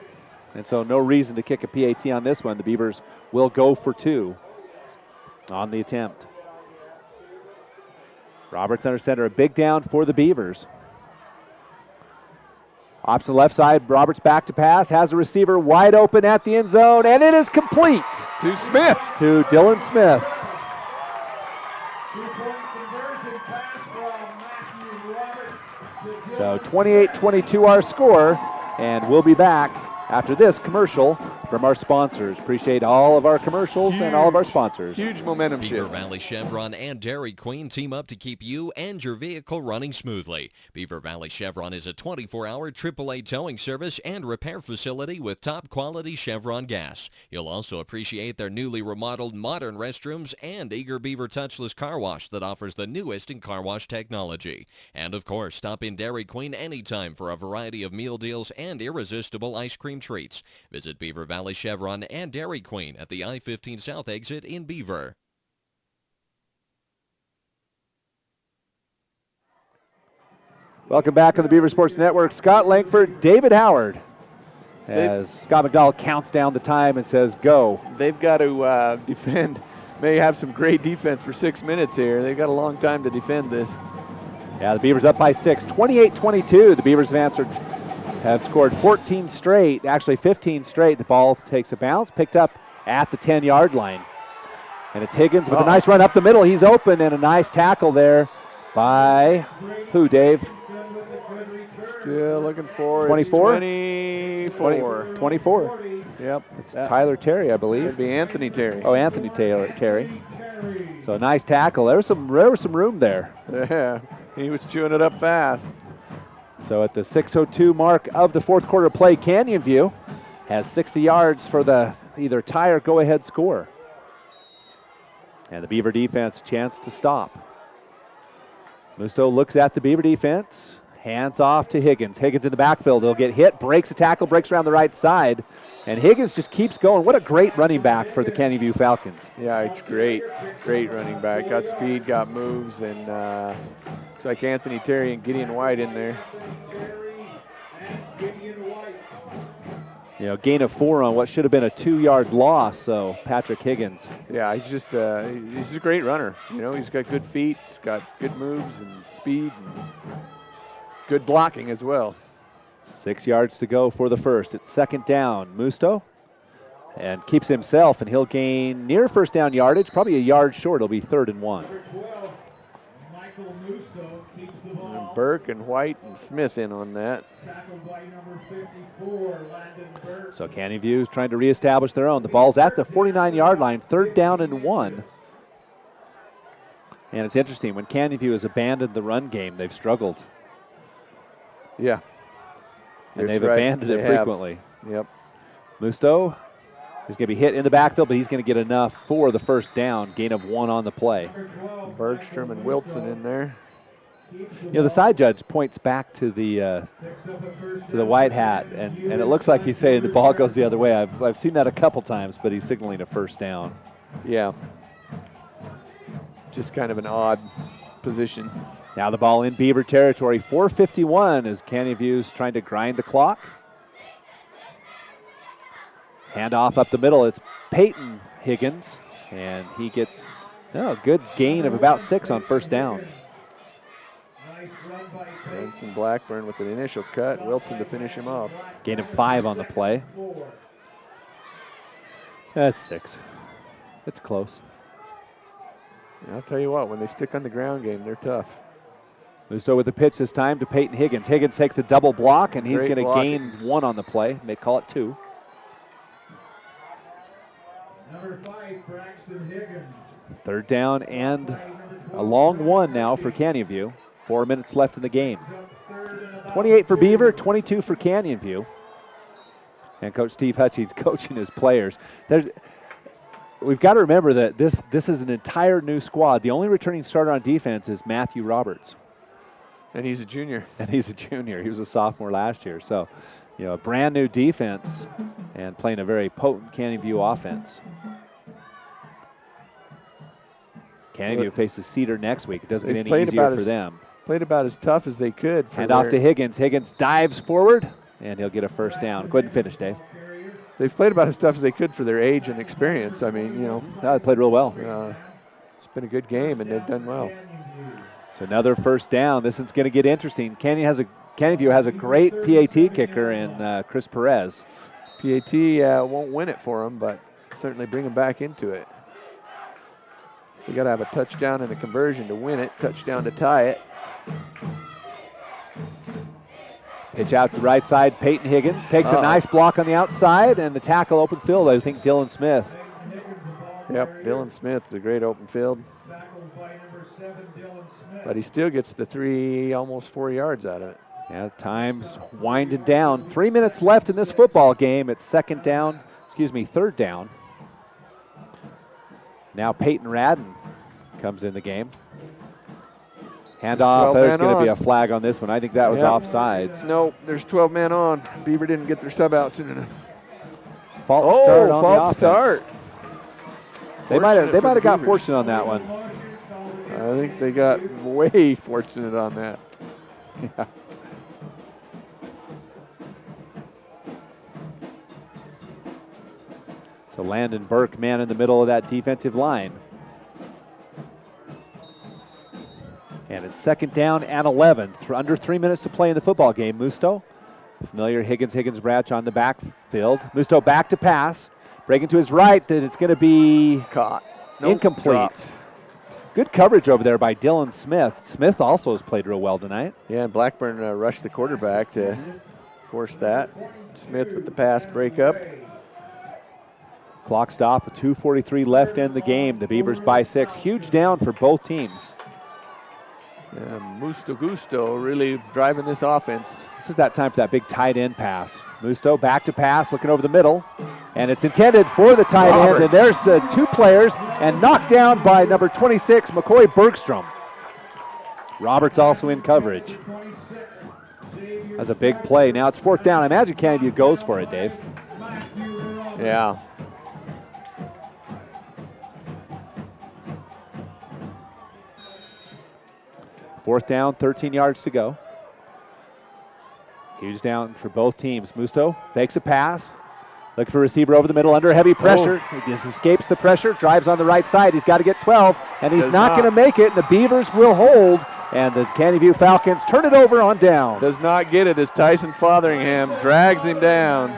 Speaker 2: and so no reason to kick a PAT on this one. The Beavers will go for 2 on the attempt. Roberts under center, a big down for the Beavers. Option left side, Roberts back to pass, has a receiver wide open at the end zone, and it is complete.
Speaker 1: To Smith.
Speaker 2: To Dylan Smith. So 28-22 our score, and we'll be back after this commercial from our sponsors. Appreciate all of our commercials and all of our sponsors.
Speaker 1: Huge momentum
Speaker 3: Beaver
Speaker 1: shift.
Speaker 3: Valley Chevron and Dairy Queen team up to keep you and your vehicle running smoothly. Beaver Valley Chevron is a 24-hour AAA towing service and repair facility with top-quality Chevron gas. You'll also appreciate their newly remodeled modern restrooms and Eager Beaver touchless car wash that offers the newest in car wash technology. And of course, stop in Dairy Queen anytime for a variety of meal deals and irresistible ice cream treats. Visit Beaver Valley Chevron and Dairy Queen at the I-15 South exit in Beaver.
Speaker 2: Welcome back on the Beaver Sports Network. Scott Langford, David Howard. As Scott McDowell counts down the time and says, go.
Speaker 1: They've got to defend. May have some great defense for 6 minutes here. They've got a long time to defend this.
Speaker 2: Yeah, the Beavers up by 6, 28-22. The Beavers have scored 14 straight, actually 15 straight. The ball takes a bounce, picked up at the 10-yard line. And it's Higgins with a nice run up the middle. He's open, and a nice tackle there by who, Dave?
Speaker 1: Still looking for
Speaker 2: 24?
Speaker 1: 24.
Speaker 2: 24.
Speaker 1: Yep.
Speaker 2: It's Tyler Terry, I believe.
Speaker 1: It'd be Anthony Terry.
Speaker 2: Oh, Anthony Terry. So a nice tackle. There was some room there.
Speaker 1: Yeah, he was chewing it up fast.
Speaker 2: So at the 6:02 mark of the fourth quarter play, Canyon View has 60 yards for the either tie or go-ahead score. And the Beaver defense, chance to stop. Musto looks at the Beaver defense, hands off to Higgins. Higgins in the backfield. He'll get hit, breaks a tackle, breaks around the right side. And Higgins just keeps going. What a great running back for the Canyon View Falcons.
Speaker 1: Yeah, it's great. Great running back. Got speed, got moves, and looks like Anthony Terry and Gideon White in there.
Speaker 2: You know, gain of 4 on what should have been a 2-yard loss, so Patrick Higgins.
Speaker 1: Yeah, he's just he's a great runner. You know, he's got good feet, he's got good moves and speed. And Good blocking as well.
Speaker 2: 6 yards to go for the first. It's second down. Musto and keeps himself, and he'll gain near first down yardage, probably a yard short. It'll be 3rd and 1.
Speaker 7: Michael Musto keeps the ball.
Speaker 1: And Burke and White and Smith in on that.
Speaker 7: Tackled by number 54, Landon Burke.
Speaker 2: So Canyon View is trying to reestablish their own. The ball's at the 49-yard line, 3rd down and 1. And it's interesting, when Canyon View has abandoned the run game, they've struggled.
Speaker 1: Yeah.
Speaker 2: And they've abandoned it frequently.
Speaker 1: Yep.
Speaker 2: Musto is going to be hit in the backfield, but he's going to get enough for the first down, gain of 1 on the play.
Speaker 1: Bergstrom and Wilson in there.
Speaker 2: You know, the side judge points back to the white hat, and it looks like he's saying the ball goes the other way. I've seen that a couple times, but he's signaling a first down.
Speaker 1: Yeah. Just kind of an odd position.
Speaker 2: Now the ball in Beaver territory. 4:51 as Canyon View's trying to grind the clock. Handoff up the middle. It's Peyton Higgins, and he gets a good gain of about 6 on first down.
Speaker 1: Benson Blackburn with the initial cut. Wilson to finish him off.
Speaker 2: Gain of 5 on the play. That's 6. It's close.
Speaker 1: I'll tell you what, when they stick on the ground game, they're tough.
Speaker 2: Musto with the pitch this time to Peyton Higgins. Higgins takes the double block, and he's going to gain 1 on the play. They call it 2.
Speaker 7: Number 5, Braxton Higgins.
Speaker 2: 3rd down and a long 1 now for Canyon View. 4 minutes left in the game. 28 for Beaver, 22 for Canyon View. And Coach Steve Hutchings coaching his players. We've got to remember that this is an entire new squad. The only returning starter on defense is Matthew Roberts.
Speaker 1: And he's a junior.
Speaker 2: He was a sophomore last year. So, you know, a brand new defense and playing a very potent Canyon View offense. Canyon View faces Cedar next week. It doesn't get any easier for them.
Speaker 1: Played about as tough as they could.
Speaker 2: Hand off to Higgins. Higgins dives forward, and he'll get a first down. Go ahead and finish, Dave.
Speaker 1: They've played about as tough as they could for their age and experience. I mean, you know.
Speaker 2: They played real well.
Speaker 1: It's been a good game, and they've done well.
Speaker 2: So another first down. This is going to get interesting. Canyon View has a great PAT kicker in Chris Perez.
Speaker 1: PAT won't win it for them, but certainly bring them back into it. You got to have a touchdown and a conversion to win it, touchdown to tie it.
Speaker 2: Pitch out to the right side. Peyton Higgins takes a nice block on the outside, and the tackle open field, I think Dylan Smith.
Speaker 1: Yep, Dylan Smith, the great open field. But he still gets the 3, almost 4 yards out of it.
Speaker 2: Yeah, time's winding down. 3 minutes left in this football game. It's third down. Now Peyton Radden comes in the game. Handoff, there's going to be a flag on this one. I think that was offsides.
Speaker 1: No, there's 12 men on. Beaver didn't get their sub out soon enough.
Speaker 2: False start on the offense.
Speaker 1: Start.
Speaker 2: They might have got fortunate on that one.
Speaker 1: I think they got way fortunate on that.
Speaker 2: Yeah. So Landon Burke, man in the middle of that defensive line. And it's second down and 11. Under 3 minutes to play in the football game. Musto, familiar Higgins branch on the backfield. Musto back to pass. Breaking to his right, then it's going to be
Speaker 1: caught.
Speaker 2: Incomplete.
Speaker 1: Dropped.
Speaker 2: Good coverage over there by Dylan Smith. Smith also has played real well tonight.
Speaker 1: Yeah, and Blackburn rushed the quarterback to force that. Smith with the pass breakup.
Speaker 2: Clock stop, 2:43 left in the game. The Beavers by 6. Huge down for both teams.
Speaker 1: Musto Gusto really driving this offense.
Speaker 2: This is that time for that big tight end pass. Musto back to pass, looking over the middle. And it's intended for the tight end. And there's 2 players and knocked down by number 26, McCoy Bergstrom. Roberts also in coverage. That's a big play. Now it's fourth down. I imagine Canyon View goes for it, Dave.
Speaker 1: Yeah.
Speaker 2: Fourth down, 13 yards to go. Huge down for both teams. Musto fakes a pass. Looking for a receiver over the middle under heavy pressure. He just escapes the pressure, drives on the right side. He's got to get 12, and he's not going to make it. And the Beavers will hold And the Canyon View Falcons turn it over on down.
Speaker 1: Does not get it as Tyson Fotheringham drags him down.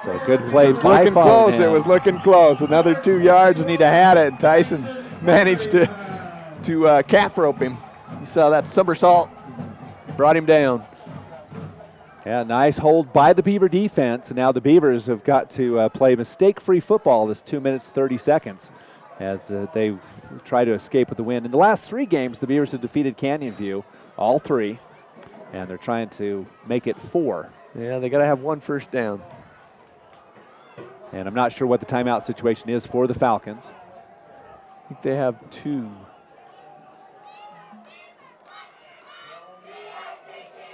Speaker 2: So good play by
Speaker 1: looking close.
Speaker 2: Fotheringham.
Speaker 1: It was looking close. Another 2 yards and he'd have had it. And Tyson managed to calf rope him. You saw that somersault, brought him down.
Speaker 2: Yeah, nice hold by the Beaver defense. And now the Beavers have got to play mistake-free football this 2 minutes, 30 seconds as they try to escape with the win. In the last 3 games, the Beavers have defeated Canyon View, all 3, and they're trying to make it 4.
Speaker 1: Yeah, they got to have 1 first down.
Speaker 2: And I'm not sure what the timeout situation is for the Falcons.
Speaker 1: I think they have 2.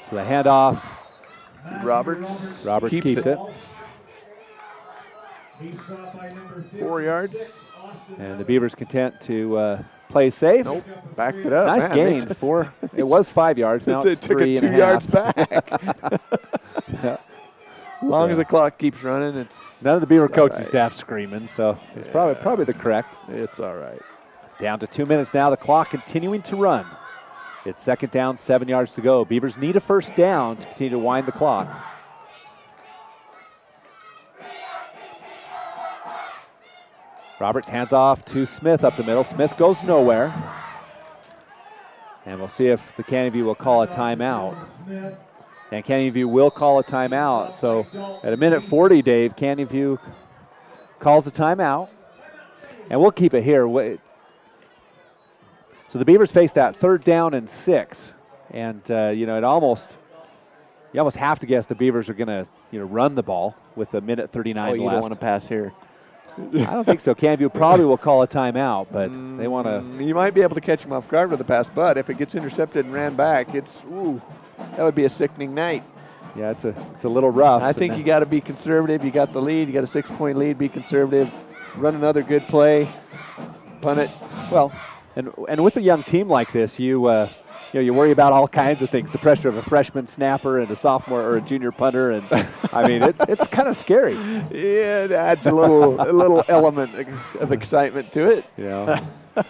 Speaker 2: So the handoff.
Speaker 1: Roberts
Speaker 2: keeps it.
Speaker 1: 4 yards.
Speaker 2: And the Beavers content to play safe.
Speaker 1: Nope, backed it up.
Speaker 2: Nice
Speaker 1: Man,
Speaker 2: gain. 4. It was 5 yards. Now
Speaker 1: they
Speaker 2: it's
Speaker 1: took
Speaker 2: 3
Speaker 1: it
Speaker 2: and
Speaker 1: 2
Speaker 2: a
Speaker 1: yards
Speaker 2: half.
Speaker 1: back.
Speaker 2: Yeah.
Speaker 1: Long as the clock keeps running, it's
Speaker 2: none of the Beaver coaching
Speaker 1: right.
Speaker 2: staff screaming, so it's probably the correct.
Speaker 1: It's all right.
Speaker 2: Down to 2 minutes now. The clock continuing to run. It's 2nd down, 7 yards to go. Beavers need a first down to continue to wind the clock. Roberts hands off to Smith up the middle. Smith goes nowhere. And we'll see if the Canyon View will call a timeout. And Canyon View will call a timeout. So at 1:40, Dave, Canyon View calls a timeout. And we'll keep it here. So the Beavers face that 3rd down and 6. And, you almost have to guess the Beavers are going to, run the ball with 1:39 left.
Speaker 1: You don't want to pass here.
Speaker 2: I don't think so. Canyon View probably will call a timeout, but they want to.
Speaker 1: You might be able to catch him off guard with a pass, but if it gets intercepted and ran back, that would be a sickening night.
Speaker 2: Yeah, it's a little rough.
Speaker 1: I think you got to be conservative. You got the lead. You got a 6-point lead. Be conservative. Run another good play. Punt it.
Speaker 2: Well, and with a young team like this, you worry about all kinds of things. The pressure of a freshman snapper and a sophomore or a junior punter, and I mean it's kind of scary.
Speaker 1: Yeah, it adds a little element of excitement to it.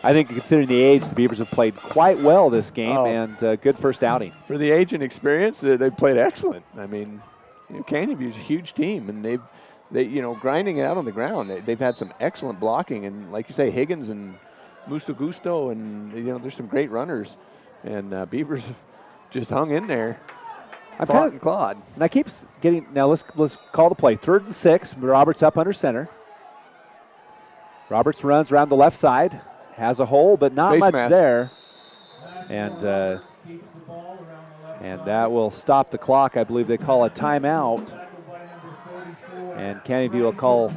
Speaker 2: I think considering the age, the Beavers have played quite well this game and good first outing.
Speaker 1: For the age and experience, they played excellent. I mean, Canyon View's a huge team, and they grinding it out on the ground. They've had some excellent blocking, and like you say, Higgins and Musto Gusto, and there's some great runners. And Beavers just hung in there. Fought and clawed.
Speaker 2: And I keep getting now. Let's call the play. 3rd and 6. Roberts up under center. Roberts runs around the left side, has a hole, but not much there. And that will stop the clock. I believe they call a timeout. And Canyon View will call.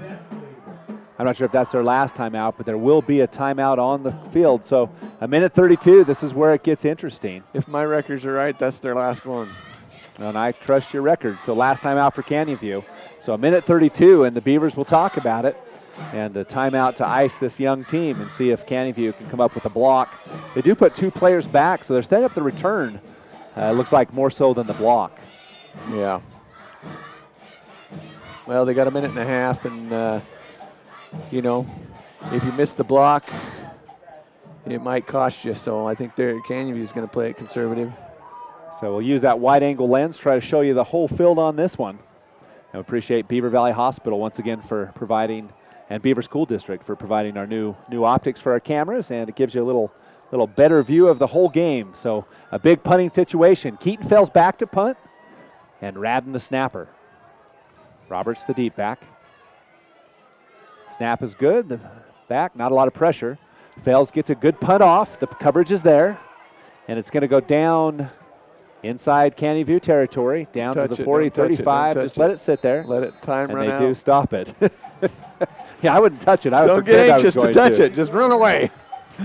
Speaker 2: I'm not sure if that's their last timeout, but there will be a timeout on the field. So 1:32, this is where it gets interesting.
Speaker 1: If my records are right, that's their last one.
Speaker 2: And I trust your record. So last timeout for Canyon View. So 1:32, and the Beavers will talk about it. And a timeout to ice this young team and see if Canyon View can come up with a block. They do put 2 players back, so they're setting up the return. Looks like more so than the block.
Speaker 1: Yeah. Well, they got 1.5 minutes, and if you miss the block, it might cost you. So I think Canyon View is going to play it conservative.
Speaker 2: So we'll use that wide-angle lens, try to show you the whole field on this one. I appreciate Beaver Valley Hospital once again for providing, and Beaver School District for providing our new optics for our cameras, and it gives you a little better view of the whole game. So a big punting situation. Keaton Fells back to punt, and Radden the snapper. Roberts the deep back. Snap is good. The back, not a lot of pressure. Fells gets a good punt off. The coverage is there, and it's going to go down inside Canyon View territory, down to the 40, 35. Just let it sit there.
Speaker 1: Let it run out.
Speaker 2: And they do stop it. Yeah, I wouldn't touch it. I would
Speaker 1: Don't get
Speaker 2: pretend
Speaker 1: anxious
Speaker 2: I was
Speaker 1: to
Speaker 2: going
Speaker 1: touch it. Just run away.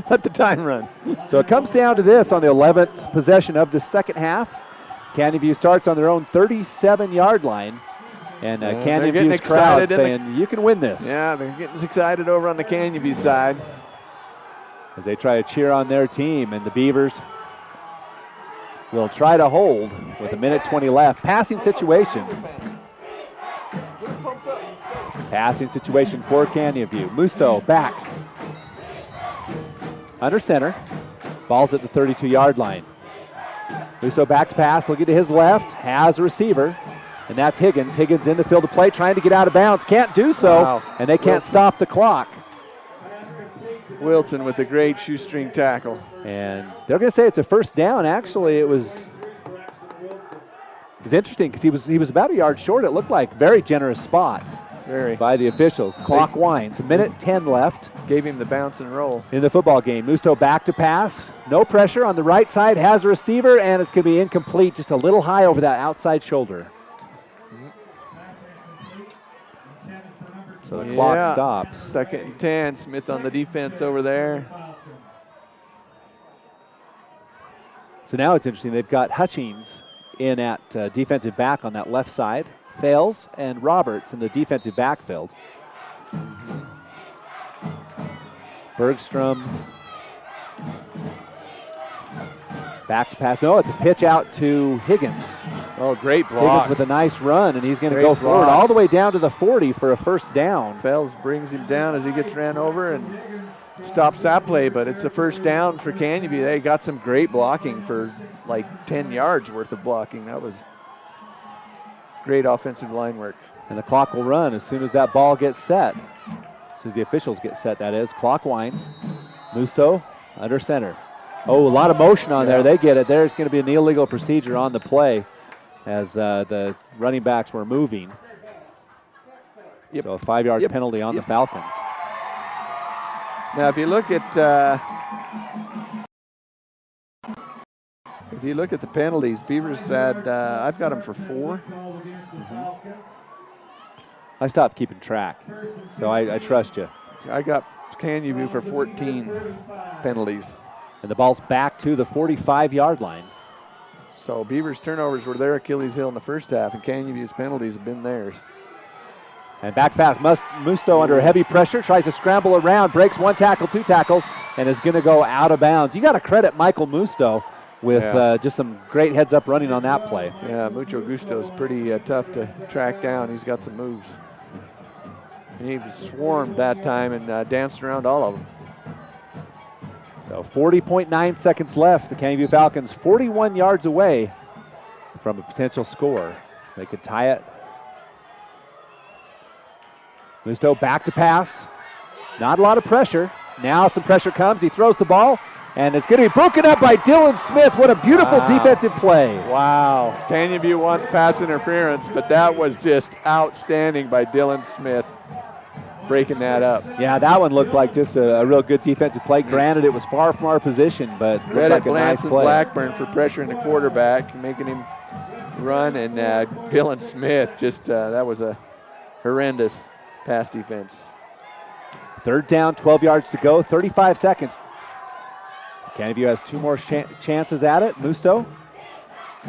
Speaker 1: Let the time run.
Speaker 2: So it comes down to this on the 11th possession of the second half. Canyon View starts on their own 37-yard line. And Canyon View's crowd saying, you can win this.
Speaker 1: Yeah, they're getting excited over on the Canyon View side.
Speaker 2: As they try to cheer on their team, and the Beavers will try to hold with 1:20 left. Passing situation. Passing situation for Canyon View. Musto back. Under center. Ball's at the 32-yard line. Musto back to pass, looking to his left, has a receiver, and that's Higgins. Higgins in the field of play, trying to get out of bounds. Can't do so,
Speaker 1: Wow.
Speaker 2: and they can't stop the clock.
Speaker 1: Wilson with a great shoestring tackle.
Speaker 2: And they're going to say it's a first down. Actually, it was interesting because he was about a yard short, it looked like. Very generous spot by the officials. Clock winds. 1:10 left.
Speaker 1: Gave him the bounce and roll.
Speaker 2: In the football game. Musto back to pass. No pressure on the right side. Has a receiver, and it's going to be incomplete. Just a little high over that outside shoulder. So the clock stops.
Speaker 1: 2nd and 10. Smith on the defense over there.
Speaker 2: So now it's interesting. They've got Hutchings in at defensive back on that left side. Fales and Roberts in the defensive backfield. Bergstrom back to pass. No, it's a pitch out to Higgins.
Speaker 1: Oh, great block.
Speaker 2: Higgins with a nice run, and he's going to go forward all the way down to the 40 for a first down.
Speaker 1: Fales brings him down as he gets ran over and stops that play, but it's a first down for Canyon View. They got some great blocking for like 10 yards worth of blocking. That was great offensive line work.
Speaker 2: And the clock will run as soon as that ball gets set. As soon as the officials get set, that is. Clock winds. Musto under center. Oh, a lot of motion on there. They get it. There's going to be an illegal procedure on the play as the running backs were moving. So a 5-yard penalty on the Falcons.
Speaker 1: Now, if you look at the penalties, Beavers said I've got them for 4.
Speaker 2: I stopped keeping track, so I trust you.
Speaker 1: I got Canyon View for 14 penalties.
Speaker 2: And the ball's back to the 45-yard line.
Speaker 1: So Beavers' turnovers were their Achilles heel in the first half, and Canyon View's penalties have been theirs.
Speaker 2: And back fast, Musto under heavy pressure, tries to scramble around, breaks 1 tackle, 2 tackles, and is going to go out of bounds. You got to credit Michael Musto with just some great heads-up running on that play.
Speaker 1: Yeah, Mucho Gusto's pretty tough to track down. He's got some moves. He was swarmed that time and danced around all of them.
Speaker 2: So 40.9 seconds left. The Canyon View Falcons 41 yards away from a potential score. They could tie it. Musto back to pass. Not a lot of pressure. Now some pressure comes. He throws the ball, and it's going to be broken up by Dylan Smith. What a beautiful defensive play.
Speaker 1: Wow. Canyon View wants pass interference, but that was just outstanding by Dylan Smith, breaking that up.
Speaker 2: Yeah, that one looked like just a real good defensive play. Granted, it was far from our position, but looked like a nice play.
Speaker 1: Blackburn for pressuring the quarterback, making him run, and Dylan Smith just, that was a horrendous pass defense.
Speaker 2: 3rd down, 12 yards to go, 35 seconds. Canyon View has 2 more chances at it. Musto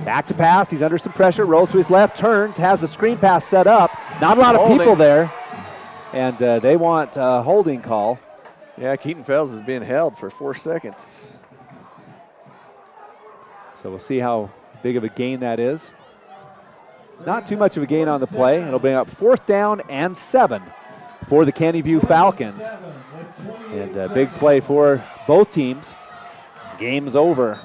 Speaker 2: back to pass. He's under some pressure, rolls to his left, turns, has a screen pass set up. Not a lot of people there. And they want a holding call.
Speaker 1: Yeah, Keaton Fales is being held for 4 seconds.
Speaker 2: So we'll see how big of a gain that is. Not too much of a gain on the play. It'll bring up 4th down and 7 for the Canyon View Falcons. And a big play for both teams. Game's over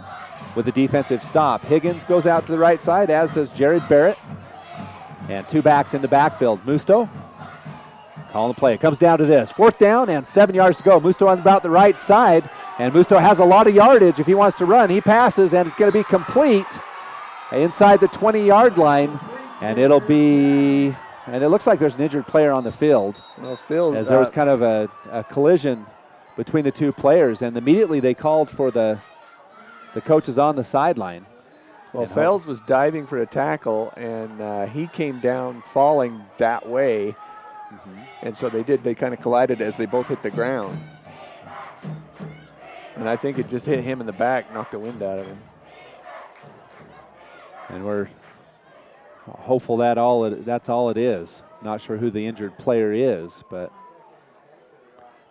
Speaker 2: with a defensive stop. Higgins goes out to the right side, as does Jared Barrett. And 2 backs in the backfield. Musto calling the play. It comes down to this. 4th down and 7 yards to go. Musto on about the right side. And Musto has a lot of yardage if he wants to run. He passes, and it's going to be complete inside the 20-yard line. And it'll be, and it looks like there's an injured player on the field.
Speaker 1: Well,
Speaker 2: as there was kind of a collision between the 2 players, and immediately they called for the coaches on the sideline.
Speaker 1: Well, Fales was diving for a tackle, and he came down falling that way. And so they kind of collided as they both hit the ground. And I think it just hit him in the back, knocked the wind out of him.
Speaker 2: And we're hopeful that's all it is. Not sure who the injured player is, but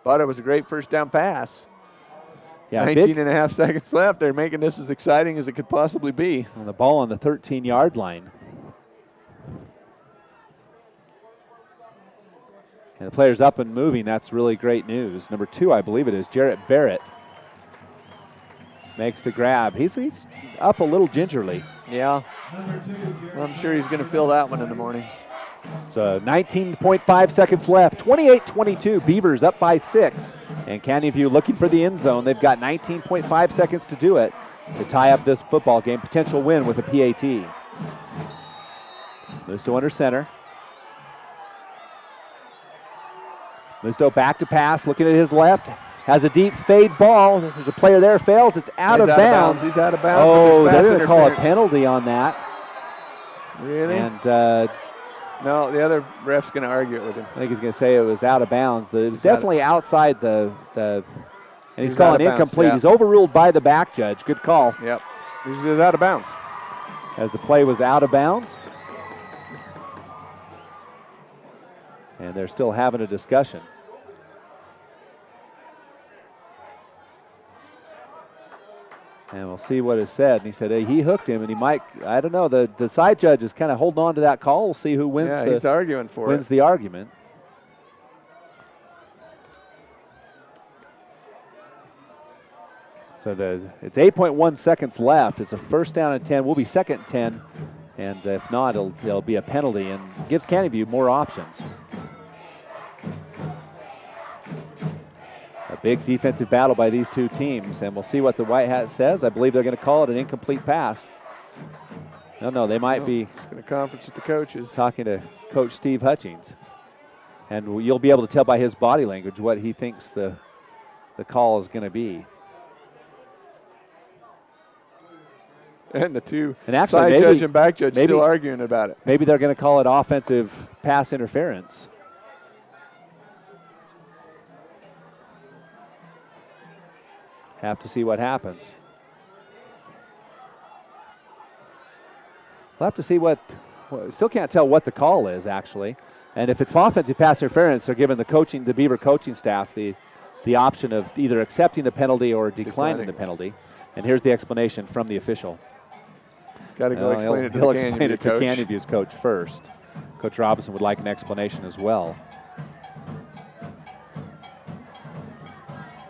Speaker 1: it was a great first down pass.
Speaker 2: Yeah,
Speaker 1: 19 and a half seconds left. They're making this as exciting as it could possibly be.
Speaker 2: And the ball on the 13-yard line. And the player's up and moving. That's really great news. Number 2, I believe it is, Jarrett Barrett. makes the grab. He's up a little gingerly.
Speaker 1: Yeah. Well, I'm sure he's going to feel that one in the morning.
Speaker 2: So 19.5 seconds left. 28-22. Beavers up by 6. And Canyon View looking for the end zone. They've got 19.5 seconds to do it to tie up this football game. Potential win with a PAT. Musto under center. Musto back to pass, looking at his left. Has a deep fade ball. There's a player there, fails. It's out of bounds.
Speaker 1: He's out of bounds.
Speaker 2: Oh, they're going to call a penalty on that.
Speaker 1: Really?
Speaker 2: And
Speaker 1: no, the other ref's going to argue it with him.
Speaker 2: I think he's going to say it was out of bounds. It was definitely outside the and he's calling incomplete.
Speaker 1: Yeah.
Speaker 2: He's overruled by the back judge. Good call.
Speaker 1: Yep. He's out of bounds.
Speaker 2: As the play was out of bounds. And they're still having a discussion. And we'll see what is said. And he said, hey, he hooked him, and he might, I don't know, the side judge is kind of holding on to that call. We'll see who wins,
Speaker 1: he's arguing for
Speaker 2: wins the argument. So it's 8.1 seconds left. It's a first down and 10. We'll be second and 10. And if not, it'll be a penalty and gives Canyon View more options. A big defensive battle by these two teams, and we'll see what the White Hat says. I believe they're going to call it an incomplete pass. No, they might be
Speaker 1: going to conference with the coaches.
Speaker 2: Talking to Coach Steve Hutchings. And you'll be able to tell by his body language what he thinks the call is going to be.
Speaker 1: And the two
Speaker 2: actually,
Speaker 1: side judge and back judge still arguing about it.
Speaker 2: Maybe they're going to call it offensive pass interference. Have to see what happens. We'll have to see still can't tell what the call is, actually. And if it's offensive pass interference, they're giving the Beaver coaching staff the option of either accepting the penalty or declining the penalty. And here's the explanation from the official.
Speaker 1: Got to go explain it to
Speaker 2: he'll
Speaker 1: the
Speaker 2: explain it to Canyon View's coach first. Coach Robinson would like an explanation as well.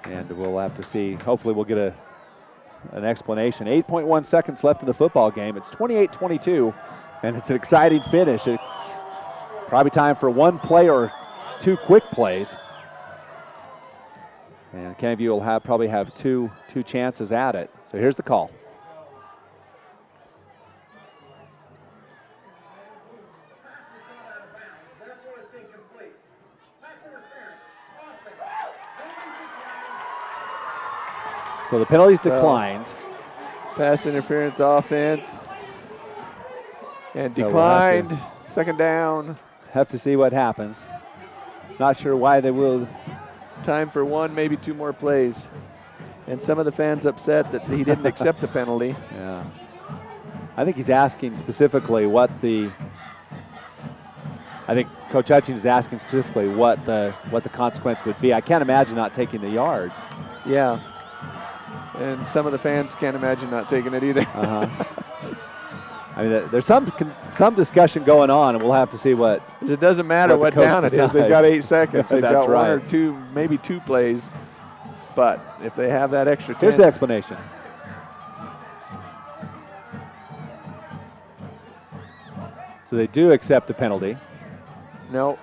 Speaker 2: And we'll have to see. Hopefully we'll get an explanation. 8.1 seconds left in the football game. It's 28-22, and it's an exciting finish. It's probably time for one play or two quick plays. And Canyon View will probably have two chances at it. So here's the call. So the penalty's declined.
Speaker 1: Pass interference offense. And
Speaker 2: So
Speaker 1: declined.
Speaker 2: we'll
Speaker 1: Second down.
Speaker 2: Have to see what happens. Not sure why they will.
Speaker 1: Time for one, maybe two more plays. And some of the fans upset that he didn't accept the penalty.
Speaker 2: Yeah. I think he's asking specifically I think Coach Hutchings is asking specifically what the consequence would be. I can't imagine not taking the yards.
Speaker 1: Yeah. And some of the fans can't imagine not taking it either.
Speaker 2: I mean, there's some discussion going on, and we'll have to see what.
Speaker 1: It doesn't matter what down it is. They've got 8 seconds. They've got one or two, maybe two plays. But if they have that extra 10.
Speaker 2: Here's the explanation. So they do accept the penalty.
Speaker 1: No.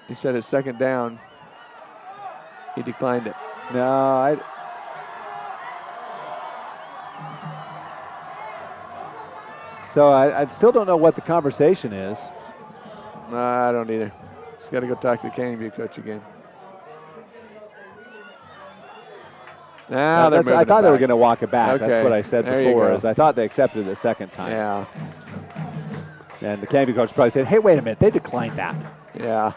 Speaker 1: He said it's second down. He declined it.
Speaker 2: No, So I still don't know what the conversation is.
Speaker 1: No, I don't either. Just got to go talk to the Canyon View coach again. I
Speaker 2: thought they were going to walk it back.
Speaker 1: Okay.
Speaker 2: That's what I said before. Is I thought they accepted it the second time.
Speaker 1: Yeah.
Speaker 2: And the Canyon View coach probably said, "Hey, wait a minute, they declined that."
Speaker 1: Yeah.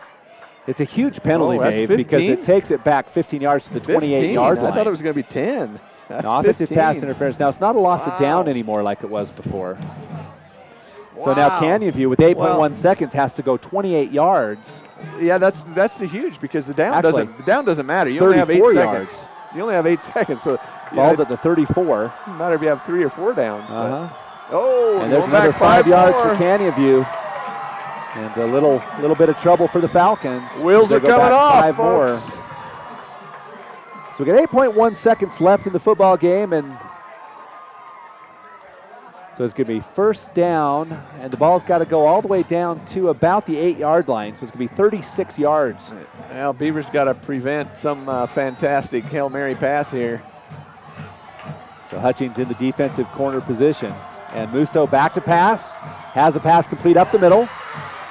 Speaker 2: It's a huge penalty, Dave,
Speaker 1: 15?
Speaker 2: because it takes it back 15 yards to the 28-yard line.
Speaker 1: I thought it was going to be 10. That's
Speaker 2: offensive
Speaker 1: 15.
Speaker 2: pass interference. Now, it's not a loss of down anymore like it was before. So now Canyon View with 8.1 seconds has to go 28 yards.
Speaker 1: Yeah, that's the huge because the down doesn't matter. You only have 8 seconds. You only have 8 seconds. So
Speaker 2: ball's at the 34.
Speaker 1: Doesn't matter if you have 3 or 4 downs.
Speaker 2: And there's another 5 yards for Canyon View. And a little bit of trouble for the Falcons.
Speaker 1: Wheels are coming off,
Speaker 2: 5 more. So we got 8.1 seconds left in the football game, and so it's going to be first down, and the ball's got to go all the way down to about the 8-yard line, so it's going to be 36 yards.
Speaker 1: Well, Beaver's got to prevent some fantastic Hail Mary pass here.
Speaker 2: So Hutchings in the defensive corner position, and Musto back to pass, has a pass complete up the middle,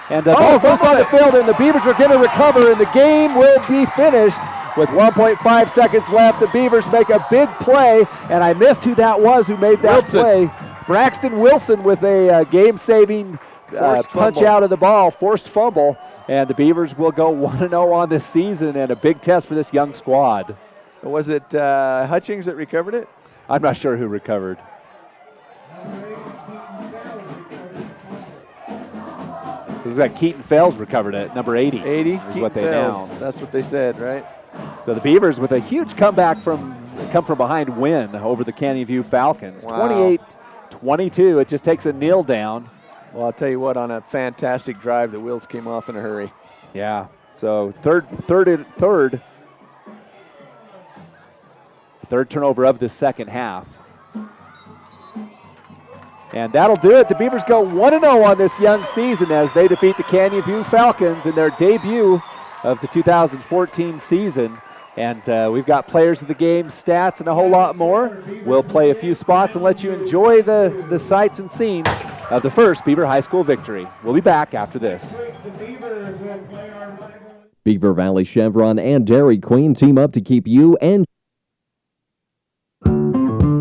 Speaker 2: and the ball's loose on the field, and the Beavers are going to recover, and the game will be finished with 1.5 seconds left. The Beavers make a big play, and I missed who that was who made that play. Braxton Wilson with a game-saving punch out of the ball, forced fumble, and the Beavers will go 1-0 on this season, and a big test for this young squad.
Speaker 1: Was it Hutchings that recovered it?
Speaker 2: I'm not sure who recovered. Looks like Keaton Fales recovered it, number 80.
Speaker 1: 80
Speaker 2: is what they announced.
Speaker 1: That's what they said, right?
Speaker 2: So the Beavers with a huge comeback come from behind win over the Canyon View Falcons.
Speaker 1: Wow.
Speaker 2: 28-22. It just takes a kneel down.
Speaker 1: Well, I'll tell you what, on a fantastic drive, the wheels came off in a hurry.
Speaker 2: Yeah. So third turnover of the second half. And that'll do it. The Beavers go 1-0 on this young season as they defeat the Canyon View Falcons in their debut of the 2014 season. And we've got players of the game, stats, and a whole lot more. We'll play a few spots and let you enjoy the sights and scenes of the first Beaver High School victory. We'll be back after this.
Speaker 11: Beaver Valley Chevron and Dairy Queen team up to keep you and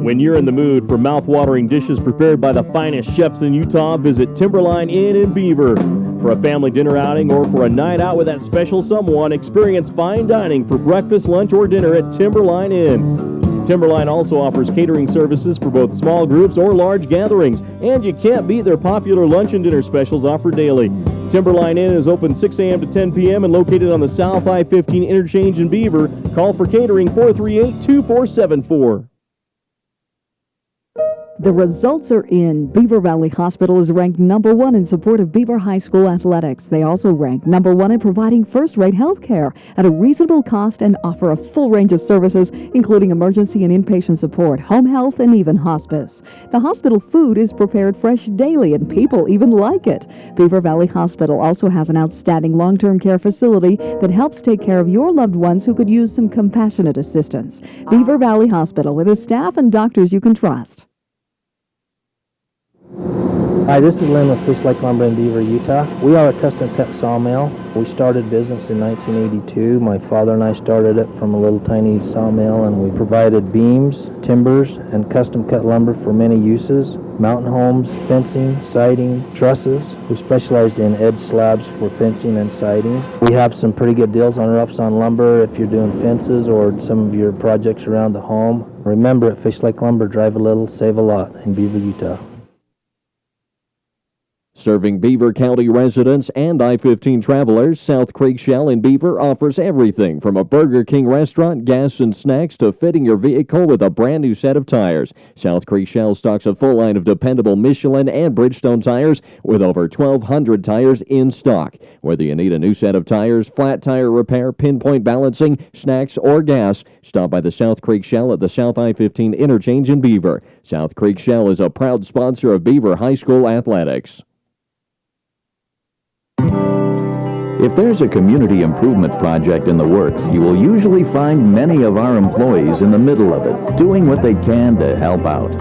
Speaker 9: When you're in the mood for mouth-watering dishes prepared by the finest chefs in Utah, visit Timberline Inn in Beaver. For a family dinner outing or for a night out with that special someone, experience fine dining for breakfast, lunch, or dinner at Timberline Inn. Timberline also offers catering services for both small groups or large gatherings, and you can't beat their popular lunch and dinner specials offered daily. Timberline Inn is open 6 a.m. to 10 p.m. and located on the South I-15 interchange in Beaver. Call for catering 438-2474.
Speaker 8: The results are in. Beaver Valley Hospital is ranked number 1 in support of Beaver High School athletics. They also rank number 1 in providing first-rate health care at a reasonable cost and offer a full range of services, including emergency and inpatient support, home health, and even hospice. The hospital food is prepared fresh daily, and people even like it. Beaver Valley Hospital also has an outstanding long-term care facility that helps take care of your loved ones who could use some compassionate assistance. Beaver Valley Hospital, with a staff and doctors you can trust.
Speaker 6: Hi, this is Lynn with Fish Lake Lumber in Beaver, Utah. We are a custom-cut sawmill. We started business in 1982. My father and I started it from a little tiny sawmill, and we provided beams, timbers, and custom-cut lumber for many uses. Mountain homes, fencing, siding, trusses. We specialized in edge slabs for fencing and siding. We have some pretty good deals on roughs on lumber if you're doing fences or some of your projects around the home. Remember, at Fish Lake Lumber, drive a little, save a lot in Beaver, Utah.
Speaker 11: Serving Beaver County residents and I-15 travelers, South Creek Shell in Beaver offers everything from a Burger King restaurant, gas and snacks, to fitting your vehicle with a brand new set of tires. South Creek Shell stocks a full line of dependable Michelin and Bridgestone tires with over 1,200 tires in stock. Whether you need a new set of tires, flat tire repair, pinpoint balancing, snacks, or gas, stop by the South Creek Shell at the South I-15 interchange in Beaver. South Creek Shell is a proud sponsor of Beaver High School athletics.
Speaker 12: If there's a community improvement project in the works, you will usually find many of our employees in the middle of it, doing what they can to help out.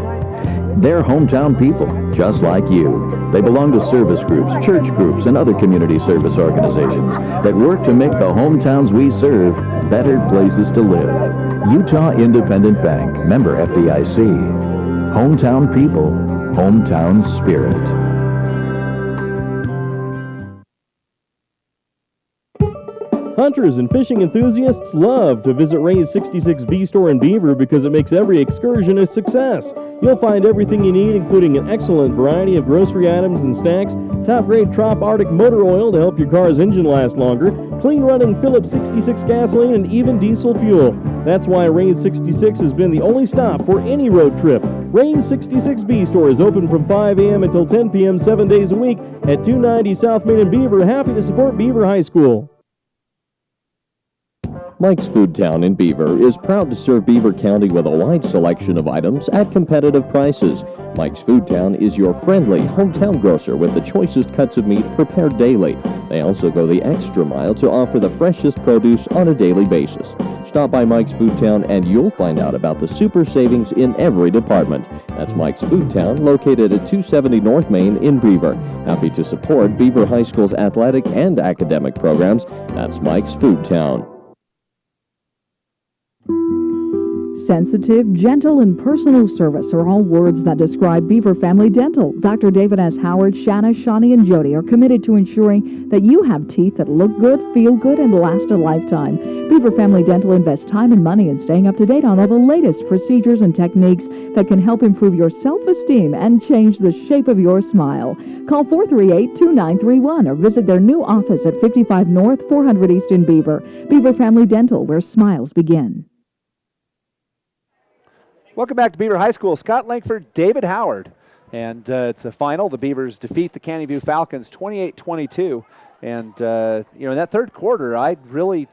Speaker 12: They're hometown people, just like you. They belong to service groups, church groups, and other community service organizations that work to make the hometowns we serve better places to live. Utah Independent Bank, member FDIC. Hometown people, hometown spirit.
Speaker 9: Hunters and fishing enthusiasts love to visit Ray's 66B store in Beaver because it makes every excursion a success. You'll find everything you need, including an excellent variety of grocery items and snacks, top-grade Trop Arctic motor oil to help your car's engine last longer, clean-running Phillips 66 gasoline, and even diesel fuel. That's why Ray's 66 has been the only stop for any road trip. Ray's 66B store is open from 5 a.m. until 10 p.m. 7 days a week at 290 South Main in Beaver. Happy to support Beaver High School.
Speaker 11: Mike's Food Town in Beaver is proud to serve Beaver County with a wide selection of items at competitive prices. Mike's Food Town is your friendly hometown grocer with the choicest cuts of meat prepared daily. They also go the extra mile to offer the freshest produce on a daily basis. Stop by Mike's Food Town and you'll find out about the super savings in every department. That's Mike's Food Town, located at 270 North Main in Beaver. Happy to support Beaver High School's athletic and academic programs. That's Mike's Food Town.
Speaker 8: Sensitive, gentle, and personal service are all words that describe Beaver Family Dental. Dr. David S. Howard, Shanna, Shawnee, and Jody are committed to ensuring that you have teeth that look good, feel good, and last a lifetime. Beaver Family Dental invests time and money in staying up to date on all the latest procedures and techniques that can help improve your self-esteem and change the shape of your smile. Call 438-2931 or visit their new office at 55 North, 400 East in Beaver. Beaver Family Dental, where smiles begin.
Speaker 2: Welcome back to Beaver High School. Scott Langford, David Howard. And it's a final. The Beavers defeat the Canyon View Falcons 28-22. And, in that third quarter, the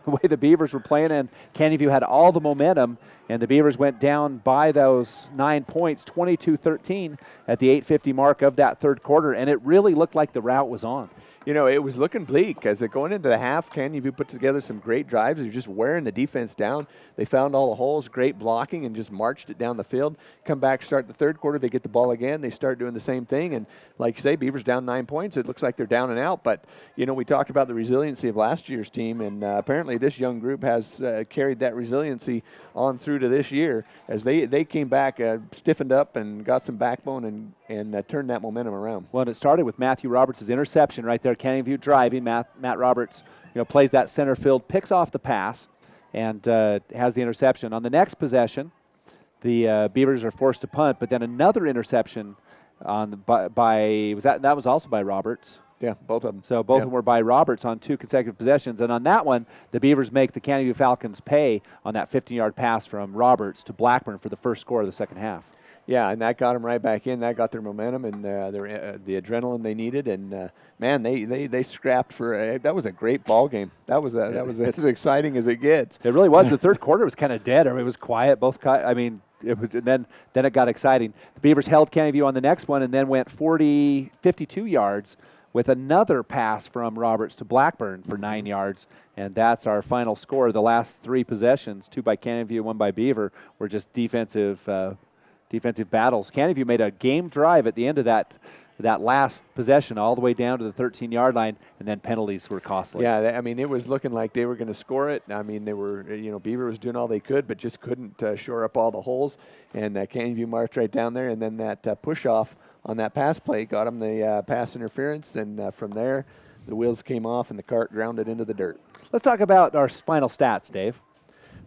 Speaker 2: way the Beavers were playing, and Canyon View had all the momentum, and the Beavers went down by those 9 points, 22-13 at the 8:50 mark of that third quarter, and it really looked like the rout was on.
Speaker 1: It was looking bleak as going into the half. Canyon View put together some great drives. They're just wearing the defense down. They found all the holes, great blocking, and just marched it down the field. Come back, start the third quarter. They get the ball again. They start doing the same thing. And like you say, Beavers down 9 points. It looks like they're down and out. But, we talked about the resiliency of last year's team. And apparently this young group has carried that resiliency on through to this year as they came back, stiffened up, and got some backbone and turned that momentum around.
Speaker 2: Well, and it started with Matthew Roberts' interception right there. Canyon View driving. Matt Roberts, plays that center field, picks off the pass, and has the interception. On the next possession, the Beavers are forced to punt, but then another interception that was also by Roberts.
Speaker 1: Yeah, both of them.
Speaker 2: So both of them were by Roberts on 2 consecutive possessions. And on that one, the Beavers make the Canyon View Falcons pay on that 15-yard pass from Roberts to Blackburn for the first score of the second half.
Speaker 1: Yeah, and that got them right back in. That got their momentum and the adrenaline they needed. And man, they scrapped for. That was a great ball game. That was as exciting as it gets.
Speaker 2: It really was. The third quarter was kind of dead. It was quiet. It was. And then it got exciting. The Beavers held Canyon View on the next one and then went 52 yards with another pass from Roberts to Blackburn for 9 yards. And that's our final score. The last 3 possessions, 2 by Canyon View, 1 by Beaver, were just defensive battles. Canyon View made a game drive at the end of that last possession all the way down to the 13-yard line, and then penalties were costly.
Speaker 1: Yeah, it was looking like they were going to score it. They were, Beaver was doing all they could, but just couldn't shore up all the holes. And Canyon View marched right down there, and then that push-off on that pass play got them the pass interference, and from there the wheels came off and the cart grounded into the dirt.
Speaker 2: Let's talk about our final stats, Dave.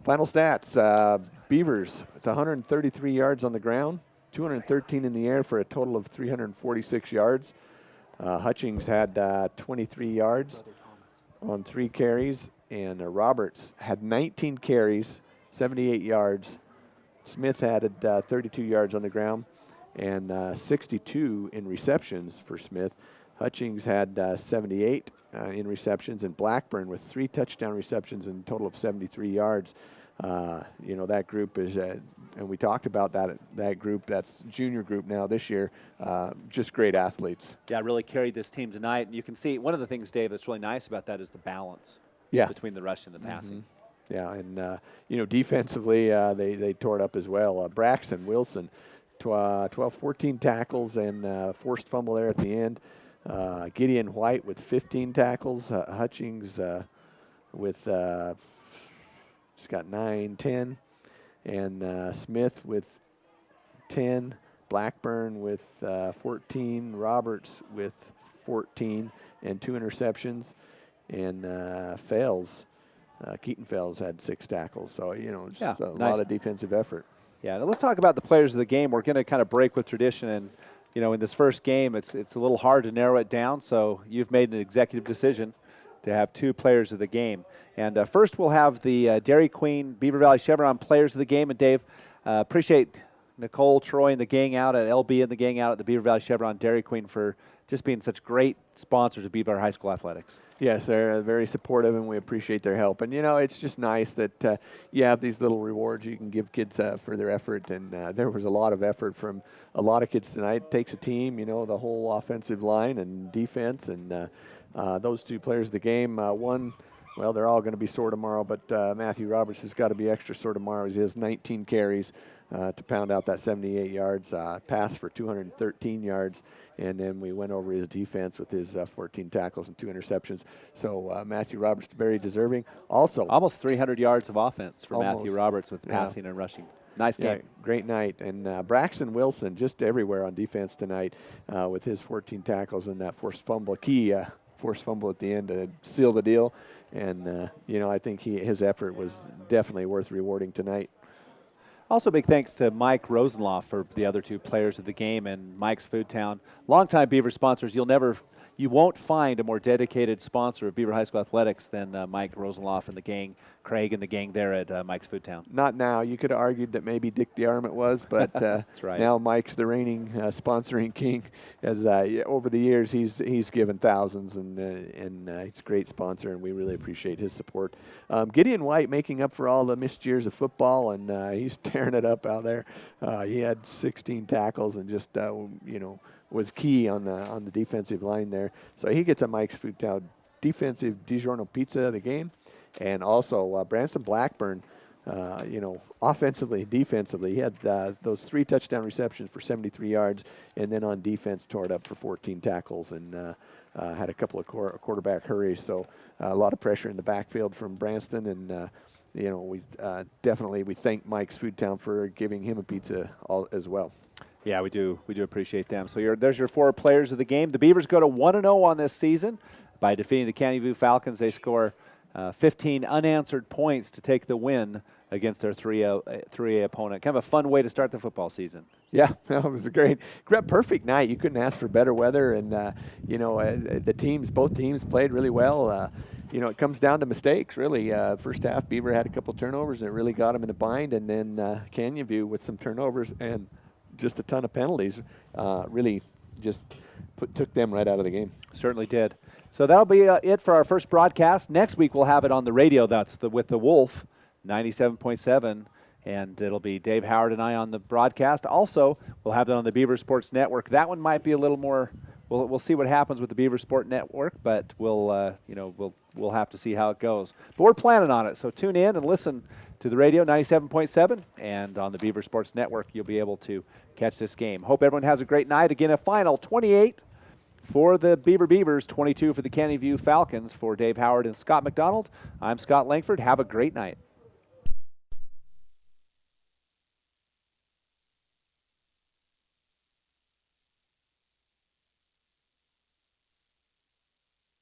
Speaker 1: Final stats, Beavers with 133 yards on the ground, 213 in the air for a total of 346 yards. Hutchings had 23 yards on 3 carries, and Roberts had 19 carries, 78 yards. Smith added 32 yards on the ground and 62 in receptions for Smith. Hutchings had 78 in receptions, and Blackburn with 3 touchdown receptions and a total of 73 yards. That group is, and we talked about that group, that's junior group now this year, just great athletes.
Speaker 2: Yeah, really carried this team tonight. And you can see one of the things, Dave, that's really nice about that is the balance between the rush and the passing.
Speaker 1: Yeah, and, defensively, they tore it up as well. Braxton Wilson, 14 tackles and forced fumble there at the end. Gideon White with 15 tackles. Hutchings with he's got 9, 10. And Smith with 10. Blackburn with 14. Roberts with 14 and 2 interceptions. And Keaton Fales had 6 tackles. So, just a lot of defensive effort.
Speaker 2: Yeah, now let's talk about the players of the game. We're going to kind of break with tradition, and in this first game, it's a little hard to narrow it down. So you've made an executive decision to have 2 players of the game. And first, we'll have the Dairy Queen Beaver Valley Chevron players of the game. And Dave, appreciate Nicole, Troy, and the gang out at LB and the gang out at the Beaver Valley Chevron Dairy Queen for just being such great sponsors of Beaver High School athletics.
Speaker 1: Yes, they're very supportive, and we appreciate their help. And, it's just nice that you have these little rewards you can give kids for their effort. And there was a lot of effort from a lot of kids tonight. It takes a team, the whole offensive line and defense. And those two players of the game, one, well, they're all going to be sore tomorrow, but Matthew Roberts has got to be extra sore tomorrow. He has 19 carries to pound out that 78 yards, pass for 213 yards. And then we went over his defense with his 14 tackles and 2 interceptions. So Matthew Roberts, very deserving. Also,
Speaker 2: almost 300 yards of offense for Matthew Roberts with passing and rushing. Nice game.
Speaker 1: Yeah, great night. And Braxton Wilson just everywhere on defense tonight with his 14 tackles and that forced fumble, forced fumble at the end to seal the deal. And, I think his effort was definitely worth rewarding tonight.
Speaker 2: Also, big thanks to Mike Rosenloff for the other two players of the game and Mike's Food Town. Longtime Beaver sponsors. You won't find a more dedicated sponsor of Beaver High School athletics than Mike Rosenloff and the gang, Craig and the gang there at Mike's Food Town.
Speaker 1: Not now. You could have argued that maybe Dick DeArmond was, but
Speaker 2: That's right.
Speaker 1: Now Mike's the reigning sponsoring king. As over the years, he's given thousands, and he's a great sponsor, and we really appreciate his support. Gideon White making up for all the missed years of football, and he's tearing it up out there. He had 16 tackles and just was key on the defensive line there. So he gets a Mike's Food Town defensive DiGiorno pizza of the game. And also Branson Blackburn, offensively, defensively, he had those 3 touchdown receptions for 73 yards, and then on defense tore it up for 14 tackles and had a couple of quarterback hurries. So a lot of pressure in the backfield from Branston, and we definitely thank Mike's Food Town for giving him a pizza as well.
Speaker 2: Yeah, we do appreciate them. So there's your 4 players of the game. The Beavers go to 1-0 on this season by defeating the Canyon View Falcons. They score 15 unanswered points to take the win against their 3A opponent. Kind of a fun way to start the football season.
Speaker 1: Yeah, it was a great, perfect night. You couldn't ask for better weather, and both teams played really well. It comes down to mistakes, really. First half, Beaver had a couple turnovers, and it really got them in a bind, and then Canyon View with some turnovers and just a ton of penalties really just took them right out of the game.
Speaker 2: Certainly did. So that'll be it for our first broadcast. Next week we'll have it on the radio. That's with the Wolf, 97.7. And it'll be Dave Howard and I on the broadcast. Also, we'll have it on the Beaver Sports Network. That one might be a little more. We'll see what happens with the Beaver Sport Network, but we'll have to see how it goes. But we're planning on it. So tune in and listen to the radio, 97.7, and on the Beaver Sports Network, you'll be able to catch this game. Hope everyone has a great night. Again, a final 28 for the Beavers, 22 for the Canyon View Falcons. For Dave Howard and Scott McDonald, I'm Scott Langford. Have a great night.